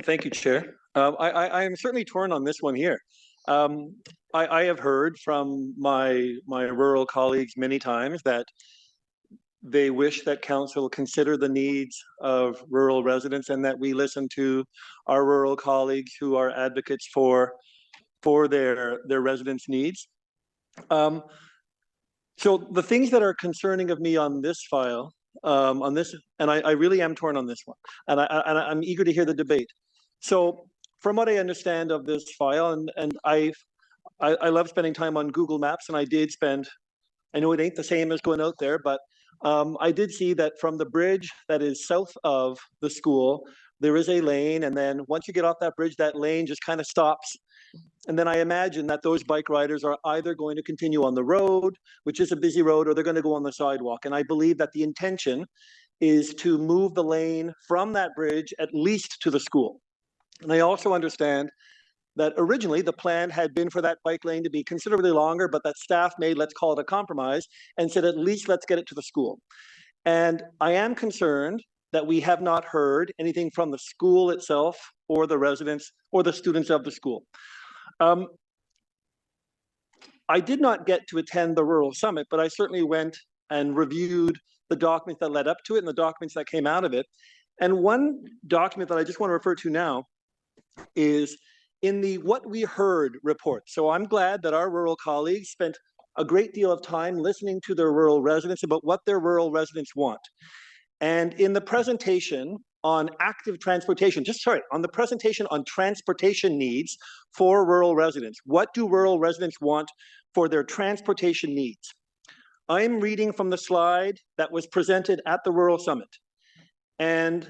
Thank you, Chair. I am certainly torn on this one here. I have heard from my rural colleagues many times that they wish that council consider the needs of rural residents and that we listen to our rural colleagues who are advocates for their residents' needs. So the things that are concerning of me on this file, and I really am torn on this one, and I'm eager to hear the debate. So from what I understand of this file, and I love spending time on Google Maps, and I know it ain't the same as going out there, but I did see that from the bridge that is south of the school, there is a lane, and then once you get off that bridge, that lane just kind of stops. And then I imagine that those bike riders are either going to continue on the road, which is a busy road, or they're going to go on the sidewalk. And I believe that the intention is to move the lane from that bridge at least to the school. And I also understand that originally the plan had been for that bike lane to be considerably longer, but that staff made, let's call it a compromise, and said, at least let's get it to the school. And I am concerned that we have not heard anything from the school itself or the residents or the students of the school. I did not get to attend the Rural Summit, but I certainly went and reviewed the documents that led up to it and the documents that came out of it. And one document that I just want to refer to now is in the What We Heard report. So I'm glad that our rural colleagues spent a great deal of time listening to their rural residents about what their rural residents want. And in the presentation on active transportation, on the presentation on transportation needs for rural residents, what do rural residents want for their transportation needs? I'm reading from the slide that was presented at the Rural Summit. And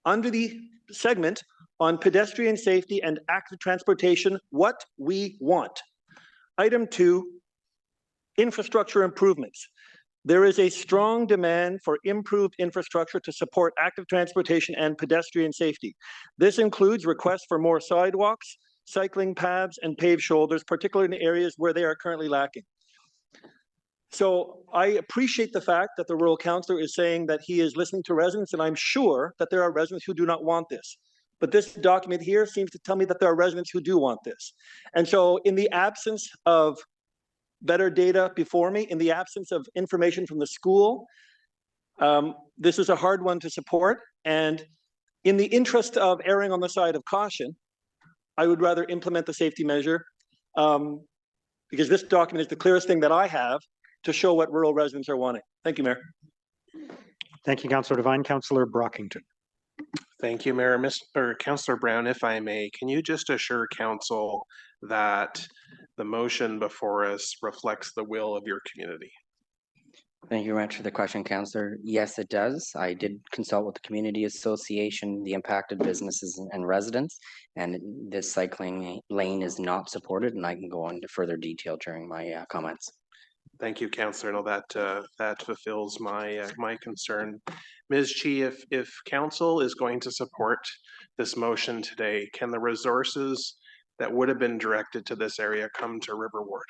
under the segment on pedestrian safety and active transportation, what we want. Item 2, infrastructure improvements. There is a strong demand for improved infrastructure to support active transportation and pedestrian safety. This includes requests for more sidewalks, cycling paths, and paved shoulders, particularly in areas where they are currently lacking. So I appreciate the fact that the rural councillor is saying that he is listening to residents, and I'm sure that there are residents who do not want this. But this document here seems to tell me that there are residents who do want this. And so in the absence of better data before me, in the absence of information from the school, this is a hard one to support. And in the interest of erring on the side of caution, I would rather implement the safety measure because this document is the clearest thing that I have to show what rural residents are wanting. Thank you, Mayor. Thank you, Councillor Devine. Councillor Brockington. Thank you, Mayor. Councillor Brown, if I may, can you just assure council that the motion before us reflects the will of your community? Thank you very much for the question, Councillor. Yes, it does. I did consult with the Community Association, the impacted businesses and residents, and this cycling lane is not supported, and I can go into further detail during my comments. Thank you, Councillor. No, that fulfills my my concern. Ms. Chi, if council is going to support this motion today, can the resources that would have been directed to this area come to River Ward?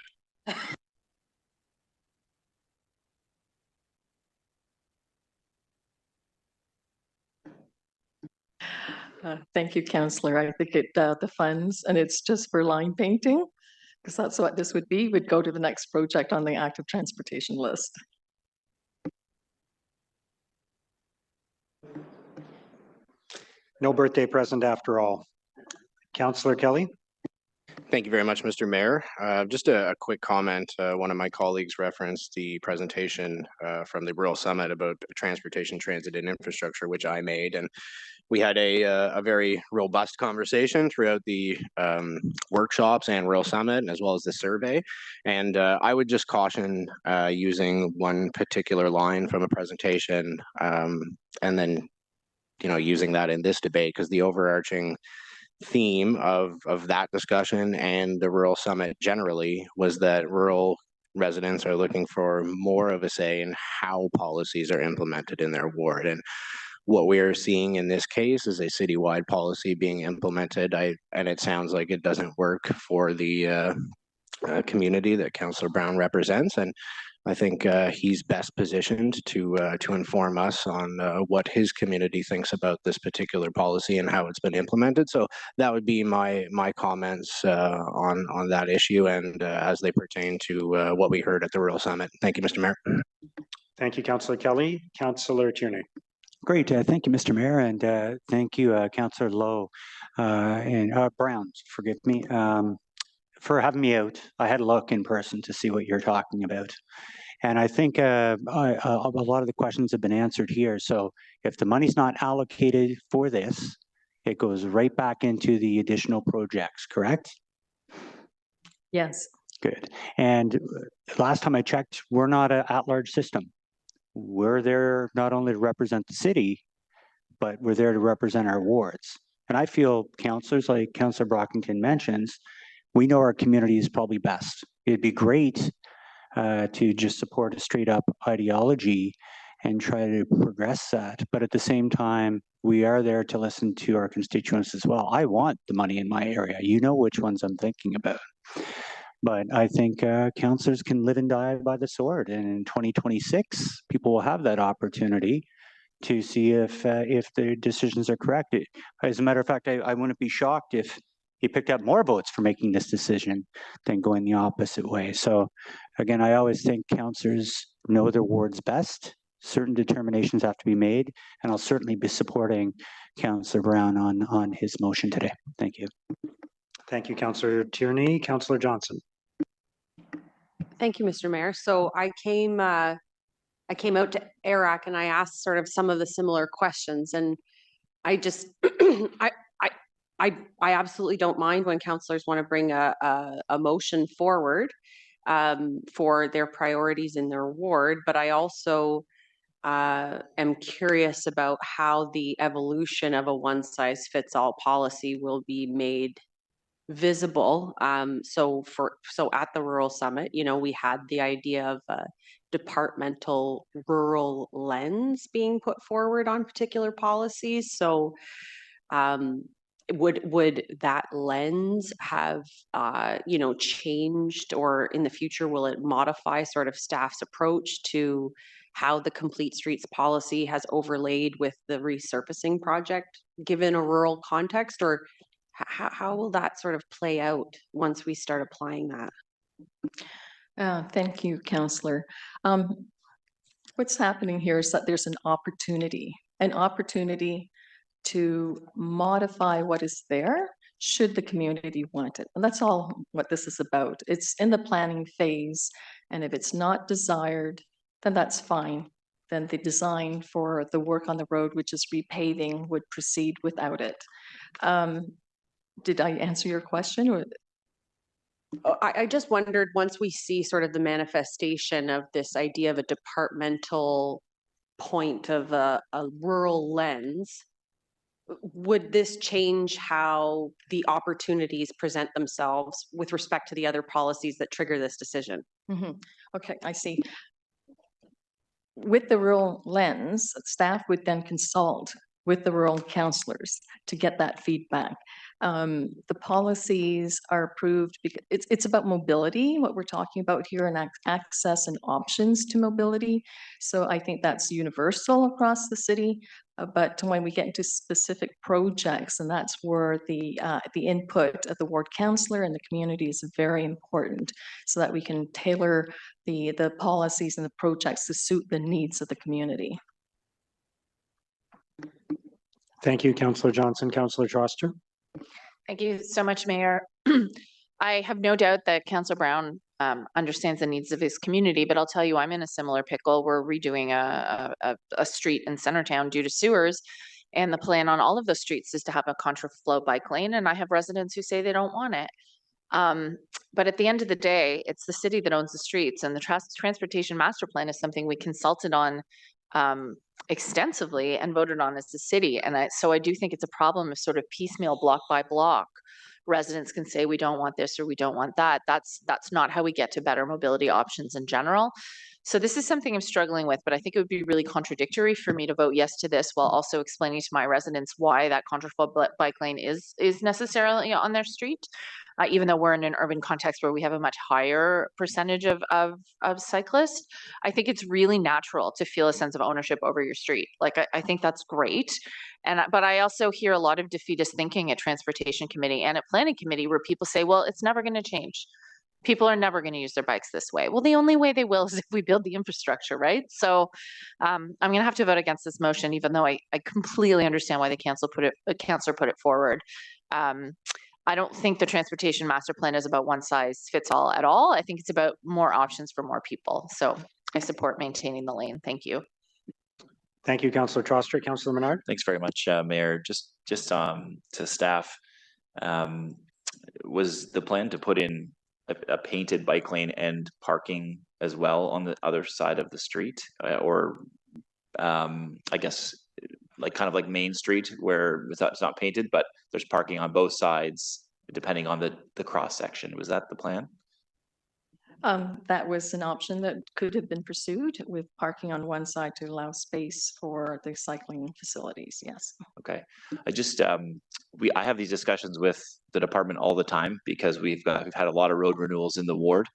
Thank you, Councillor. I think the funds, and it's just for line painting, because that's what this would be, would go to the next project on the active transportation list. No birthday present after all. Councillor Kelly. Thank you very much, Mr. Mayor. Just a quick comment. One of my colleagues referenced the presentation from the Rural Summit about transportation, transit, and infrastructure, which I made. And We had a very robust conversation throughout the workshops and Rural Summit, as well as the survey. And I would just caution using one particular line from a presentation and then, using that in this debate, because the overarching theme of that discussion and the Rural Summit generally was that rural residents are looking for more of a say in how policies are implemented in their ward. And what we are seeing in this case is a citywide policy being implemented. And it sounds like it doesn't work for the community that Councillor Brown represents. And I think he's best positioned to inform us on what his community thinks about this particular policy and how it's been implemented. So that would be my comments on that issue and as they pertain to what we heard at the Rural Summit. Thank you, Mr. Mayor. Thank you, Councillor Kelly. Councillor Tierney. Great. Thank you, Mr. Mayor, and thank you, Councillor Lowe and Brown, forgive me, for having me out. I had a look in person to see what you're talking about. And I think a lot of the questions have been answered here. So if the money's not allocated for this, it goes right back into the additional projects, correct? Yes. Good. And last time I checked, we're not an at-large system. We're there not only to represent the city, but we're there to represent our wards. And I feel councillors like Councillor Brockington mentions, we know our community is probably best. It'd be great to just support a straight up ideology and try to progress that. But at the same time, we are there to listen to our constituents as well. I want the money in my area. You know which ones I'm thinking about. But I think councillors can live and die by the sword. And in 2026, people will have that opportunity to see if their decisions are correct. As a matter of fact, I wouldn't be shocked if he picked up more votes for making this decision than going the opposite way. So again, I always think councillors know their wards best. Certain determinations have to be made, and I'll certainly be supporting Councillor Brown on his motion today. Thank you. Thank you, Councillor Tierney. Councillor Johnson. Thank you, Mr. Mayor. So I came out to ERAC and I asked sort of some of the similar questions, and I just I absolutely don't mind when councillors want to bring a motion forward for their priorities in their ward, but I also am curious about how the evolution of a one-size-fits-all policy will be made visible. So at the Rural Summit, we had the idea of a departmental rural lens being put forward on particular policies. So would that lens have changed, or in the future will it modify sort of staff's approach to how the Complete Streets policy has overlaid with the resurfacing project given a rural context, or how will that sort of play out once we start applying that? Thank you, Councillor. What's happening here is that there's an opportunity to modify what is there should the community want it. And that's all what this is about. It's in the planning phase, and if it's not desired, then that's fine. Then the design for the work on the road, which is repaving, would proceed without it. Did I answer your question? Or? I just wondered, once we see sort of the manifestation of this idea of a departmental point of a rural lens, would this change how the opportunities present themselves with respect to the other policies that trigger this decision? Mm-hmm. Okay, I see. With the rural lens, staff would then consult with the rural councillors to get that feedback. The policies are approved because it's about mobility, what we're talking about here, and access and options to mobility. So I think that's universal across the city. But when we get into specific projects, and that's where the input of the ward councillor and the community is very important, so that we can tailor the policies and the projects to suit the needs of the community. Thank you, Councillor Johnson. Councillor Troster. Thank you so much, Mayor. I have no doubt that Councillor Brown understands the needs of his community, but I'll tell you, I'm in a similar pickle. We're redoing a street in Centertown due to sewers, And the plan on all of the streets is to have a contraflow bike lane, and I have residents who say they don't want it. But at the end of the day, it's the city that owns the streets, and the transportation master plan is something we consulted on extensively and voted on as the city. And so I do think it's a problem of sort of piecemeal, block by block. Residents can say we don't want this or we don't want that. That's not how we get to better mobility options in general. So this is something I'm struggling with, but I think it would be really contradictory for me to vote yes to this while also explaining to my residents why that contraflow bike lane is necessarily on their street. Even though we're in an urban context where we have a much higher percentage of cyclists, I think it's really natural to feel a sense of ownership over your street. Like, I think that's great. But I also hear a lot of defeatist thinking at Transportation Committee and at Planning Committee where people say, well, it's never going to change. People are never going to use their bikes this way. Well, the only way they will is if we build the infrastructure, right? So I'm going to have to vote against this motion, even though I completely understand why the councillor put it forward. I don't think the transportation master plan is about one size fits all at all. I think it's about more options for more people. So I support maintaining the lane. Thank you. Thank you, Councillor Troster. Councillor Menard. Thanks very much, Mayor. Just to staff, was the plan to put in a painted bike lane and parking as well on the other side of the street, or I guess like kind of like Main Street where it's not painted, but there's parking on both sides depending on the cross section. Was that the plan? That was an option that could have been pursued with parking on one side to allow space for the cycling facilities. Yes. Okay. I just I have these discussions with the department all the time because we've had a lot of road renewals in the ward,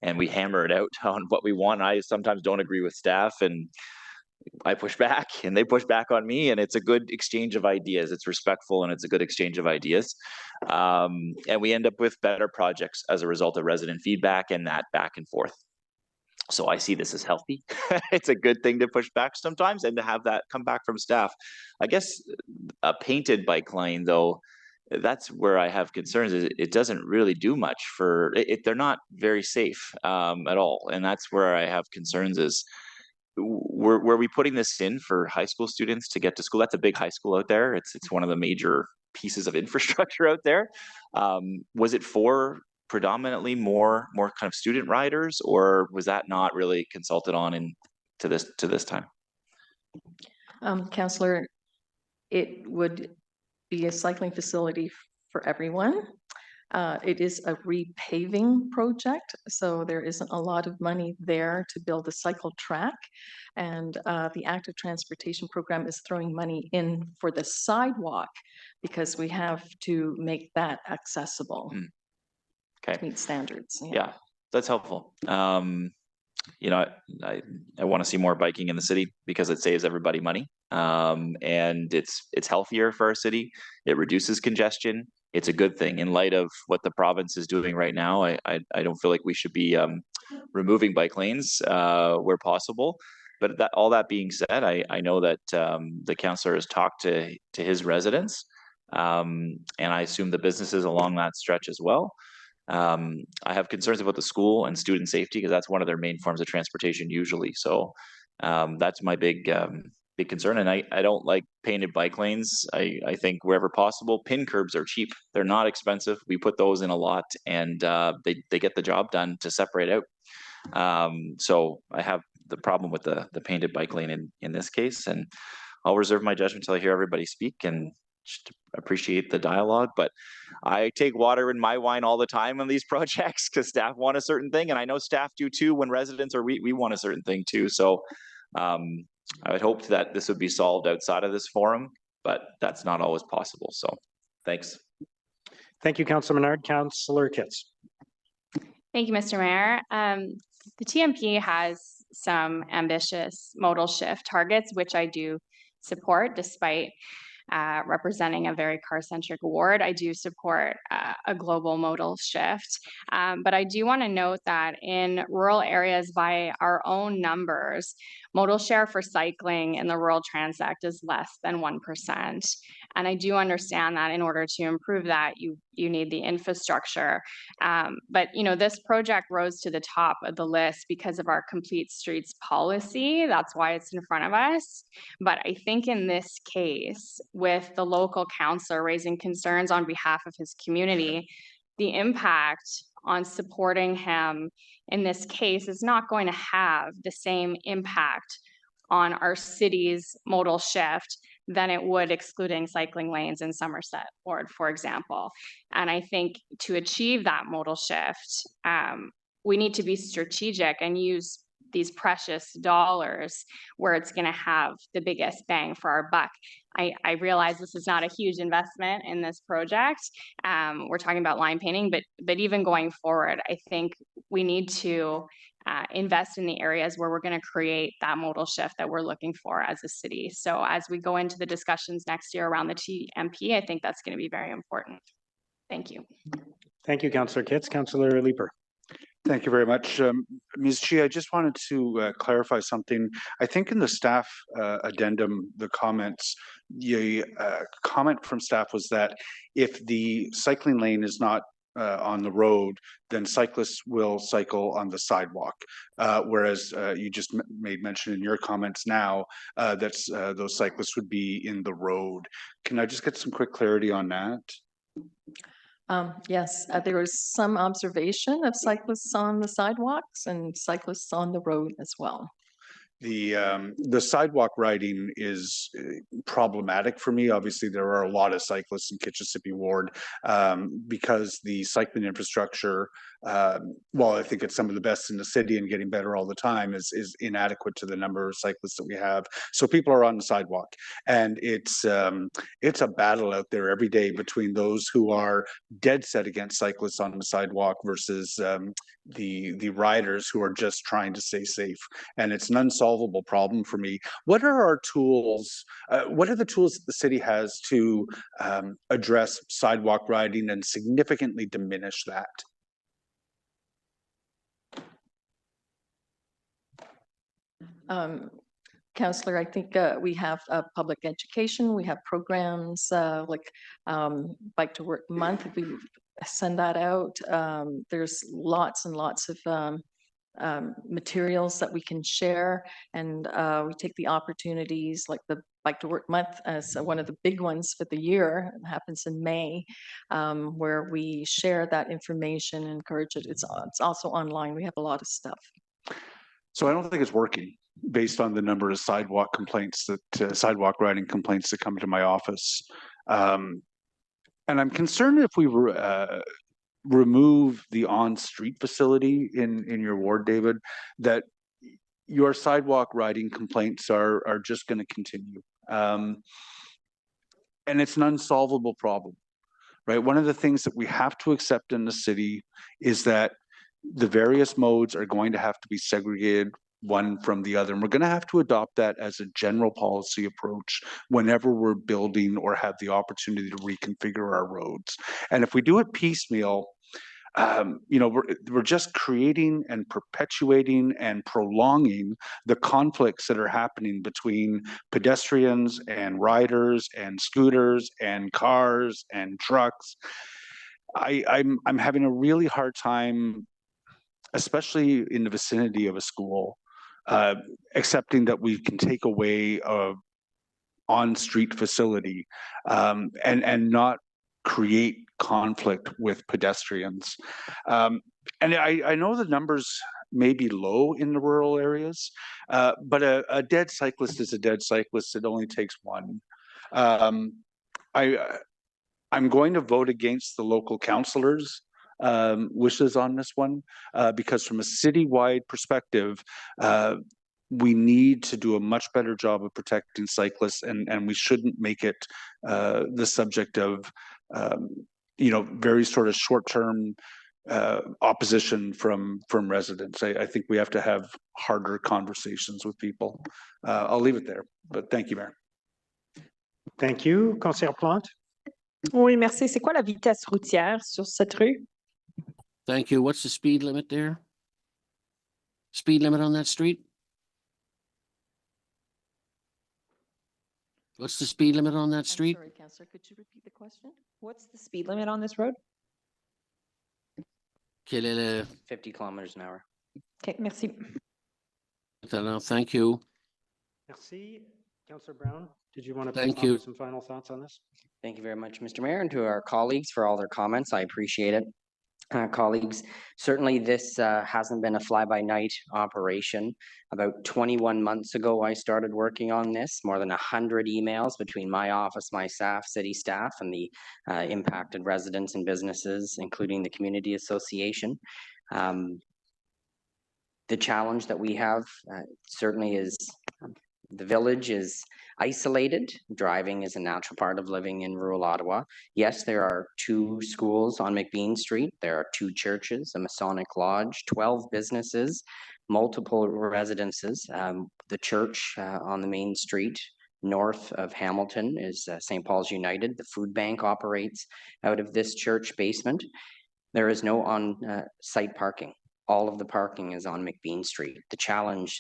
and we hammer it out on what we want. I sometimes don't agree with staff, and I push back and they push back on me, and it's a good exchange of ideas. It's respectful and it's a good exchange of ideas. And we end up with better projects as a result of resident feedback and that back and forth. So I see this as healthy. It's a good thing to push back sometimes and to have that come back from staff. I guess a painted bike lane, though, that's where I have concerns. It doesn't really do much for it. They're not very safe at all. And that's where I have concerns is, were we putting this in for high school students to get to school? That's a big high school out there. It's one of the major pieces of infrastructure out there. Was it for predominantly more kind of student riders, or was that not really consulted on to this time? Councillor, it would be a cycling facility for everyone. It is a repaving project, so there isn't a lot of money there to build a cycle track. And the active transportation program is throwing money in for the sidewalk because we have to make that accessible. Okay. To meet standards. Yeah, that's helpful. You know, I want to see more biking in the city because it saves everybody money. And it's healthier for our city. It reduces congestion. It's a good thing in light of what the province is doing right now. I don't feel like we should be removing bike lanes where possible. But all that being said, I know that the councillor has talked to his residents, and I assume the businesses along that stretch as well. I have concerns about the school and student safety because that's one of their main forms of transportation usually. So that's my big concern. And I don't like painted bike lanes. I think wherever possible, pin curbs are cheap. They're not expensive. We put those in a lot, and they get the job done to separate out. So I have the problem with the painted bike lane in this case, and I'll reserve my judgment until I hear everybody speak and just appreciate the dialogue. But I take water in my wine all the time on these projects because staff want a certain thing, and I know staff do too when residents or we want a certain thing too. So I would hope that this would be solved outside of this forum, but that's not always possible. So thanks. Thank you, Councillor Menard. Councillor Kitts. Thank you, Mr. Mayor. The TMP has some ambitious modal shift targets, which I do support despite representing a very car-centric ward. I do support a global modal shift, but I do want to note that in rural areas, by our own numbers, modal share for cycling in the rural Transact is less than 1%. And I do understand that in order to improve that, you need the infrastructure. But this project rose to the top of the list because of our complete streets policy. That's why it's in front of us. But I think in this case, with the local councillor raising concerns on behalf of his community, the impact on supporting him in this case is not going to have the same impact on our city's modal shift than it would excluding cycling lanes in Somerset Ward, for example. And I think to achieve that modal shift, we need to be strategic and use these precious dollars where it's going to have the biggest bang for our buck. I realize this is not a huge investment in this project. We're talking about line painting, but even going forward, I think we need to invest in the areas where we're going to create that modal shift that we're looking for as a city. So as we go into the discussions next year around the TMP, I think that's going to be very important. Thank you. Thank you, Councillor Kitts. Councillor Leeper. Thank you very much. Ms. Chi, I just wanted to clarify something. I think in the staff addendum, the comments, the comment from staff was that if the cycling lane is not on the road, then cyclists will cycle on the sidewalk. Whereas you just made mention in your comments now that those cyclists would be in the road. Can I just get some quick clarity on that? Yes, there was some observation of cyclists on the sidewalks and cyclists on the road as well. The sidewalk riding is problematic for me. Obviously, there are a lot of cyclists in Kitchissippi Ward because the cycling infrastructure, while I think it's some of the best in the city and getting better all the time, is inadequate to the number of cyclists that we have. So people are on the sidewalk, and it's a battle out there every day between those who are dead set against cyclists on the sidewalk versus the riders who are just trying to stay safe. And it's an unsolvable problem for me. What are our tools? What are the tools that the city has to address sidewalk riding and significantly diminish that? Councillor, I think we have public education, we have programs like Bike to Work Month, we send that out. There's lots and lots of materials that we can share, and we take the opportunities like the Bike to Work Month as one of the big ones for the year. It happens in May, where we share that information and encourage it. It's also online. We have a lot of stuff. So I don't think it's working based on the number of sidewalk complaints that sidewalk riding complaints that come to my office. And I'm concerned if we remove the on-street facility in your ward, David, that your sidewalk riding complaints are just going to continue. And it's an unsolvable problem, right? One of the things that we have to accept in the city is that the various modes are going to have to be segregated one from the other. And we're going to have to adopt that as a general policy approach whenever we're building or have the opportunity to reconfigure our roads. And if we do it piecemeal, we're just creating and perpetuating and prolonging the conflicts that are happening between pedestrians and riders and scooters and cars and trucks. I'm having a really hard time, especially in the vicinity of a school, accepting that we can take away a on-street facility and not create conflict with pedestrians. And I know the numbers may be low in the rural areas, but a dead cyclist is a dead cyclist. It only takes one. I'm going to vote against the local councillors' wishes on this one, because from a citywide perspective, we need to do a much better job of protecting cyclists, and we shouldn't make it the subject of very sort of short-term opposition from residents. I think we have to have harder conversations with people. I'll leave it there, but thank you, Mayor. Thank you. Councillor Plante. Oui, merci. C'est quoi la vitesse routière sur cette rue? Thank you. What's the speed limit there? Speed limit on that street? What's the speed limit on that street? Sorry, Councillor, could you repeat the question? What's the speed limit on this road? Quel est le... 50 kilometers an hour. Okay, merci. Thank you. Merci. Councillor Brown, did you want to Thank offer you. some final thoughts on this? Thank you very much, Mr. Mayor, and to our colleagues for all their comments. I appreciate it. Colleagues, certainly this hasn't been a fly-by-night operation. About 21 months ago, I started working on this, more than 100 emails between my office, my staff, city staff, and the impacted residents and businesses, including the community association. The challenge that we have certainly is the village is isolated. Driving is a natural part of living in rural Ottawa. Yes, there are 2 schools on McBean Street. There are 2 churches, a Masonic lodge, 12 businesses, multiple residences. The church on the main street north of Hamilton is St. Paul's United. The food bank operates out of this church basement. There is no on-site parking. All of the parking is on McBean Street. The challenge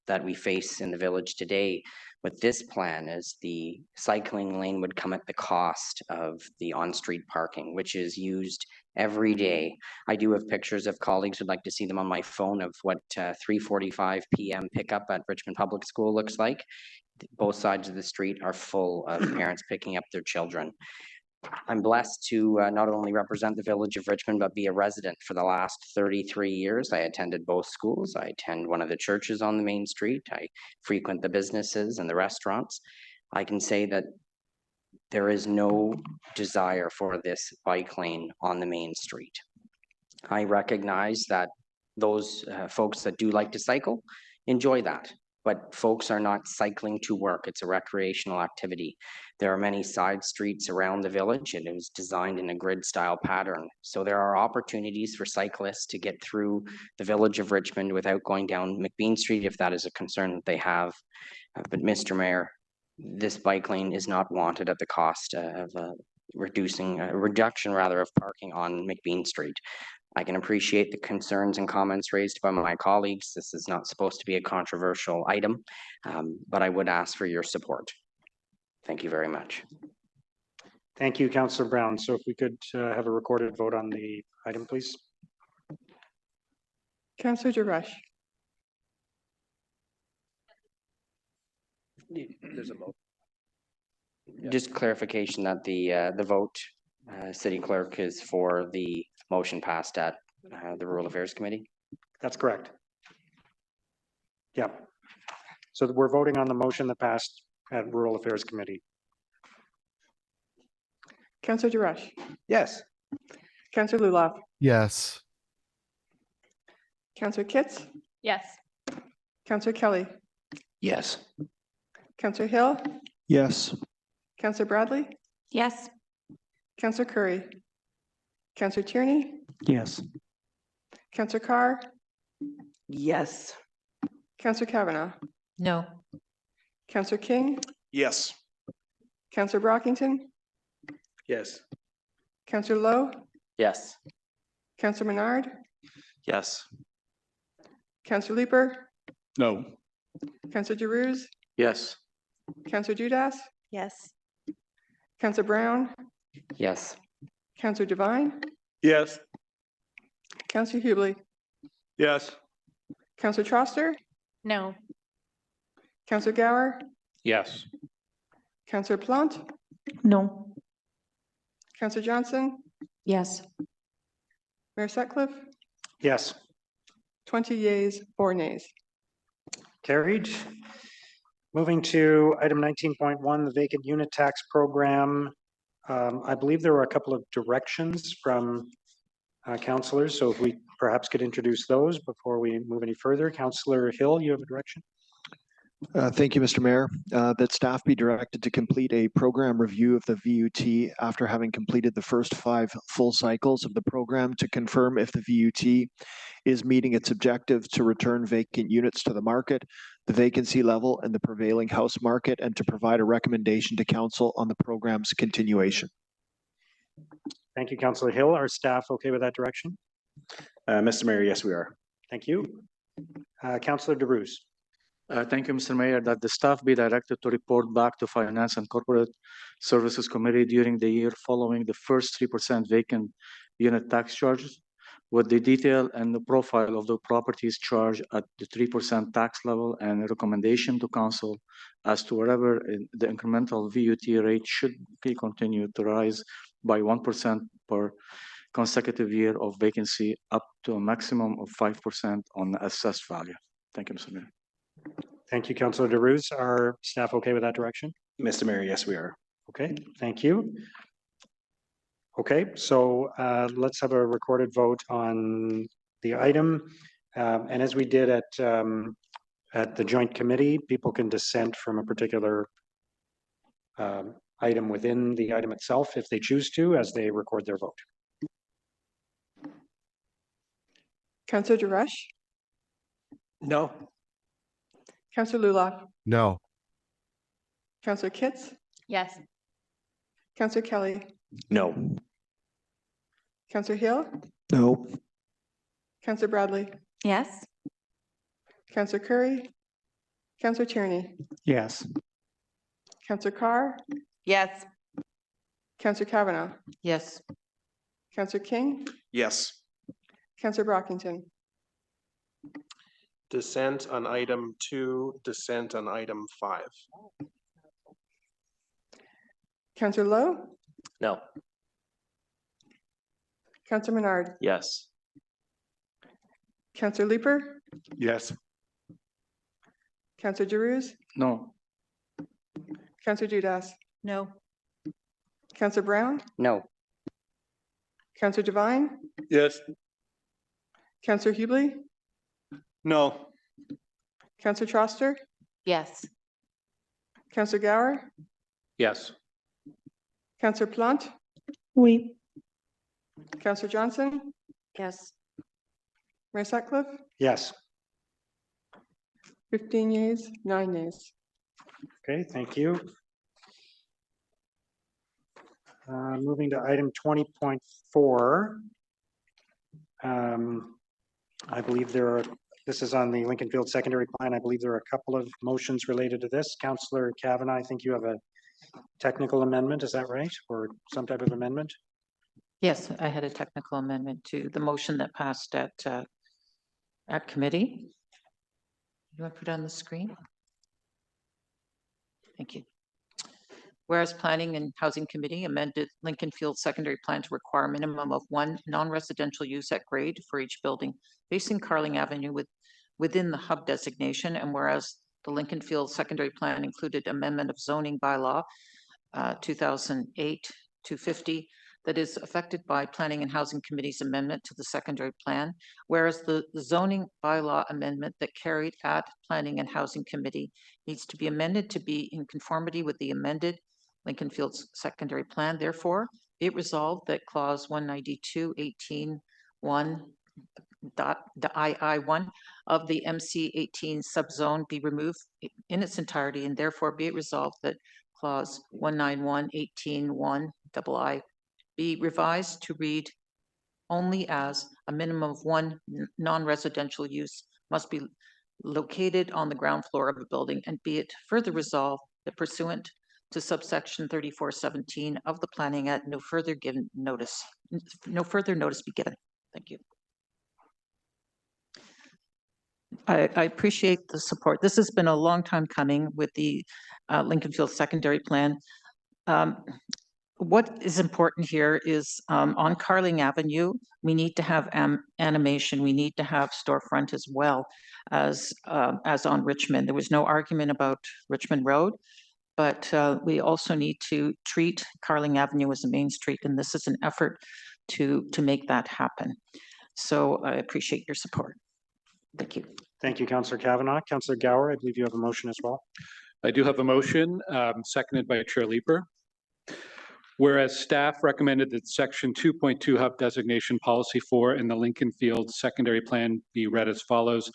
that we face in the village today with this plan is the cycling lane would come at the cost of the on-street parking, which is used every day. I do have pictures if colleagues would like to see them on my phone of what 3:45 p.m. pickup at Richmond Public School looks like. Both sides of the street are full of parents picking up their children. I'm blessed to not only represent the village of Richmond, but be a resident for the last 33 years. I attended both schools. I attend one of the churches on the main street. I frequent the businesses and the restaurants. I can say that there is no desire for this bike lane on the main street. I recognize that those folks that do like to cycle enjoy that. But folks are not cycling to work. It's a recreational activity. There are many side streets around the village, and it was designed in a grid style pattern. So there are opportunities for cyclists to get through the village of Richmond without going down McBean Street if that is a concern that they have. But Mr. Mayor, this bike lane is not wanted at the cost of reduction of parking on McBean Street. I can appreciate the concerns and comments raised by my colleagues. This is not supposed to be a controversial item, but I would ask for your support. Thank you very much. Thank you, Councillor Brown. So if we could have a recorded vote on the item, please. Councillor Durush. There's a vote. Just clarification that the vote, City Clerk, is for the motion passed at the Rural Affairs Committee? That's correct. Yeah. So we're voting on the motion that passed at Rural Affairs Committee. Councillor Durush. Yes. Councillor Lulov. Yes. Councillor Kitts. Yes. Councillor Kelly. Yes. Councillor Hill. Yes. Councillor Bradley. Yes. Councillor Curry. Councillor Tierney. Yes. Councillor Carr. Yes. Councillor Kavanagh. No. Councillor King. Yes. Councillor Brockington. Yes. Councillor Lowe. Yes. Councillor Menard. Yes. Councillor Leeper. No. Councillor Giroux. Yes. Councillor Dudas. Yes. Councillor Brown. Yes. Councillor Devine. Yes. Councillor Hubley. Yes. Councillor Troster. No. Councillor Gower. Yes. Councillor Plant. No. Councillor Johnson. Yes. Mayor Sutcliffe. Yes. 20 yeas, 4 nays. Carried. Moving to item 19.1, the vacant unit tax program. I believe there were a couple of directions from councillors, so if we perhaps could introduce those before we move any further. Councillor Hill, you have a direction? Thank you, Mr. Mayor. That staff be directed to complete a program review of the VUT after having completed the first 5 full cycles of the program to confirm if the VUT is meeting its objective to return vacant units to the market, the vacancy level, and the prevailing house market, and to provide a recommendation to council on the program's continuation. Thank you, Councillor Hill. Are staff okay with that direction? Mr. Mayor, yes, we are. Thank you. Councillor DeBruce. Thank you, Mr. Mayor, that the staff be directed to report back to Finance and Corporate Services Committee during the year following the first 3% vacant unit tax charges with the detail and the profile of the properties charged at the 3% tax level and a recommendation to council as to wherever the incremental VUT rate should be continued to rise by 1% per consecutive year of vacancy up to a maximum of 5% on the assessed value. Thank you, Mr. Mayor. Thank you, Councillor DeRuz. Are staff okay with that direction? Mr. Mayor, yes, we are. Okay, thank you. Okay, so let's have a recorded vote on the item. And as we did at the joint committee, people can dissent from a particular item within the item itself if they choose to, as they record their vote. Councillor Duresh, No. Councillor Lulaf, No. Councillor Kitts, Yes. Councillor Kelly, No. Councillor Hill, No. Councillor Bradley, Yes. Councillor Curry, Councillor Tierney, Yes. Councillor Carr, Yes. Councillor Kavanaugh, Yes. Councillor King, Yes. Councillor Brockington, Dissent on item 2, dissent on item 5. Councillor Lowe, No. Councillor Menard, Yes. Councillor Leeper, Yes. Councillor Giroux, No. Councillor Dudas, No. Councillor Brown, No. Councillor Devine, Yes. Councillor Hubley, No. Councillor Troster, Yes. Councillor Gower, Yes. Councillor Plant, Oui. Councillor Johnson, Yes. Mayor Sutcliffe, Yes. 15 yeas, 9 nays. Okay, thank you. Moving to item 20.4. I believe this is on the Lincoln Field Secondary Plan. I believe there are a couple of motions related to this. Councillor Kavanaugh, I think you have a technical amendment, is that right? Or some type of amendment? Yes, I had a technical amendment to the motion that passed at committee. You want to put it on the screen? Thank you. Whereas Planning and Housing Committee amended Lincoln Field Secondary Plan to require a minimum of 1 non-residential use at grade for each building facing Carling Avenue within the hub designation, and whereas the Lincoln Field Secondary Plan included amendment of zoning bylaw 2008-250 that is affected by Planning and Housing Committee's amendment to the secondary plan, whereas the zoning bylaw amendment that carried at Planning and Housing Committee needs to be amended to be in conformity with the amended Lincoln Fields secondary plan. Therefore, be it resolved that clause 192.18.1 of the MC 18 subzone be removed in its entirety, and therefore be it resolved that clause 191.18.1 be revised to read only as a minimum of 1 non-residential use must be located on the ground floor of a building, and be it further resolved that pursuant to subsection 3417 of the Planning Act, no further notice be given. Thank you. I appreciate the support. This has been a long time coming with the Lincoln Field Secondary Plan. What is important here is on Carling Avenue, we need to have animation. We need to have storefront as well as on Richmond. There was no argument about Richmond Road, but we also need to treat Carling Avenue as a main street, and this is an effort to make that happen. So I appreciate your support. Thank you. Thank you, Councillor Kavanaugh. Councillor Gower, I believe you have a motion as well. I do have a motion, seconded by Chair Leeper. Whereas staff recommended that section 2.2 hub designation policy 4 in the Lincoln Field secondary plan be read as follows.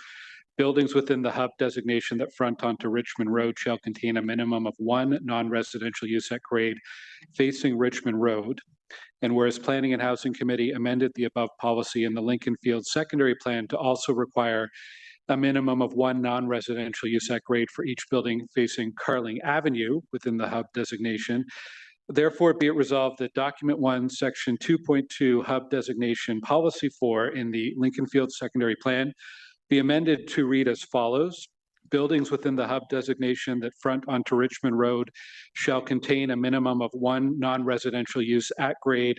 Buildings within the hub designation that front onto Richmond Road shall contain a minimum of 1 non-residential use at grade facing Richmond Road. And whereas Planning and Housing Committee amended the above policy in the Lincoln Field secondary plan to also require a minimum of one non-residential use at grade for each building facing Carling Avenue within the hub designation. Therefore, be it resolved that document 1, section 2.2 hub designation policy 4 in the Lincoln Fields secondary plan be amended to read as follows. Buildings within the hub designation that front onto Richmond Road shall contain a minimum of one non-residential use at grade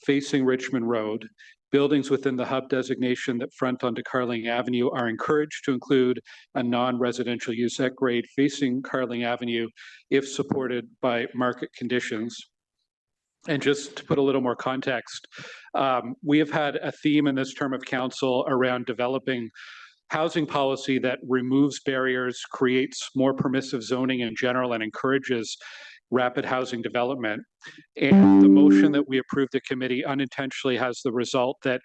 facing Richmond Road. Buildings within the hub designation that front onto Carling Avenue are encouraged to include a non-residential use at grade facing Carling Avenue if supported by market conditions. And just to put a little more context, we have had a theme in this term of council around developing housing policy that removes barriers, creates more permissive zoning in general, and encourages rapid housing development. And the motion that we approved the committee unintentionally has the result that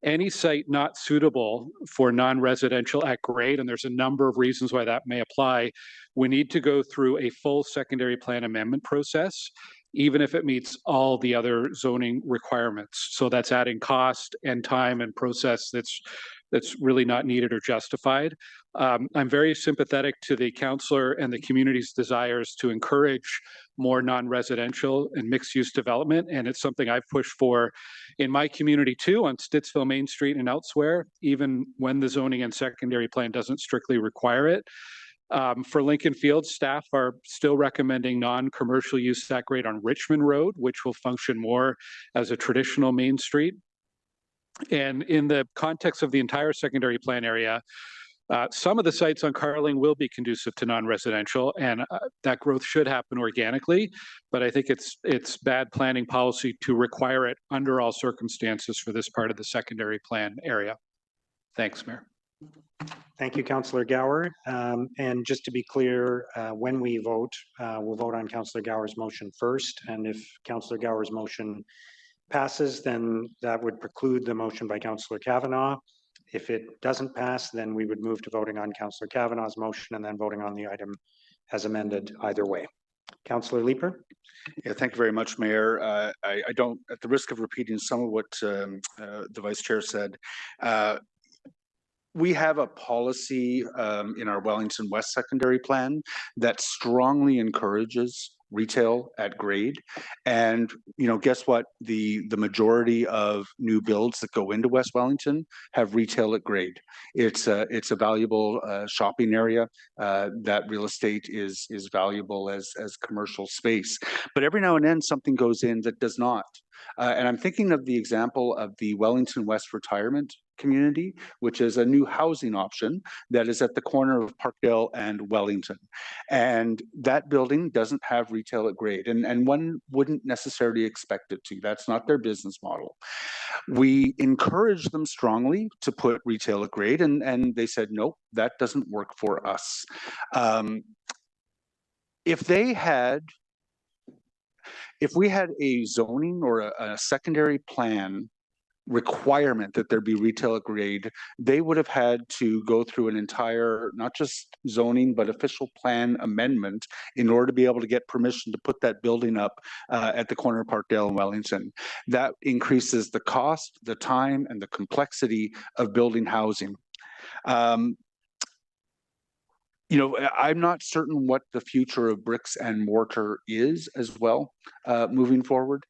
any site not suitable for non-residential at grade, and there's a number of reasons why that may apply, we need to go through a full secondary plan amendment process, even if it meets all the other zoning requirements. So that's adding cost and time and process that's really not needed or justified. I'm very sympathetic to the councillor and the community's desires to encourage more non-residential and mixed-use development, and it's something I've pushed for in my community too, on Stittsville Main Street and elsewhere, even when the zoning and secondary plan doesn't strictly require it. For Lincoln Fields, staff are still recommending non-commercial use at grade on Richmond Road, which will function more as a traditional main street. And in the context of the entire secondary plan area, some of the sites on Carling will be conducive to non-residential, and that growth should happen organically. But I think it's bad planning policy to require it under all circumstances for this part of the secondary plan area. Thanks, Mayor. Thank you, Councillor Gower. And just to be clear, when we vote, we'll vote on Councillor Gower's motion first. And if Councillor Gower's motion passes, then that would preclude the motion by Councillor Kavanagh. If it doesn't pass, then we would move to voting on Councillor Kavanagh's motion and then voting on the item as amended either way. Councillor Leeper. Yeah, thank you very much, Mayor. I don't, at the risk of repeating some of what the Vice Chair said, we have a policy in our Wellington West secondary plan that strongly encourages retail at grade. And, you know, guess what? The majority of new builds that go into West Wellington have retail at grade. It's a valuable shopping area. That real estate is valuable as commercial space. But every now and then something goes in that does not. And I'm thinking of the example of the Wellington West retirement community, which is a new housing option that is at the corner of Parkdale and Wellington. And that building doesn't have retail at grade, and one wouldn't necessarily expect it to. That's not their business model. We encouraged them strongly to put retail at grade, and they said, nope, that doesn't work for us. If we had a zoning or a secondary plan requirement that there be retail at grade, they would have had to go through an entire, not just zoning, but official plan amendment in order to be able to get permission to put that building up at the corner of Parkdale and Wellington. That increases the cost, the time, and the complexity of building housing. You know, I'm not certain what the future of bricks and mortar is as well moving forward.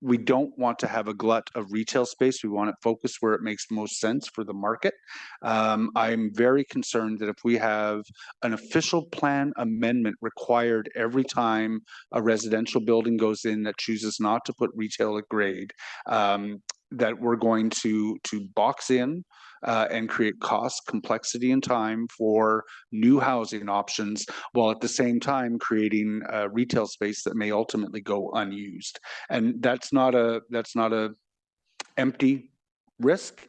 We don't want to have a glut of retail space. We want it focused where it makes the most sense for the market. I'm very concerned that if we have an official plan amendment required every time a residential building goes in that chooses not to put retail at grade, that we're going to box in and create cost, complexity, and time for new housing options, while at the same time creating retail space that may ultimately go unused. And that's not a empty risk.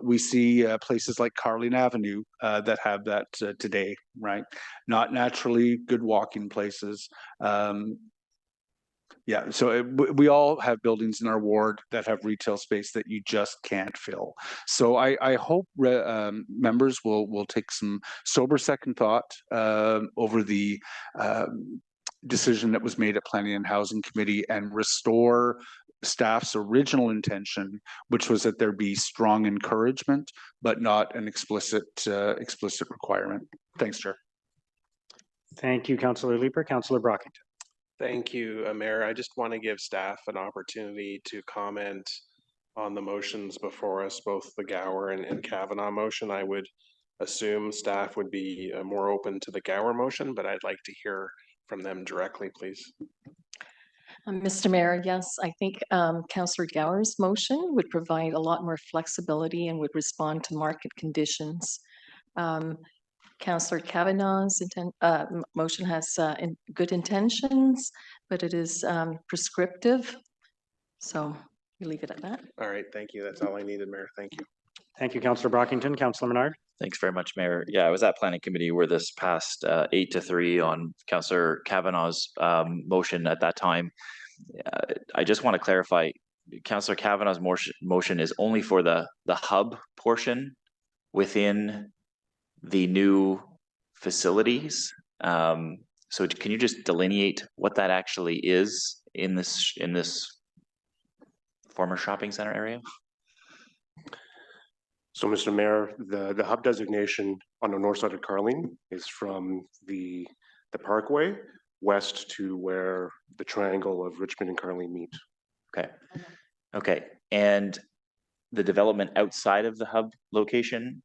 We see places like Carling Avenue that have that today, right? Not naturally good walking places. Yeah, so we all have buildings in our ward that have retail space that you just can't fill. So I hope members will take some sober second thought over the decision that was made at Planning and Housing Committee and restore staff's original intention, which was that there be strong encouragement, but not an explicit requirement. Thanks, Chair. Thank you, Councillor Leeper. Councillor Brockington. Thank you, Mayor. I just want to give staff an opportunity to comment on the motions before us, both the Gower and Kavanaugh motion. I would assume staff would be more open to the Gower motion, but I'd like to hear from them directly, please. Mr. Mayor, yes, I think Councillor Gower's motion would provide a lot more flexibility and would respond to market conditions. Councillor Kavanaugh's motion has good intentions, but it is prescriptive. So we leave it at that. All right, thank you. That's all I needed, Mayor. Thank you. Thank you, Councillor Brockington. Councillor Menard. Thanks very much, Mayor. Yeah, I was at Planning Committee where this passed 8-3 on Councillor Kavanaugh's motion at that time. I just want to clarify, Councillor Kavanaugh's motion is only for the hub portion within the new facilities. So can you just delineate what that actually is in this former shopping center area? So, Mr. Mayor, the hub designation on the north side of Carling is from the Parkway west to where the triangle of Richmond and Carling meet. Okay. Okay. And the development outside of the hub location,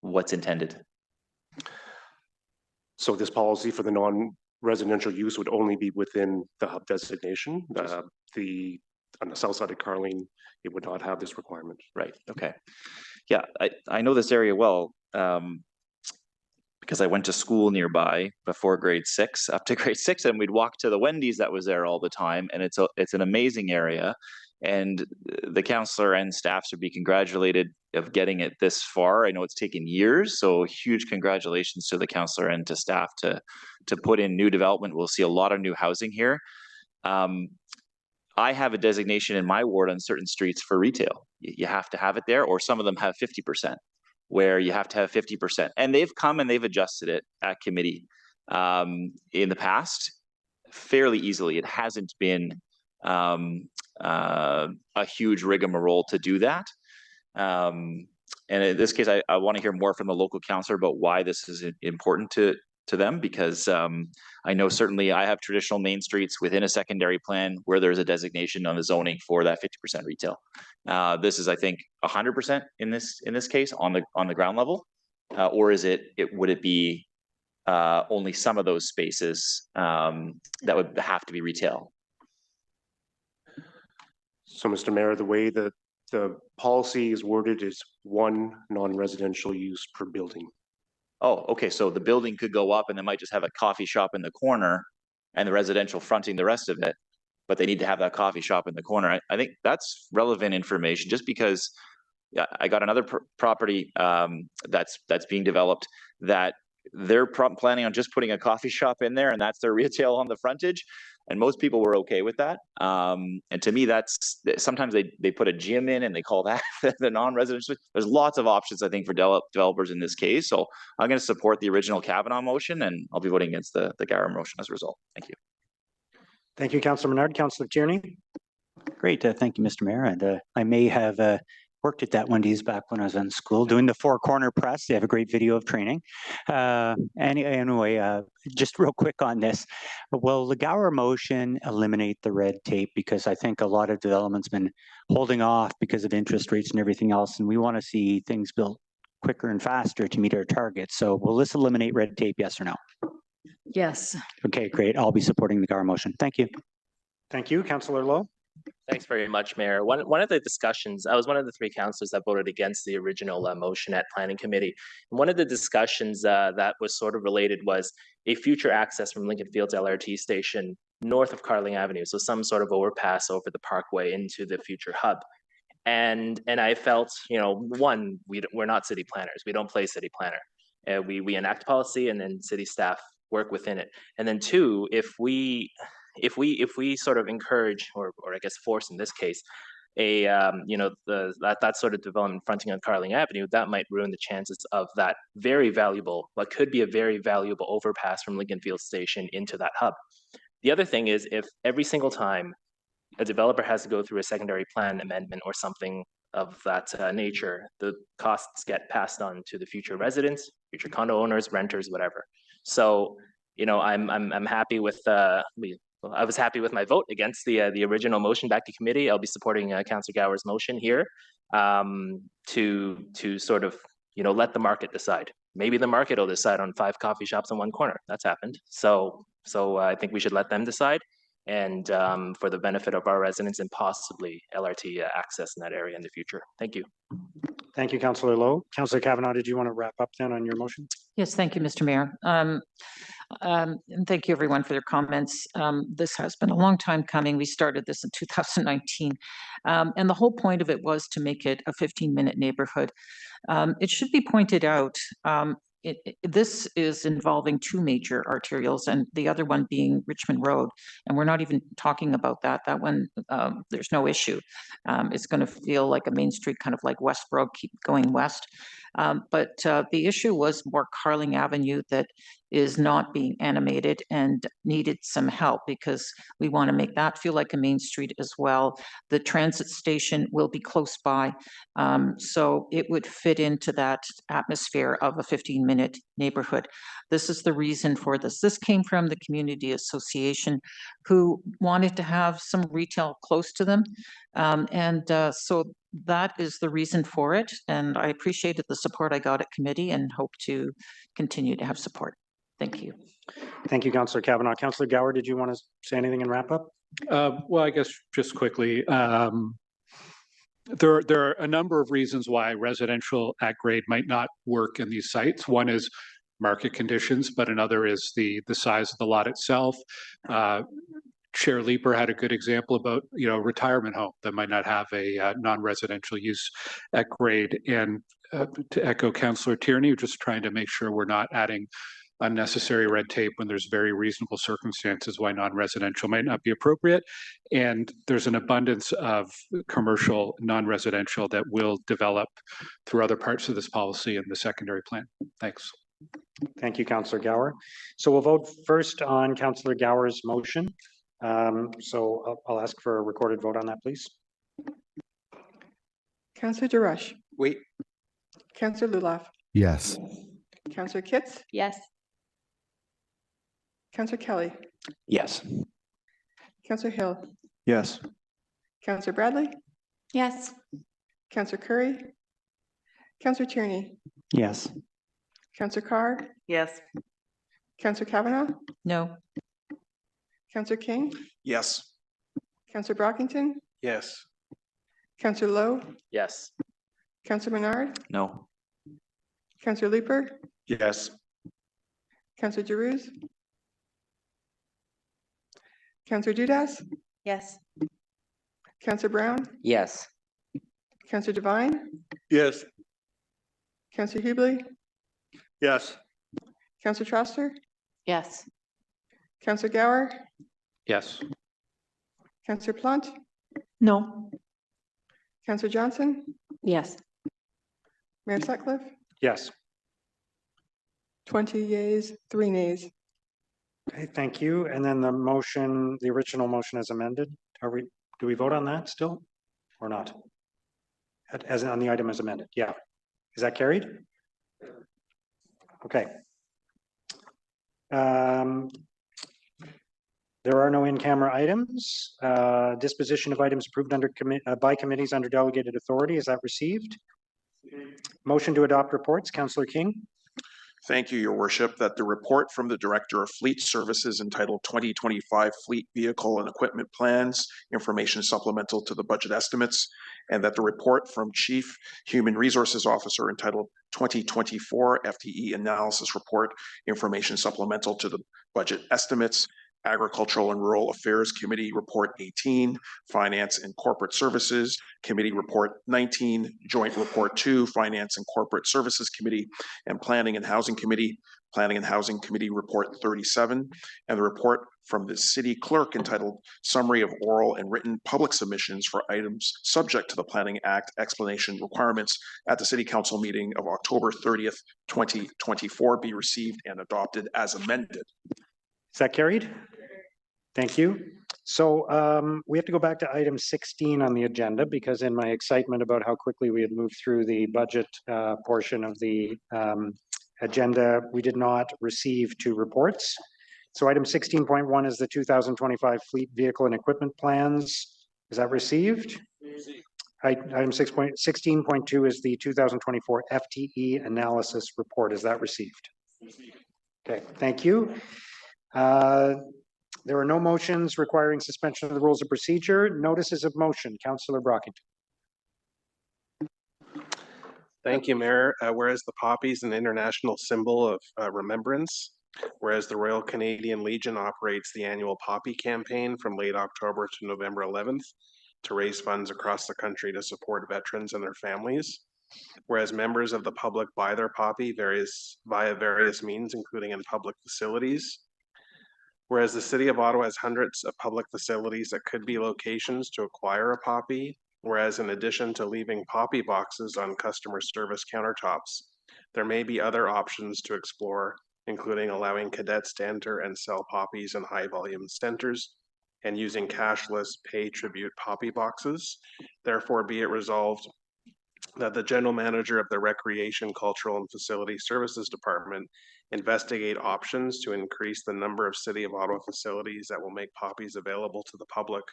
what's intended? So this policy for the non-residential use would only be within the hub designation. On the south side of Carling, it would not have this requirement. Right. Okay. Yeah, I know this area well because I went to school nearby before grade 6, up to grade 6, and we'd walk to the Wendy's that was there all the time, and it's an amazing area. And the councillor and staff should be congratulated of getting it this far. I know it's taken years, so huge congratulations to the councillor and to staff to put in new development. We'll see a lot of new housing here. I have a designation in my ward on certain streets for retail. You have to have it there, or some of them have 50%, where you have to have 50%. And they've come and they've adjusted it at committee in the past fairly easily. It hasn't been a huge rigmarole to do that. And in this case, I want to hear more from the local councillor about why this is important to them, because I know certainly I have traditional main streets within a secondary plan where there's a designation on the zoning for that 50% retail. This is, I think, 100% in this case on the ground level, or is would it be only some of those spaces that would have to be retail? So, Mr. Mayor, the way that the policy is worded is one non-residential use per building. Oh, okay. So the building could go up and they might just have a coffee shop in the corner and the residential fronting the rest of it, but they need to have that coffee shop in the corner. I think that's relevant information, just because I got another property that's being developed that they're planning on just putting a coffee shop in there, and that's their retail on the frontage. And most people were okay with that. And to me, that's sometimes they put a gym in and they call that the non-residential. There's lots of options, I think, for developers in this case. So I'm going to support the original Kavanaugh motion, and I'll be voting against the Gower motion as a result. Thank you. Thank you, Councillor Menard. Councillor Tierney. Great. Thank you, Mr. Mayor. And I may have worked at that Wendy's back when I was in school doing the 4-corner press. They have a great video of training. Anyway, just real quick on this. Will the Gower motion eliminate the red tape? Because I think a lot of development's been holding off because of interest rates and everything else, and we want to see things built quicker and faster to meet our targets. So will this eliminate red tape, yes or no? Yes. Okay, great. I'll be supporting the Gower motion. Thank you. Thank you, Councillor Lowe. Thanks very much, Mayor. One of the discussions, I was one of the 3 councillors that voted against the original motion at Planning Committee. And one of the discussions that was sort of related was a future access from Lincoln Fields LRT station north of Carling Avenue. So some sort of overpass over the Parkway into the future hub. And I felt, one, we're not city planners. We don't play city planner. We enact policy, and then city staff work within it. And then 2, if we sort of encourage, or I guess force in this case, that sort of development fronting on Carling Avenue, that might ruin the chances of that very valuable, what could be a very valuable overpass from Lincoln Field Station into that hub. The other thing is if every single time a developer has to go through a secondary plan amendment or something of that nature, the costs get passed on to the future residents, future condo owners, renters, whatever. So, you know, I'm happy with I was happy with my vote against the original motion back to committee. I'll be supporting Councillor Gower's motion here to sort of, you know, let the market decide. Maybe the market will decide on 5 coffee shops in one corner. That's happened. So I think we should let them decide, and for the benefit of our residents and possibly LRT access in that area in the future. Thank you. Thank you, Councillor Lowe. Councillor Kavanaugh, did you want to wrap up then on your motion? Yes, thank you, Mr. Mayor. And thank you everyone for their comments. This has been a long time coming. We started this in 2019. And the whole point of it was to make it a 15-minute neighborhood. It should be pointed out, this is involving 2 major arterials and the other one being Richmond Road. And we're not even talking about that. That one, there's no issue. It's going to feel like a main street, kind of like Westbrook, keep going west. But the issue was more Carling Avenue that is not being animated and needed some help because we want to make that feel like a main street as well. The transit station will be close by, so it would fit into that atmosphere of a 15-minute neighborhood. This is the reason for this. This came from the community association who wanted to have some retail close to them. So that is the reason for it. And I appreciated the support I got at committee and hope to continue to have support. Thank you. Thank you, Councillor Kavanaugh. Councillor Gower, did you want to say anything and wrap up? Well, I guess just quickly, there are a number of reasons why residential at grade might not work in these sites. One is market conditions, but another is the size of the lot itself. Chair Leeper had a good example about, you know, retirement home that might not have a non-residential use at grade. And to echo Councillor Tierney, just trying to make sure we're not adding unnecessary red tape when there's very reasonable circumstances why non-residential might not be appropriate. And there's an abundance of commercial non-residential that will develop through other parts of this policy in the secondary plan. Thanks. Thank you, Councillor Gower. So we'll vote first on Councillor Gower's motion. So I'll ask for a recorded vote on that, please. Councillor DeRush. Wait. Councillor Lulaf. Yes. Councillor Kitts. Yes. Councillor Kelly. Yes. Councillor Hill. Yes. Councillor Bradley. Yes. Councillor Curry. Councillor Tierney. Yes. Councillor Carr. Yes. Councillor Kavanaugh. No. Councillor King. Yes. Councillor Brockington. Yes. Councillor Lowe. Yes. Councillor Menard. No. Councillor Leeper. Yes. Councillor Giroux. Councillor Dudas. Yes. Councillor Brown. Yes. Councillor Devine. Yes. Councillor Hubley. Yes. Councillor Trosser. Yes. Councillor Gower. Yes. Councillor Plant. No. Councillor Johnson. Yes. Mayor Sutcliffe. Yes. 20 yeas, 3 nays. Okay, thank you. And then the motion, the original motion as amended, do we vote on that still or not? As on the item as amended, yeah. Is that carried? Okay. There are no in-camera items. Disposition of items approved under by committees under delegated authority. Is that received? Motion to adopt reports. Councillor King. Thank you, Your Worship, that the report from the Director of Fleet Services entitled 2025 Fleet Vehicle and Equipment Plans, Information Supplemental to the Budget Estimates, and that the report from Chief Human Resources Officer entitled 2024 FTE Analysis Report, Information Supplemental to the Budget Estimates, Agricultural and Rural Affairs Committee Report 18, Finance and Corporate Services Committee Report 19, Joint Report 2, Finance and Corporate Services Committee, and Planning and Housing Committee, Planning and Housing Committee Report 37, and the report from the City Clerk entitled Summary of Oral and Written Public Submissions for Items Subject to the Planning Act Explanation Requirements at the City Council meeting of October 30th, 2024 be received and adopted as amended. Is that carried? Thank you. So we have to go back to item 16 on the agenda because in my excitement about how quickly we had moved through the budget portion of the agenda, we did not receive 2 reports. So item 16.1 is the 2025 fleet vehicle and equipment plans. Is that received? Item 16.2 is the 2024 FTE analysis report. Is that received? Okay, thank you. There are no motions requiring suspension of the rules of procedure. Notices of motion. Councillor Brockington. Thank you, Mayor. Whereas the poppy is an international symbol of remembrance, whereas the Royal Canadian Legion operates the annual poppy campaign from late October to November 11th to raise funds across the country to support veterans and their families. Whereas members of the public buy their poppy via various means, including in public facilities. Whereas the City of Ottawa has hundreds of public facilities that could be locations to acquire a poppy, whereas in addition to leaving poppy boxes on customer service countertops, there may be other options to explore, including allowing cadets to enter and sell poppies in high volume centers and using cashless pay tribute poppy boxes. Therefore, be it resolved that the general manager of the Recreation, Cultural and Facility Services Department investigate options to increase the number of City of Ottawa facilities that will make poppies available to the public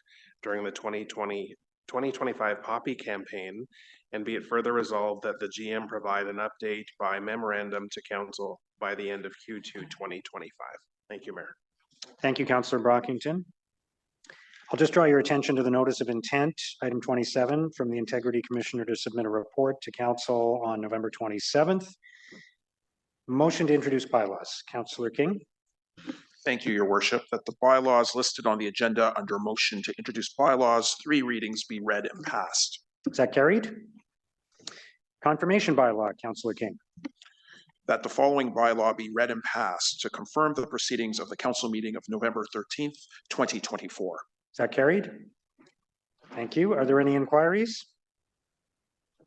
during the 2025 poppy campaign, and be it further resolved that the GM provide an update by memorandum to council by the end of Q2 2025. Thank you, Mayor. Thank you, Councillor Brockington. I'll just draw your attention to the notice of intent, item 27, from the Integrity Commissioner to submit a report to Council on November 27th. Motion to introduce bylaws. Councillor King. Thank you, Your Worship, that the bylaws listed on the agenda under motion to introduce bylaws, 3 readings be read and passed. Is that carried? Confirmation bylaw, Councillor King. That the following bylaw be read and passed to confirm the proceedings of the council meeting of November 13th, 2024. Is that carried? Thank you. Are there any inquiries?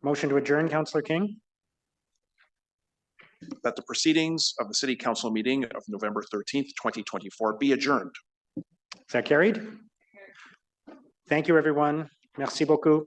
Motion to adjourn, Councillor King. That the proceedings of the City Council meeting of November 13th, 2024 be adjourned. Is that carried? Thank you, everyone. Merci beaucoup.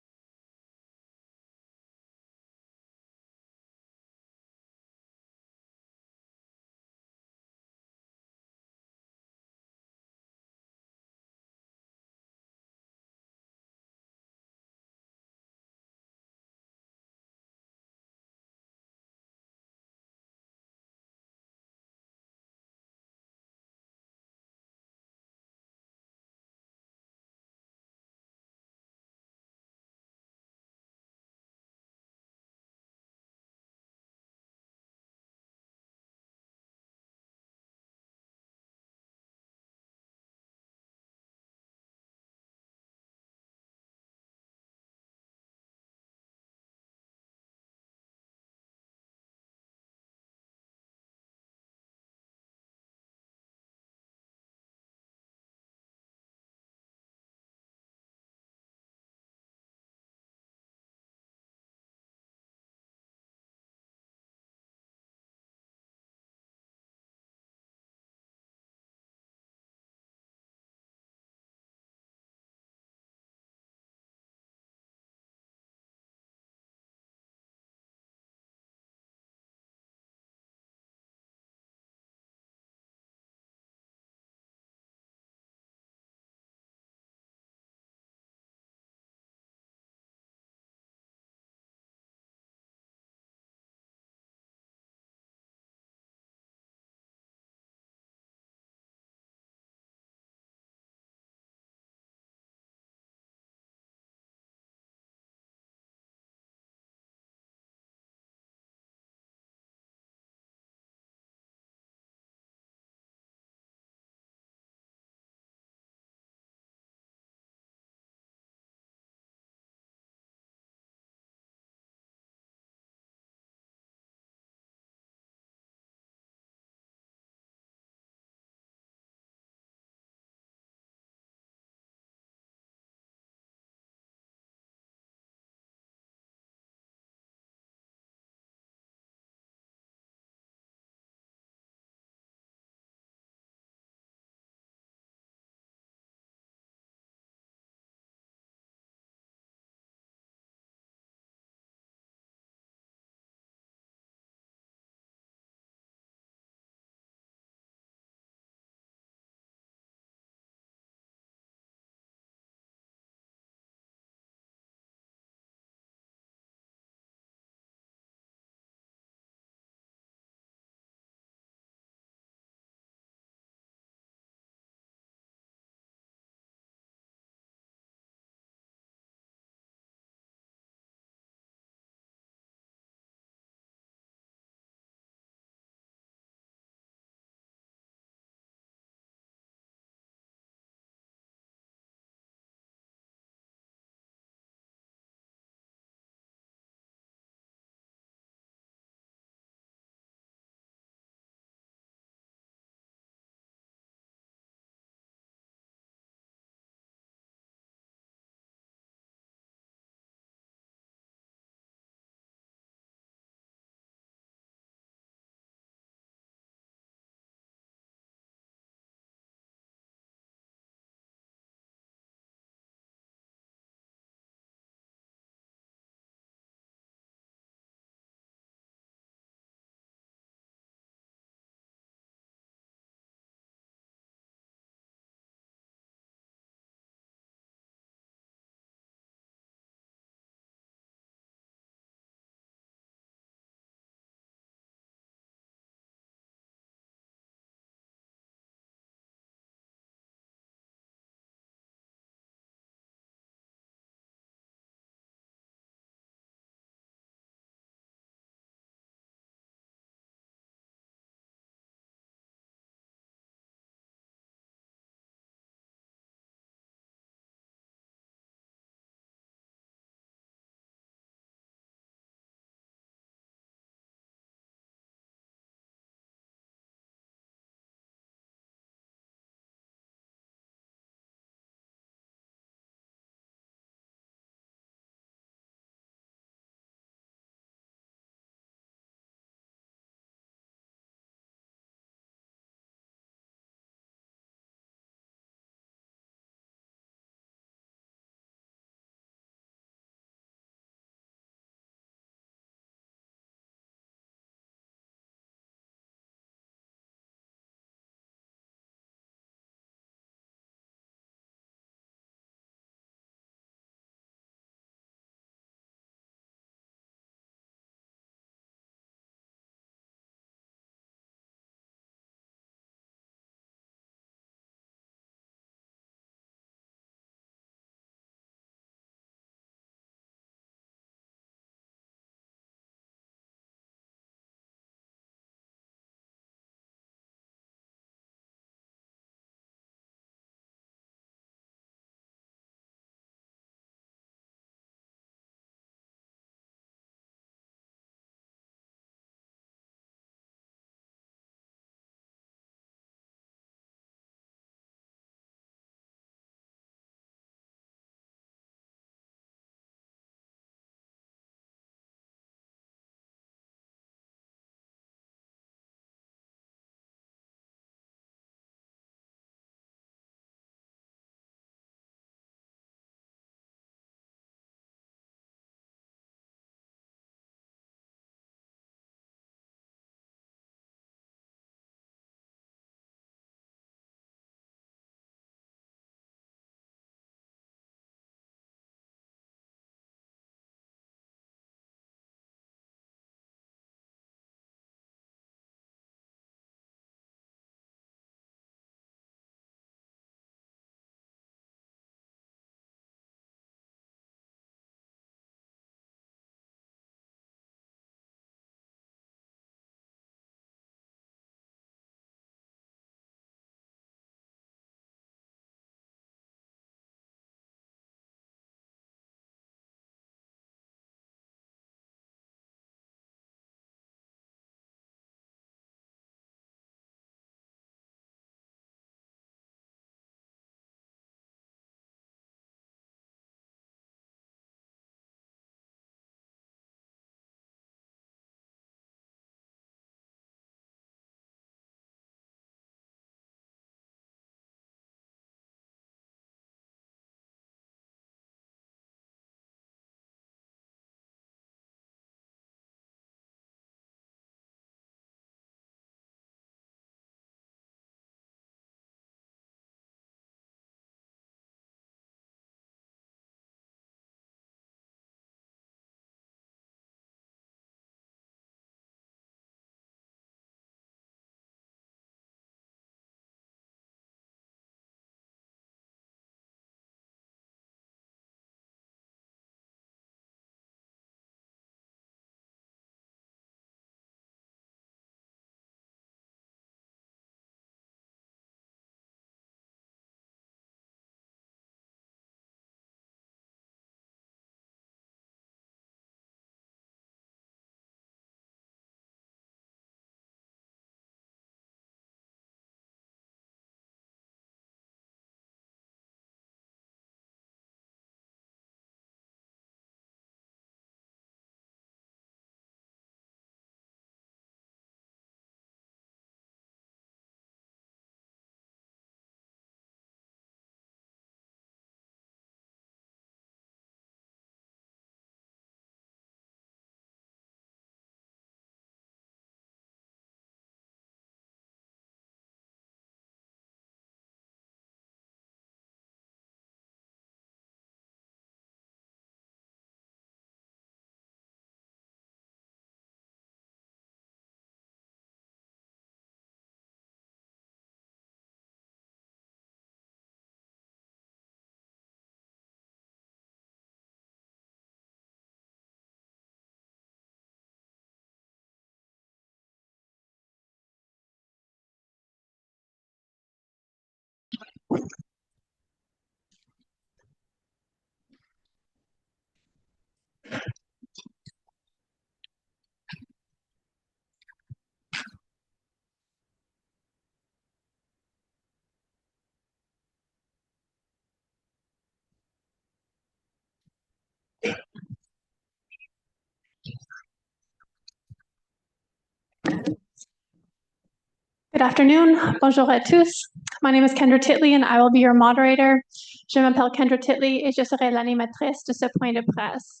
Good afternoon. Bonjour à tous. My name is Kendra Titley and I will be your moderator. Je m'appelle Kendra Titley et je serai l'animatrice de ce point de presse.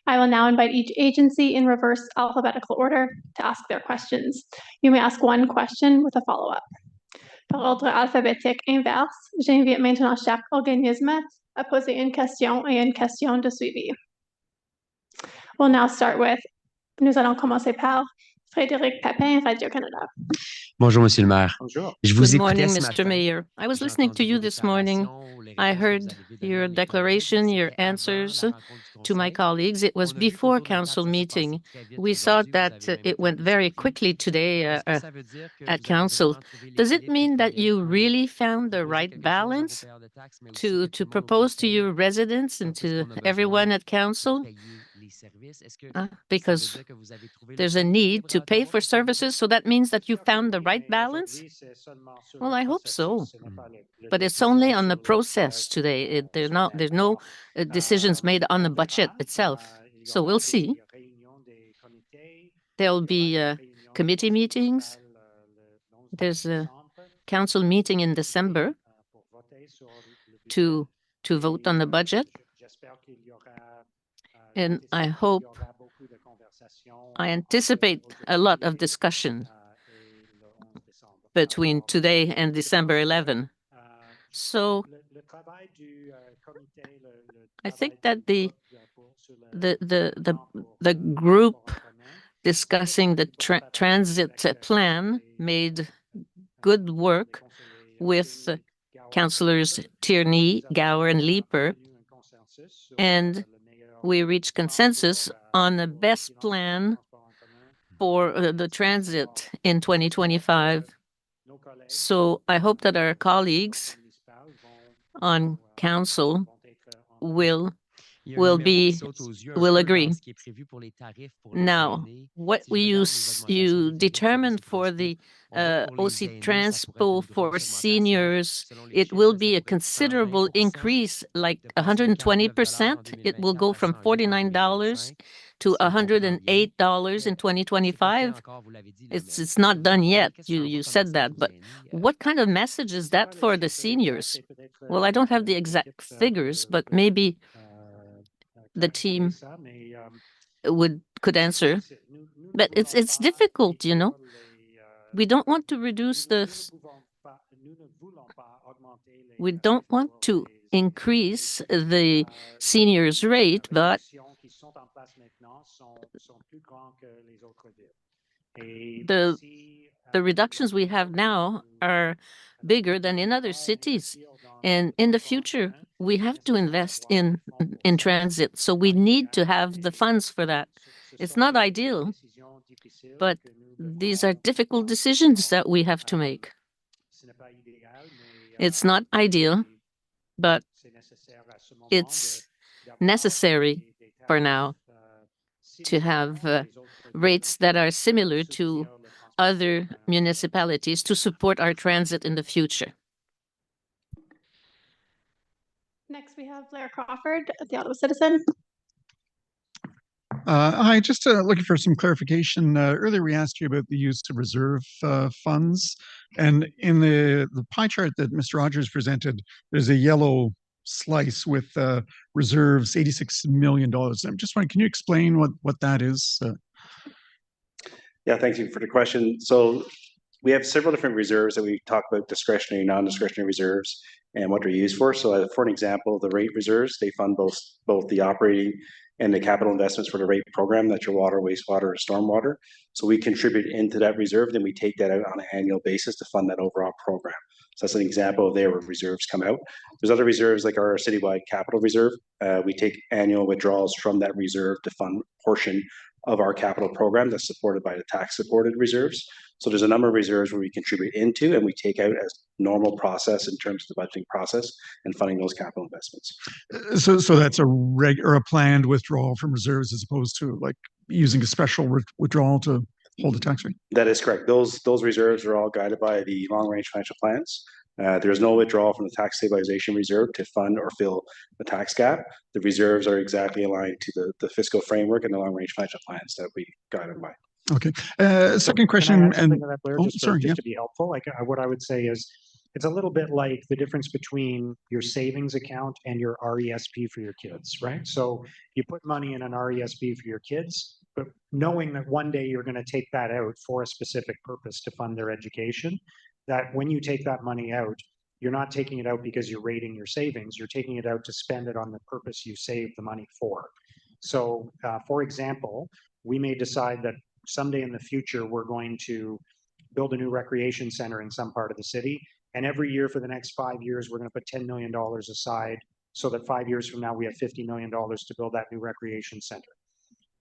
I will now invite each agency in reverse alphabetical order to ask their questions. You may ask one question with a follow-up. Par ordre alphabétique inverse, j'invite maintenant chaque organisme à poser une question et une question de suivi. We'll now start with, nous allons commencer par Frédéric Pépin, Radio-Canada. Bonjour, Monsieur le maire. Bonjour. Je vous Good morning, écoutais ce Mr. matin. Mayor. I was listening to you this morning. I heard your declaration, your answers to my colleagues. It was before council meeting. We saw that it went very quickly today at council. Does it mean that you really found the right balance to propose to your residents and to everyone at council? Because there's a need to pay for services, so that means that you found the right balance? Well, I hope so. But it's only on the process today. There's no decisions made on the budget itself. So we'll see. There'll be committee meetings. There's a council meeting in December to vote on the budget. And I anticipate a lot of discussion between today and December 11. So I think that the group discussing the transit plan made good work with councillors Tierney, Gower, and Leeper, and we reached consensus on the best plan for the transit in 2025. So I hope that our colleagues on council will agree. Now, what you determined for the OC Transpo for seniors, it will be a considerable increase, like 120%. It will go from $49 to $108 in 2025. It's not done yet. You said that, but what kind of message is that for the seniors? Well, I don't have the exact figures, but maybe the team could answer. But it's difficult, you know. We don't want to reduce we don't want to increase the seniors rate, but the reductions we have now are bigger than in other cities. And in the future, we have to invest in transit. So we need to have the funds for that. It's not ideal, but these are difficult decisions that we have to make. It's not ideal, but it's necessary for now to have rates that are similar to other municipalities to support our transit in the future. Next, we have Blair Crawford, the Ottawa Citizen. Hi, just looking for some clarification. Earlier, we asked you about the use of reserve funds. And in the pie chart that Mr. Rogers presented, there's a yellow slice with reserves, $86 million. I'm just wondering, can you explain what that is? Yeah, thank you for the question. So we have several different reserves that we talk about, discretionary, non-discretionary reserves, and what they're used for. So for an example, the rate reserves, they fund both the operating and the capital investments for the rate program, that's your water, wastewater, or stormwater. So we contribute into that reserve, then we take that out on an annual basis to fund that overall program. So that's an example of there where reserves come out. There's other reserves like our citywide capital reserve. We take annual withdrawals from that reserve to fund a portion of our capital program that's supported by the tax-supported reserves. So there's a number of reserves where we contribute into and we take out as normal process in terms of the budgeting process and funding those capital investments. So that's a or a planned withdrawal from reserves as opposed to like using a special withdrawal to hold the tax rate? That is correct. Those reserves are all guided by the long-range financial plans. There's no withdrawal from the tax stabilization reserve to fund or fill the tax gap. The reserves are exactly aligned to the fiscal framework and the long-range financial plans that we guided by. Okay. Second question. Can I add something to that, Blair, sorry, just to be helpful? Like what I would say is, it's a little bit like the difference between your savings account and your RESP for your kids, right? So you put money in an RESP for your kids, but knowing that one day you're going to take that out for a specific purpose to fund their education, that when you take that money out, you're not taking it out because you're raiding your savings, you're taking it out to spend it on the purpose you saved the money for. So for example, we may decide that someday in the future, we're going to build a new recreation center in some part of the city. And every year for the next 5 years, we're going to put $10 million aside so that 5 years from now, we have $50 million to build that new recreation center.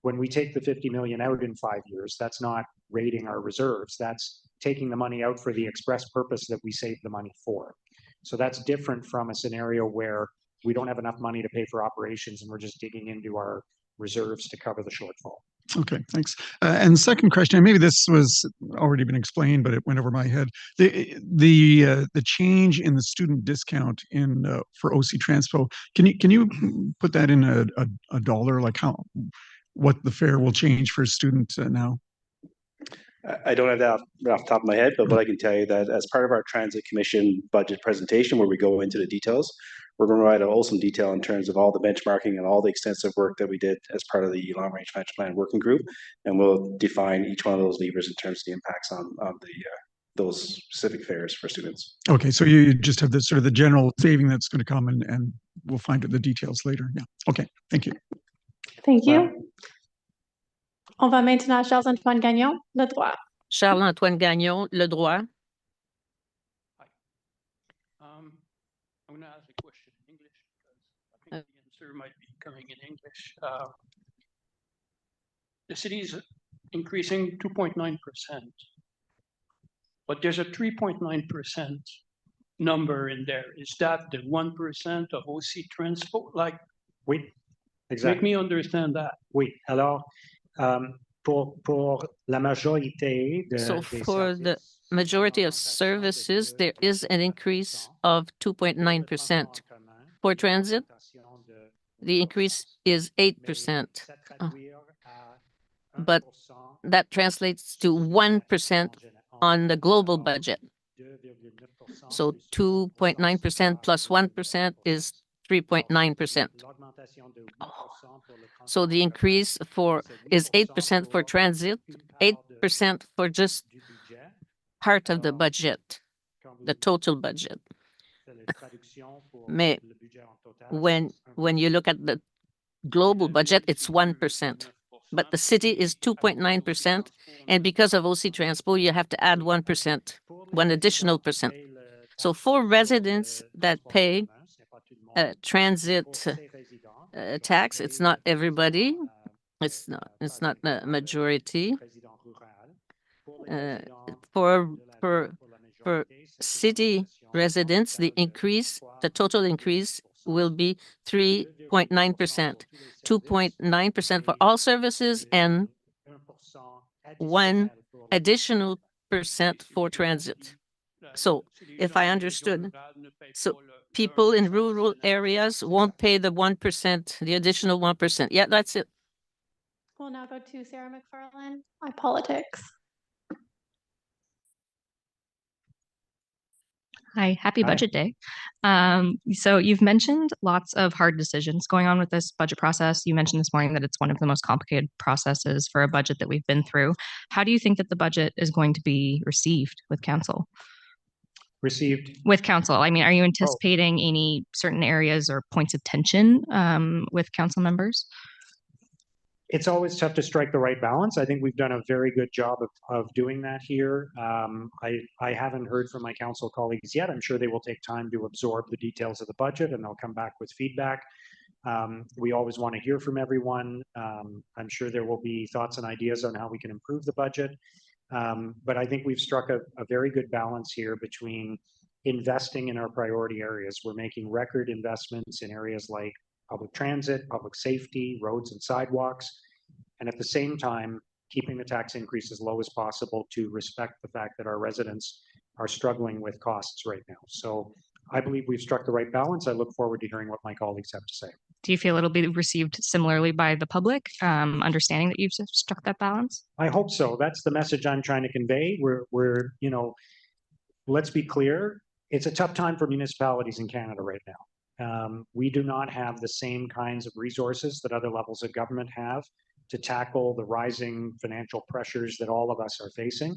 When we take the 50 million out in 5 years, that's not raiding our reserves. That's taking the money out for the express purpose that we saved the money for. So that's different from a scenario where we don't have enough money to pay for operations and we're just digging into our reserves to cover the shortfall. Okay, thanks. And second question, and maybe this was already been explained, but it went over my head. The change in the student discount in for OC Transpo. Can you put that in a dollar, like what the fare will change for a student now? I don't have that off the top of my head, but what I can tell you that as part of our Transit Commission budget presentation, where we go into the details, we're going to provide also some detail in terms of all the benchmarking and all the extensive work that we did as part of the Long Range Financial Plan Working Group, and we'll define each one of those levers in terms of the impacts on those specific fares for students. Okay, so you just have this sort of the general saving that's going to come, and we'll find out the details later. Yeah. Okay. Thank you. Thank you. On va maintenant à Charles-Antoine Gagnon, le droit. Charles-Antoine Gagnon, le droit. I'm going to ask a question in English because I think the answer might be coming in English. The city is increasing 2.9%, but there's a 3.9% number in there. Is that the 1% of OC Transpo? Like, oui, exactly. Make me understand that. Oui, alors, pour la majorité So for the majority of services, there is an increase of 2.9%. For transit, the increase is 8%. But that translates to 1% on the global budget. So 2.9% plus 1% is 3.9%. So the increase is 8% for transit, 8% for just part of the budget, the total budget. When you look at the global budget, it's 1%. But the city is 2.9%. And because of OC Transpo, you have to add 1%, one additional percent. So for residents that pay transit tax, it's not everybody. It's not the majority. For city residents, the total increase will be 3.9%, 2.9% for all services, and 1 additional percent for transit. So if I understood, so people in rural areas won't pay the 1%, the additional 1%. Yeah, that's it. We'll now go to Sarah McFarland on politics. Hi, happy budget day. So you've mentioned lots of hard decisions going on with this budget process. You mentioned this morning that it's one of the most complicated processes for a budget that we've been through. How do you think that the budget is going to be received with council? Received? With council. I mean, are you anticipating any certain areas or points of tension with council members? It's always tough to strike the right balance. I think we've done a very good job of doing that here. I haven't heard from my council colleagues yet. I'm sure they will take time to absorb the details of the budget and they'll come back with feedback. We always want to hear from everyone. I'm sure there will be thoughts and ideas on how we can improve the budget. But I think we've struck a very good balance here between investing in our priority areas. We're making record investments in areas like public transit, public safety, roads and sidewalks, and at the same time, keeping the tax increase as low as possible to respect the fact that our residents are struggling with costs right now. So I believe we've struck the right balance. I look forward to hearing what my colleagues have to say. Do you feel it'll be received similarly by the public, understanding that you've struck that balance? I hope so. That's the message I'm trying to convey. We're you know, let's be clear. It's a tough time for municipalities in Canada right now. We do not have the same kinds of resources that other levels of government have to tackle the rising financial pressures that all of us are facing.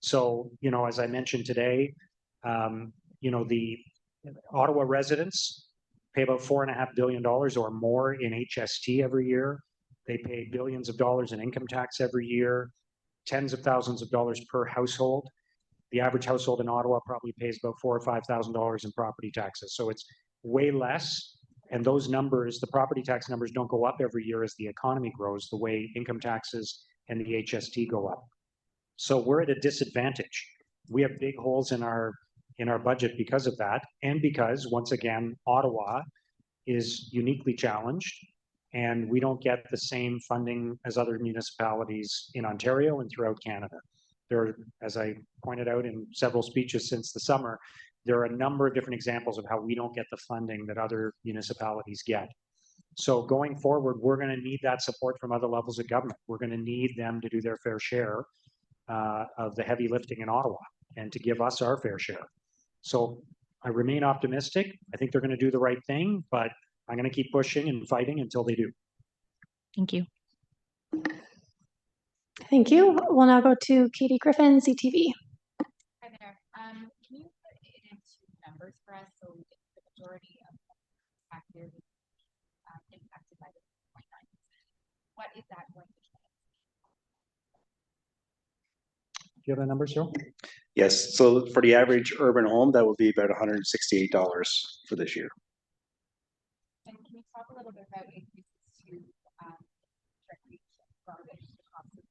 So, you know, as I mentioned today, you know, the Ottawa residents pay about $4.5 billion or more in HST every year. They pay billions of dollars in income tax every year, tens of thousands of dollars per household. The average household in Ottawa probably pays about $4,000 or $5,000 in property taxes. So it's way less. And those numbers, the property tax numbers, don't go up every year as the economy grows, the way income taxes and the HST go up. So we're at a disadvantage. We have big holes in our budget because of that, and because, once again, Ottawa is uniquely challenged, and we don't get the same funding as other municipalities in Ontario and throughout Canada. There are, as I pointed out in several speeches since the summer, there are a number of different examples of how we don't get the funding that other municipalities get. So going forward, we're going to need that support from other levels of government. We're going to need them to do their fair share of the heavy lifting in Ottawa and to give us our fair share. So I remain optimistic. I think they're going to do the right thing, but I'm going to keep pushing and fighting until they do. Thank you. Thank you. We'll now go to Katie Griffin, CTV. Hi there. Can you put it into numbers for us so we get the majority of taxpayers impacted by the 0.9%? What is that going to Do you have the numbers, Joe? Yes, so for the average urban home, that would be about $168 for this year. And can you talk a little bit about increases to garbage, the cost of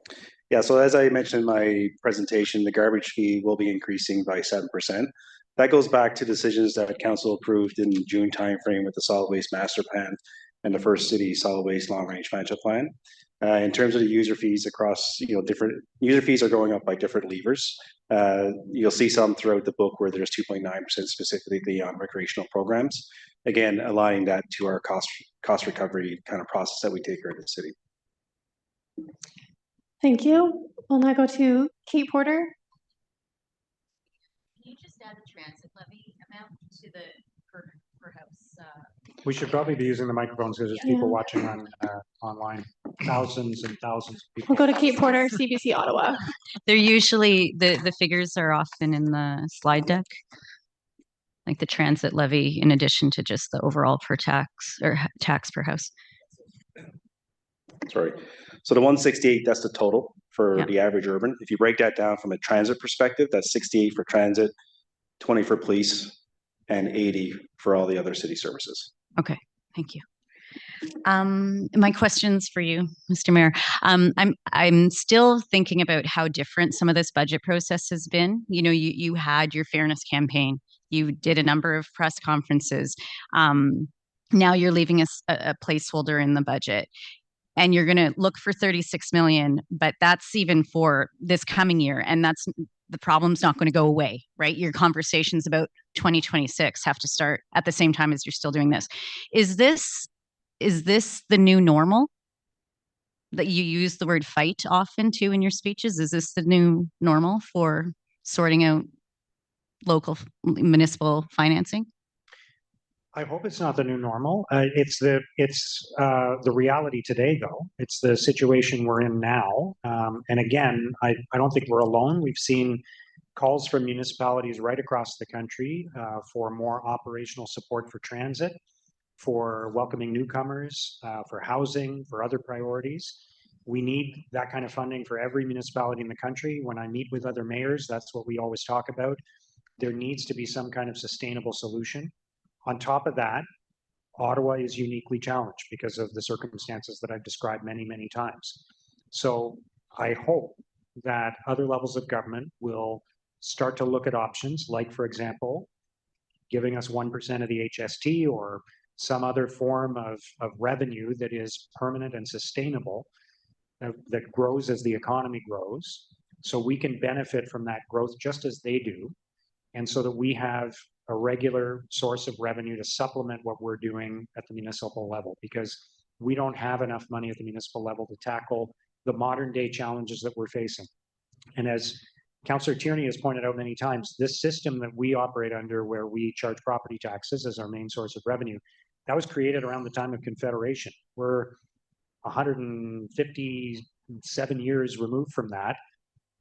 that? Yeah, so as I mentioned in my presentation, the garbage fee will be increasing by 7%. That goes back to decisions that Council approved in the June timeframe with the solid waste master plan and the first city solid waste long range financial plan. In terms of the user fees across, different user fees are going up by different levers. You'll see some throughout the book where there's 2.9% specifically on recreational programs. Again, aligning that to our cost recovery kind of process that we take here in the city. Thank you. We'll now go to Kate Porter. Can you just add the transit levy amount to the per house? We should probably be using the microphones because there's people watching on online. Thousands and thousands of people. We'll go to Kate Porter, CBC Ottawa. They're usually, the figures are often in the slide deck, like the transit levy in addition to just the overall per tax or tax per house. Sorry. So the 168, that's the total for the average urban. If you break that down from a transit perspective, that's 68 for transit, 20 for police, and 80 for all the other city services. Okay, thank you. My question's for you, Mr. Mayor. I'm still thinking about how different some of this budget process has been. You had your fairness campaign. You did a number of press conferences. Now you're leaving us a placeholder in the budget. And you're going to look for 36 million, but that's even for this coming year. And that's the problem's not going to go away, right? Your conversations about 2026 have to start at the same time as you're still doing this. Is this the new normal? That you use the word fight often too in your speeches? Is this the new normal for sorting out local municipal financing? I hope it's not the new normal. It's the reality today, though. It's the situation we're in now. And again, I don't think we're alone. We've seen calls from municipalities right across the country for more operational support for transit, for welcoming newcomers, for housing, for other priorities. We need that kind of funding for every municipality in the country. When I meet with other mayors, that's what we always talk about. There needs to be some kind of sustainable solution. On top of that, Ottawa is uniquely challenged because of the circumstances that I've described many, many times. So I hope that other levels of government will start to look at options like, for example, giving us 1% of the HST or some other form of revenue that is permanent and sustainable, that grows as the economy grows, so we can benefit from that growth just as they do, and so that we have a regular source of revenue to supplement what we're doing at the municipal level, because we don't have enough money at the municipal level to tackle the modern day challenges that we're facing. And as Councillor Tierney has pointed out many times, this system that we operate under, where we charge property taxes as our main source of revenue, that was created around the time of Confederation. We're 157 years removed from that.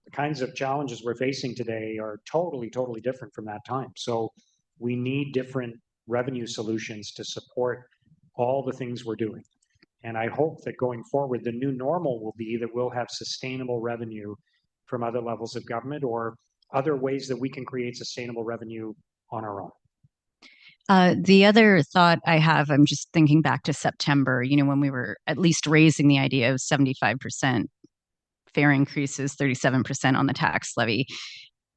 The kinds of challenges we're facing today are totally different from that time. So we need different revenue solutions to support all the things we're doing. And I hope that going forward, the new normal will be that we'll have sustainable revenue from other levels of government or other ways that we can create sustainable revenue on our own. The other thought I have, I'm just thinking back to September, when we were at least raising the idea of 75% fare increases, 37% on the tax levy.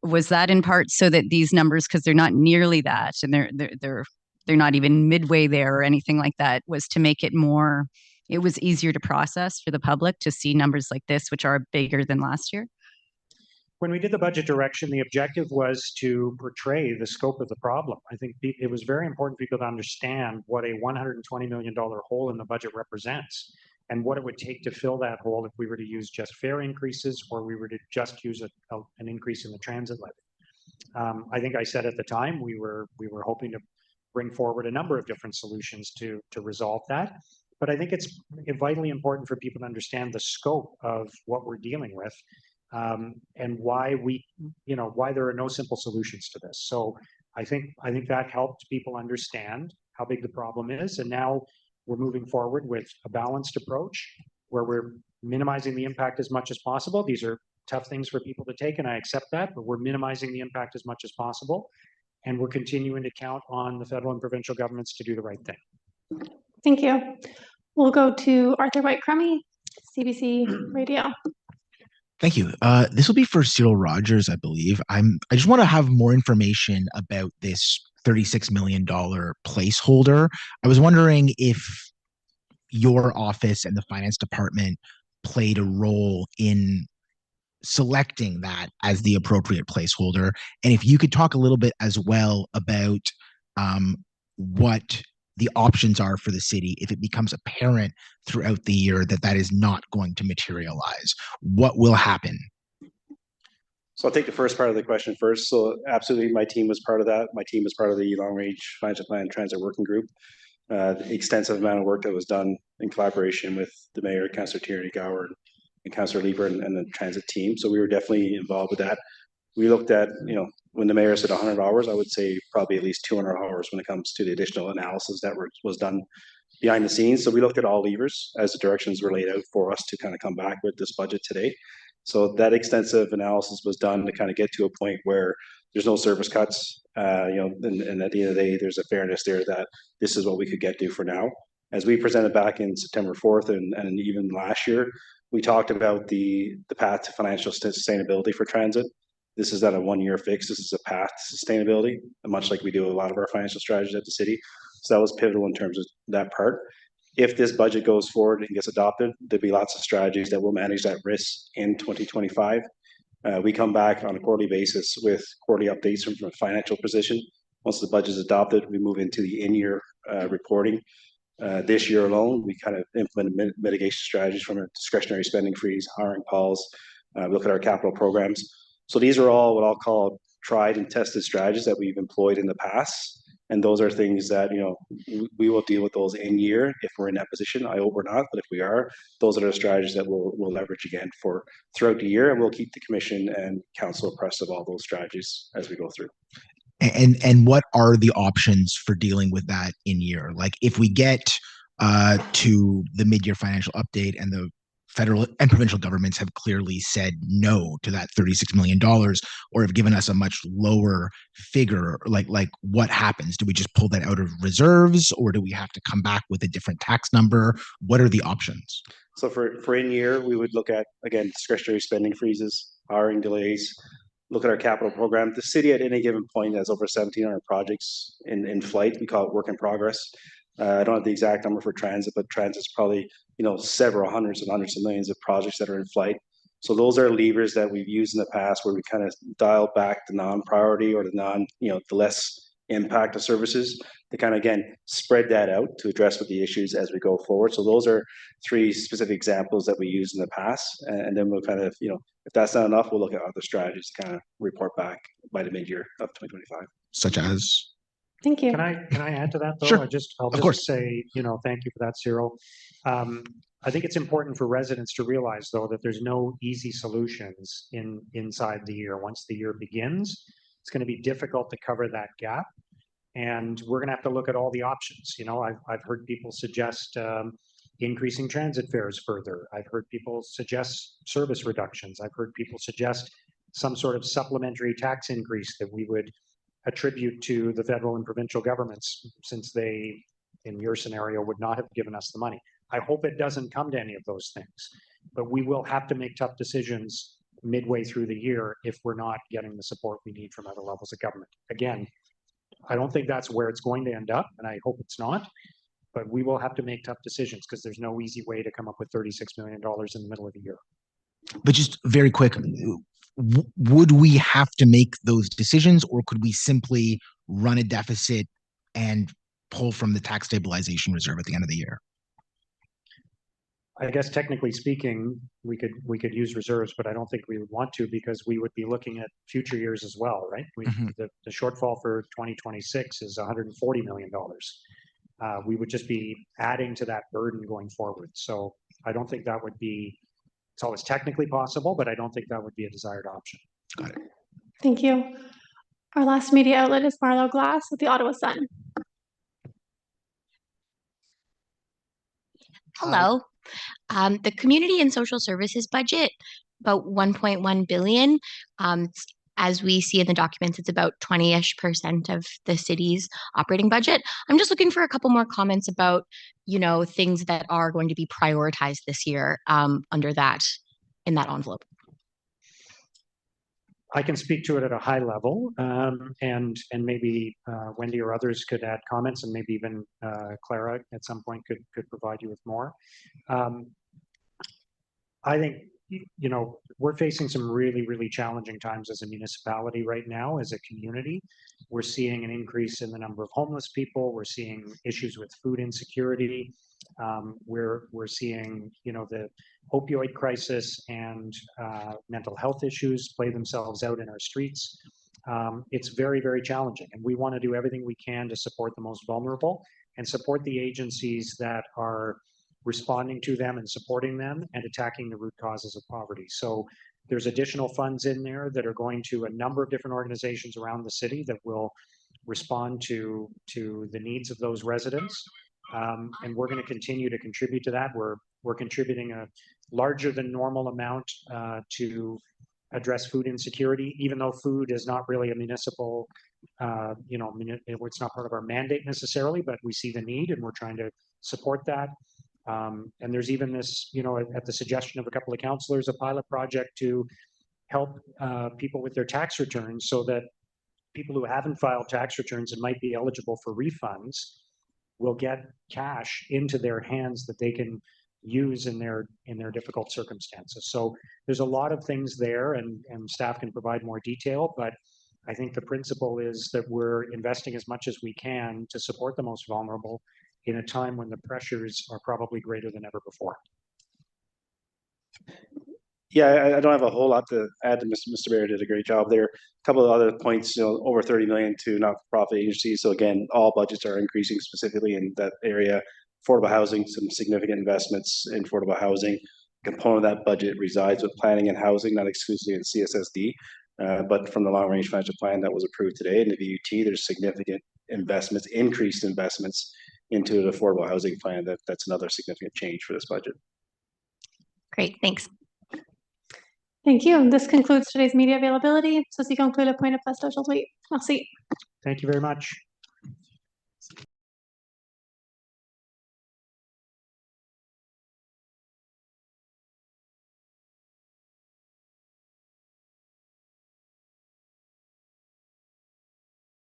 Was that in part so that these numbers, because they're not nearly that, and they're not even midway there or anything like that, was to make it was easier to process for the public to see numbers like this, which are bigger than last year? When we did the budget direction, the objective was to portray the scope of the problem. I think it was very important for people to understand what a $120 million hole in the budget represents and what it would take to fill that hole if we were to use just fare increases or we were to just use an increase in the transit levy. I think I said at the time we were hoping to bring forward a number of different solutions to resolve that. But I think it's vitally important for people to understand the scope of what we're dealing with. And why why there are no simple solutions to this. So I think that helped people understand how big the problem is. And now we're moving forward with a balanced approach where we're minimizing the impact as much as possible. These are tough things for people to take, and I accept that, but we're minimizing the impact as much as possible. And we're continuing to count on the federal and provincial governments to do the right thing. Thank you. We'll go to Arthur White-Crummey, CBC Radio. Thank you. This will be for Cyril Rogers, I believe. I just want to have more information about this $36 million placeholder. I was wondering if your office and the finance department played a role in selecting that as the appropriate placeholder. And if you could talk a little bit as well about what the options are for the city if it becomes apparent throughout the year that is not going to materialize. What will happen? So I'll take the first part of the question first. So absolutely, my team was part of that. My team was part of the Long Range Financial Plan Transit Working Group. The extensive amount of work that was done in collaboration with the Mayor, Councillor Tierney Gower, and Councillor Lieber and the transit team. So we were definitely involved with that. We looked at, when the mayor said 100 hours, I would say probably at least 200 hours when it comes to the additional analysis that was done behind the scenes. So we looked at all levers as the directions were laid out for us to kind of come back with this budget today. So that extensive analysis was done to kind of get to a point where there's no service cuts, and at the end of the day, there's a fairness there that this is what we could get to for now. As we presented back in September 4th and even last year, we talked about the path to financial sustainability for transit. This is not a one-year fix. This is a path to sustainability, much like we do a lot of our financial strategies at the city. So that was pivotal in terms of that part. If this budget goes forward and gets adopted, there'll be lots of strategies that will manage that risk in 2025. We come back on a quarterly basis with quarterly updates from a financial position. Once the budget is adopted, we move into the in-year reporting. This year alone, we kind of implemented mitigation strategies from a discretionary spending freeze, hiring pause, look at our capital programs. So these are all what I'll call tried and tested strategies that we've employed in the past. And those are things that, we will deal with those in year if we're in that position. I hope we're not, but if we are, those are the strategies that we'll leverage again for throughout the year. And we'll keep the commission and council abreast of all those strategies as we go through. And what are the options for dealing with that in year? Like if we get to the mid-year financial update and the federal and provincial governments have clearly said no to that $36 million or have given us a much lower figure, like what happens? Do we just pull that out of reserves or do we have to come back with a different tax number? What are the options? So for in year, we would look at, again, discretionary spending freezes, hiring delays, look at our capital program. The city at any given point has over 1,700 projects in flight. We call it work in progress. I don't have the exact number for transit, but transit's probably, several hundreds and hundreds of millions of projects that are in flight. So those are levers that we've used in the past where we kind of dial back the non-priority or the less impact of services to kind of, again, spread that out to address with the issues as we go forward. So those are 3 specific examples that we used in the past. And then we'll kind of, if that's not enough, we'll look at other strategies to kind of report back by the mid-year of 2025. Such as? Thank you. Can I add to that though? Sure. I'll just say, thank you for that, Cyril. I think it's important for residents to realize though that there's no easy solutions inside the year. Once the year begins, it's going to be difficult to cover that gap. And we're going to have to look at all the options. I've heard people suggest increasing transit fares further. I've heard people suggest service reductions. I've heard people suggest some sort of supplementary tax increase that we would attribute to the federal and provincial governments, since they, in your scenario, would not have given us the money. I hope it doesn't come to any of those things, but we will have to make tough decisions midway through the year if we're not getting the support we need from other levels of government. Again, I don't think that's where it's going to end up, and I hope it's not, but we will have to make tough decisions because there's no easy way to come up with $36 million in the middle of the year. But just very quick, would we have to make those decisions, or could we simply run a deficit and pull from the tax stabilization reserve at the end of the year? I guess technically speaking, we could use reserves, but I don't think we would want to because we would be looking at future years as well, right? The shortfall for 2026 is $140 million. We would just be adding to that burden going forward. So I don't think that would be, it's always technically possible, but I don't think that would be a desired option. Got it. Thank you. Our last media outlet is Marlo Glass with the Ottawa Sun. Hello. The community and social services budget, about 1.1 billion. As we see in the documents, it's about 20-ish% of the city's operating budget. I'm just looking for a couple more comments about, things that are going to be prioritized this year under that, in that envelope. I can speak to it at a high level, and maybe Wendy or others could add comments, and maybe even Clara at some point could provide you with more. I think, we're facing some really, really challenging times as a municipality right now, as a community. We're seeing an increase in the number of homeless people. We're seeing issues with food insecurity. We're seeing, the opioid crisis and mental health issues play themselves out in our streets. It's very, very challenging, and we want to do everything we can to support the most vulnerable and support the agencies that are responding to them and supporting them and attacking the root causes of poverty. So there's additional funds in there that are going to a number of different organizations around the city that will respond to the needs of those residents. And we're going to continue to contribute to that. We're contributing a larger than normal amount to address food insecurity, even though food is not really a municipal, it's not part of our mandate necessarily, but we see the need and we're trying to support that. And there's even this, at the suggestion of a couple of councillors, a pilot project to help people with their tax returns so that people who haven't filed tax returns and might be eligible for refunds will get cash into their hands that they can use in their difficult circumstances. So there's a lot of things there, and staff can provide more detail, but I think the principle is that we're investing as much as we can to support the most vulnerable in a time when the pressures are probably greater than ever before. Yeah, I don't have a whole lot to add to Mr. Mayor did a great job there. A couple of other points, over 30 million to not-for-profit agencies. So again, all budgets are increasing specifically in that area. Affordable housing, some significant investments in affordable housing. A component of that budget resides with planning and housing, not exclusively in CSSD, but from the long-range financial plan that was approved today in the VUT, there's significant investments, increased investments into the affordable housing plan. That's another significant change for this budget. Great, thanks. Thank you. This concludes today's media availability. Ceci conclut le point de presse d'aujourd'hui. Merci. Thank you very much.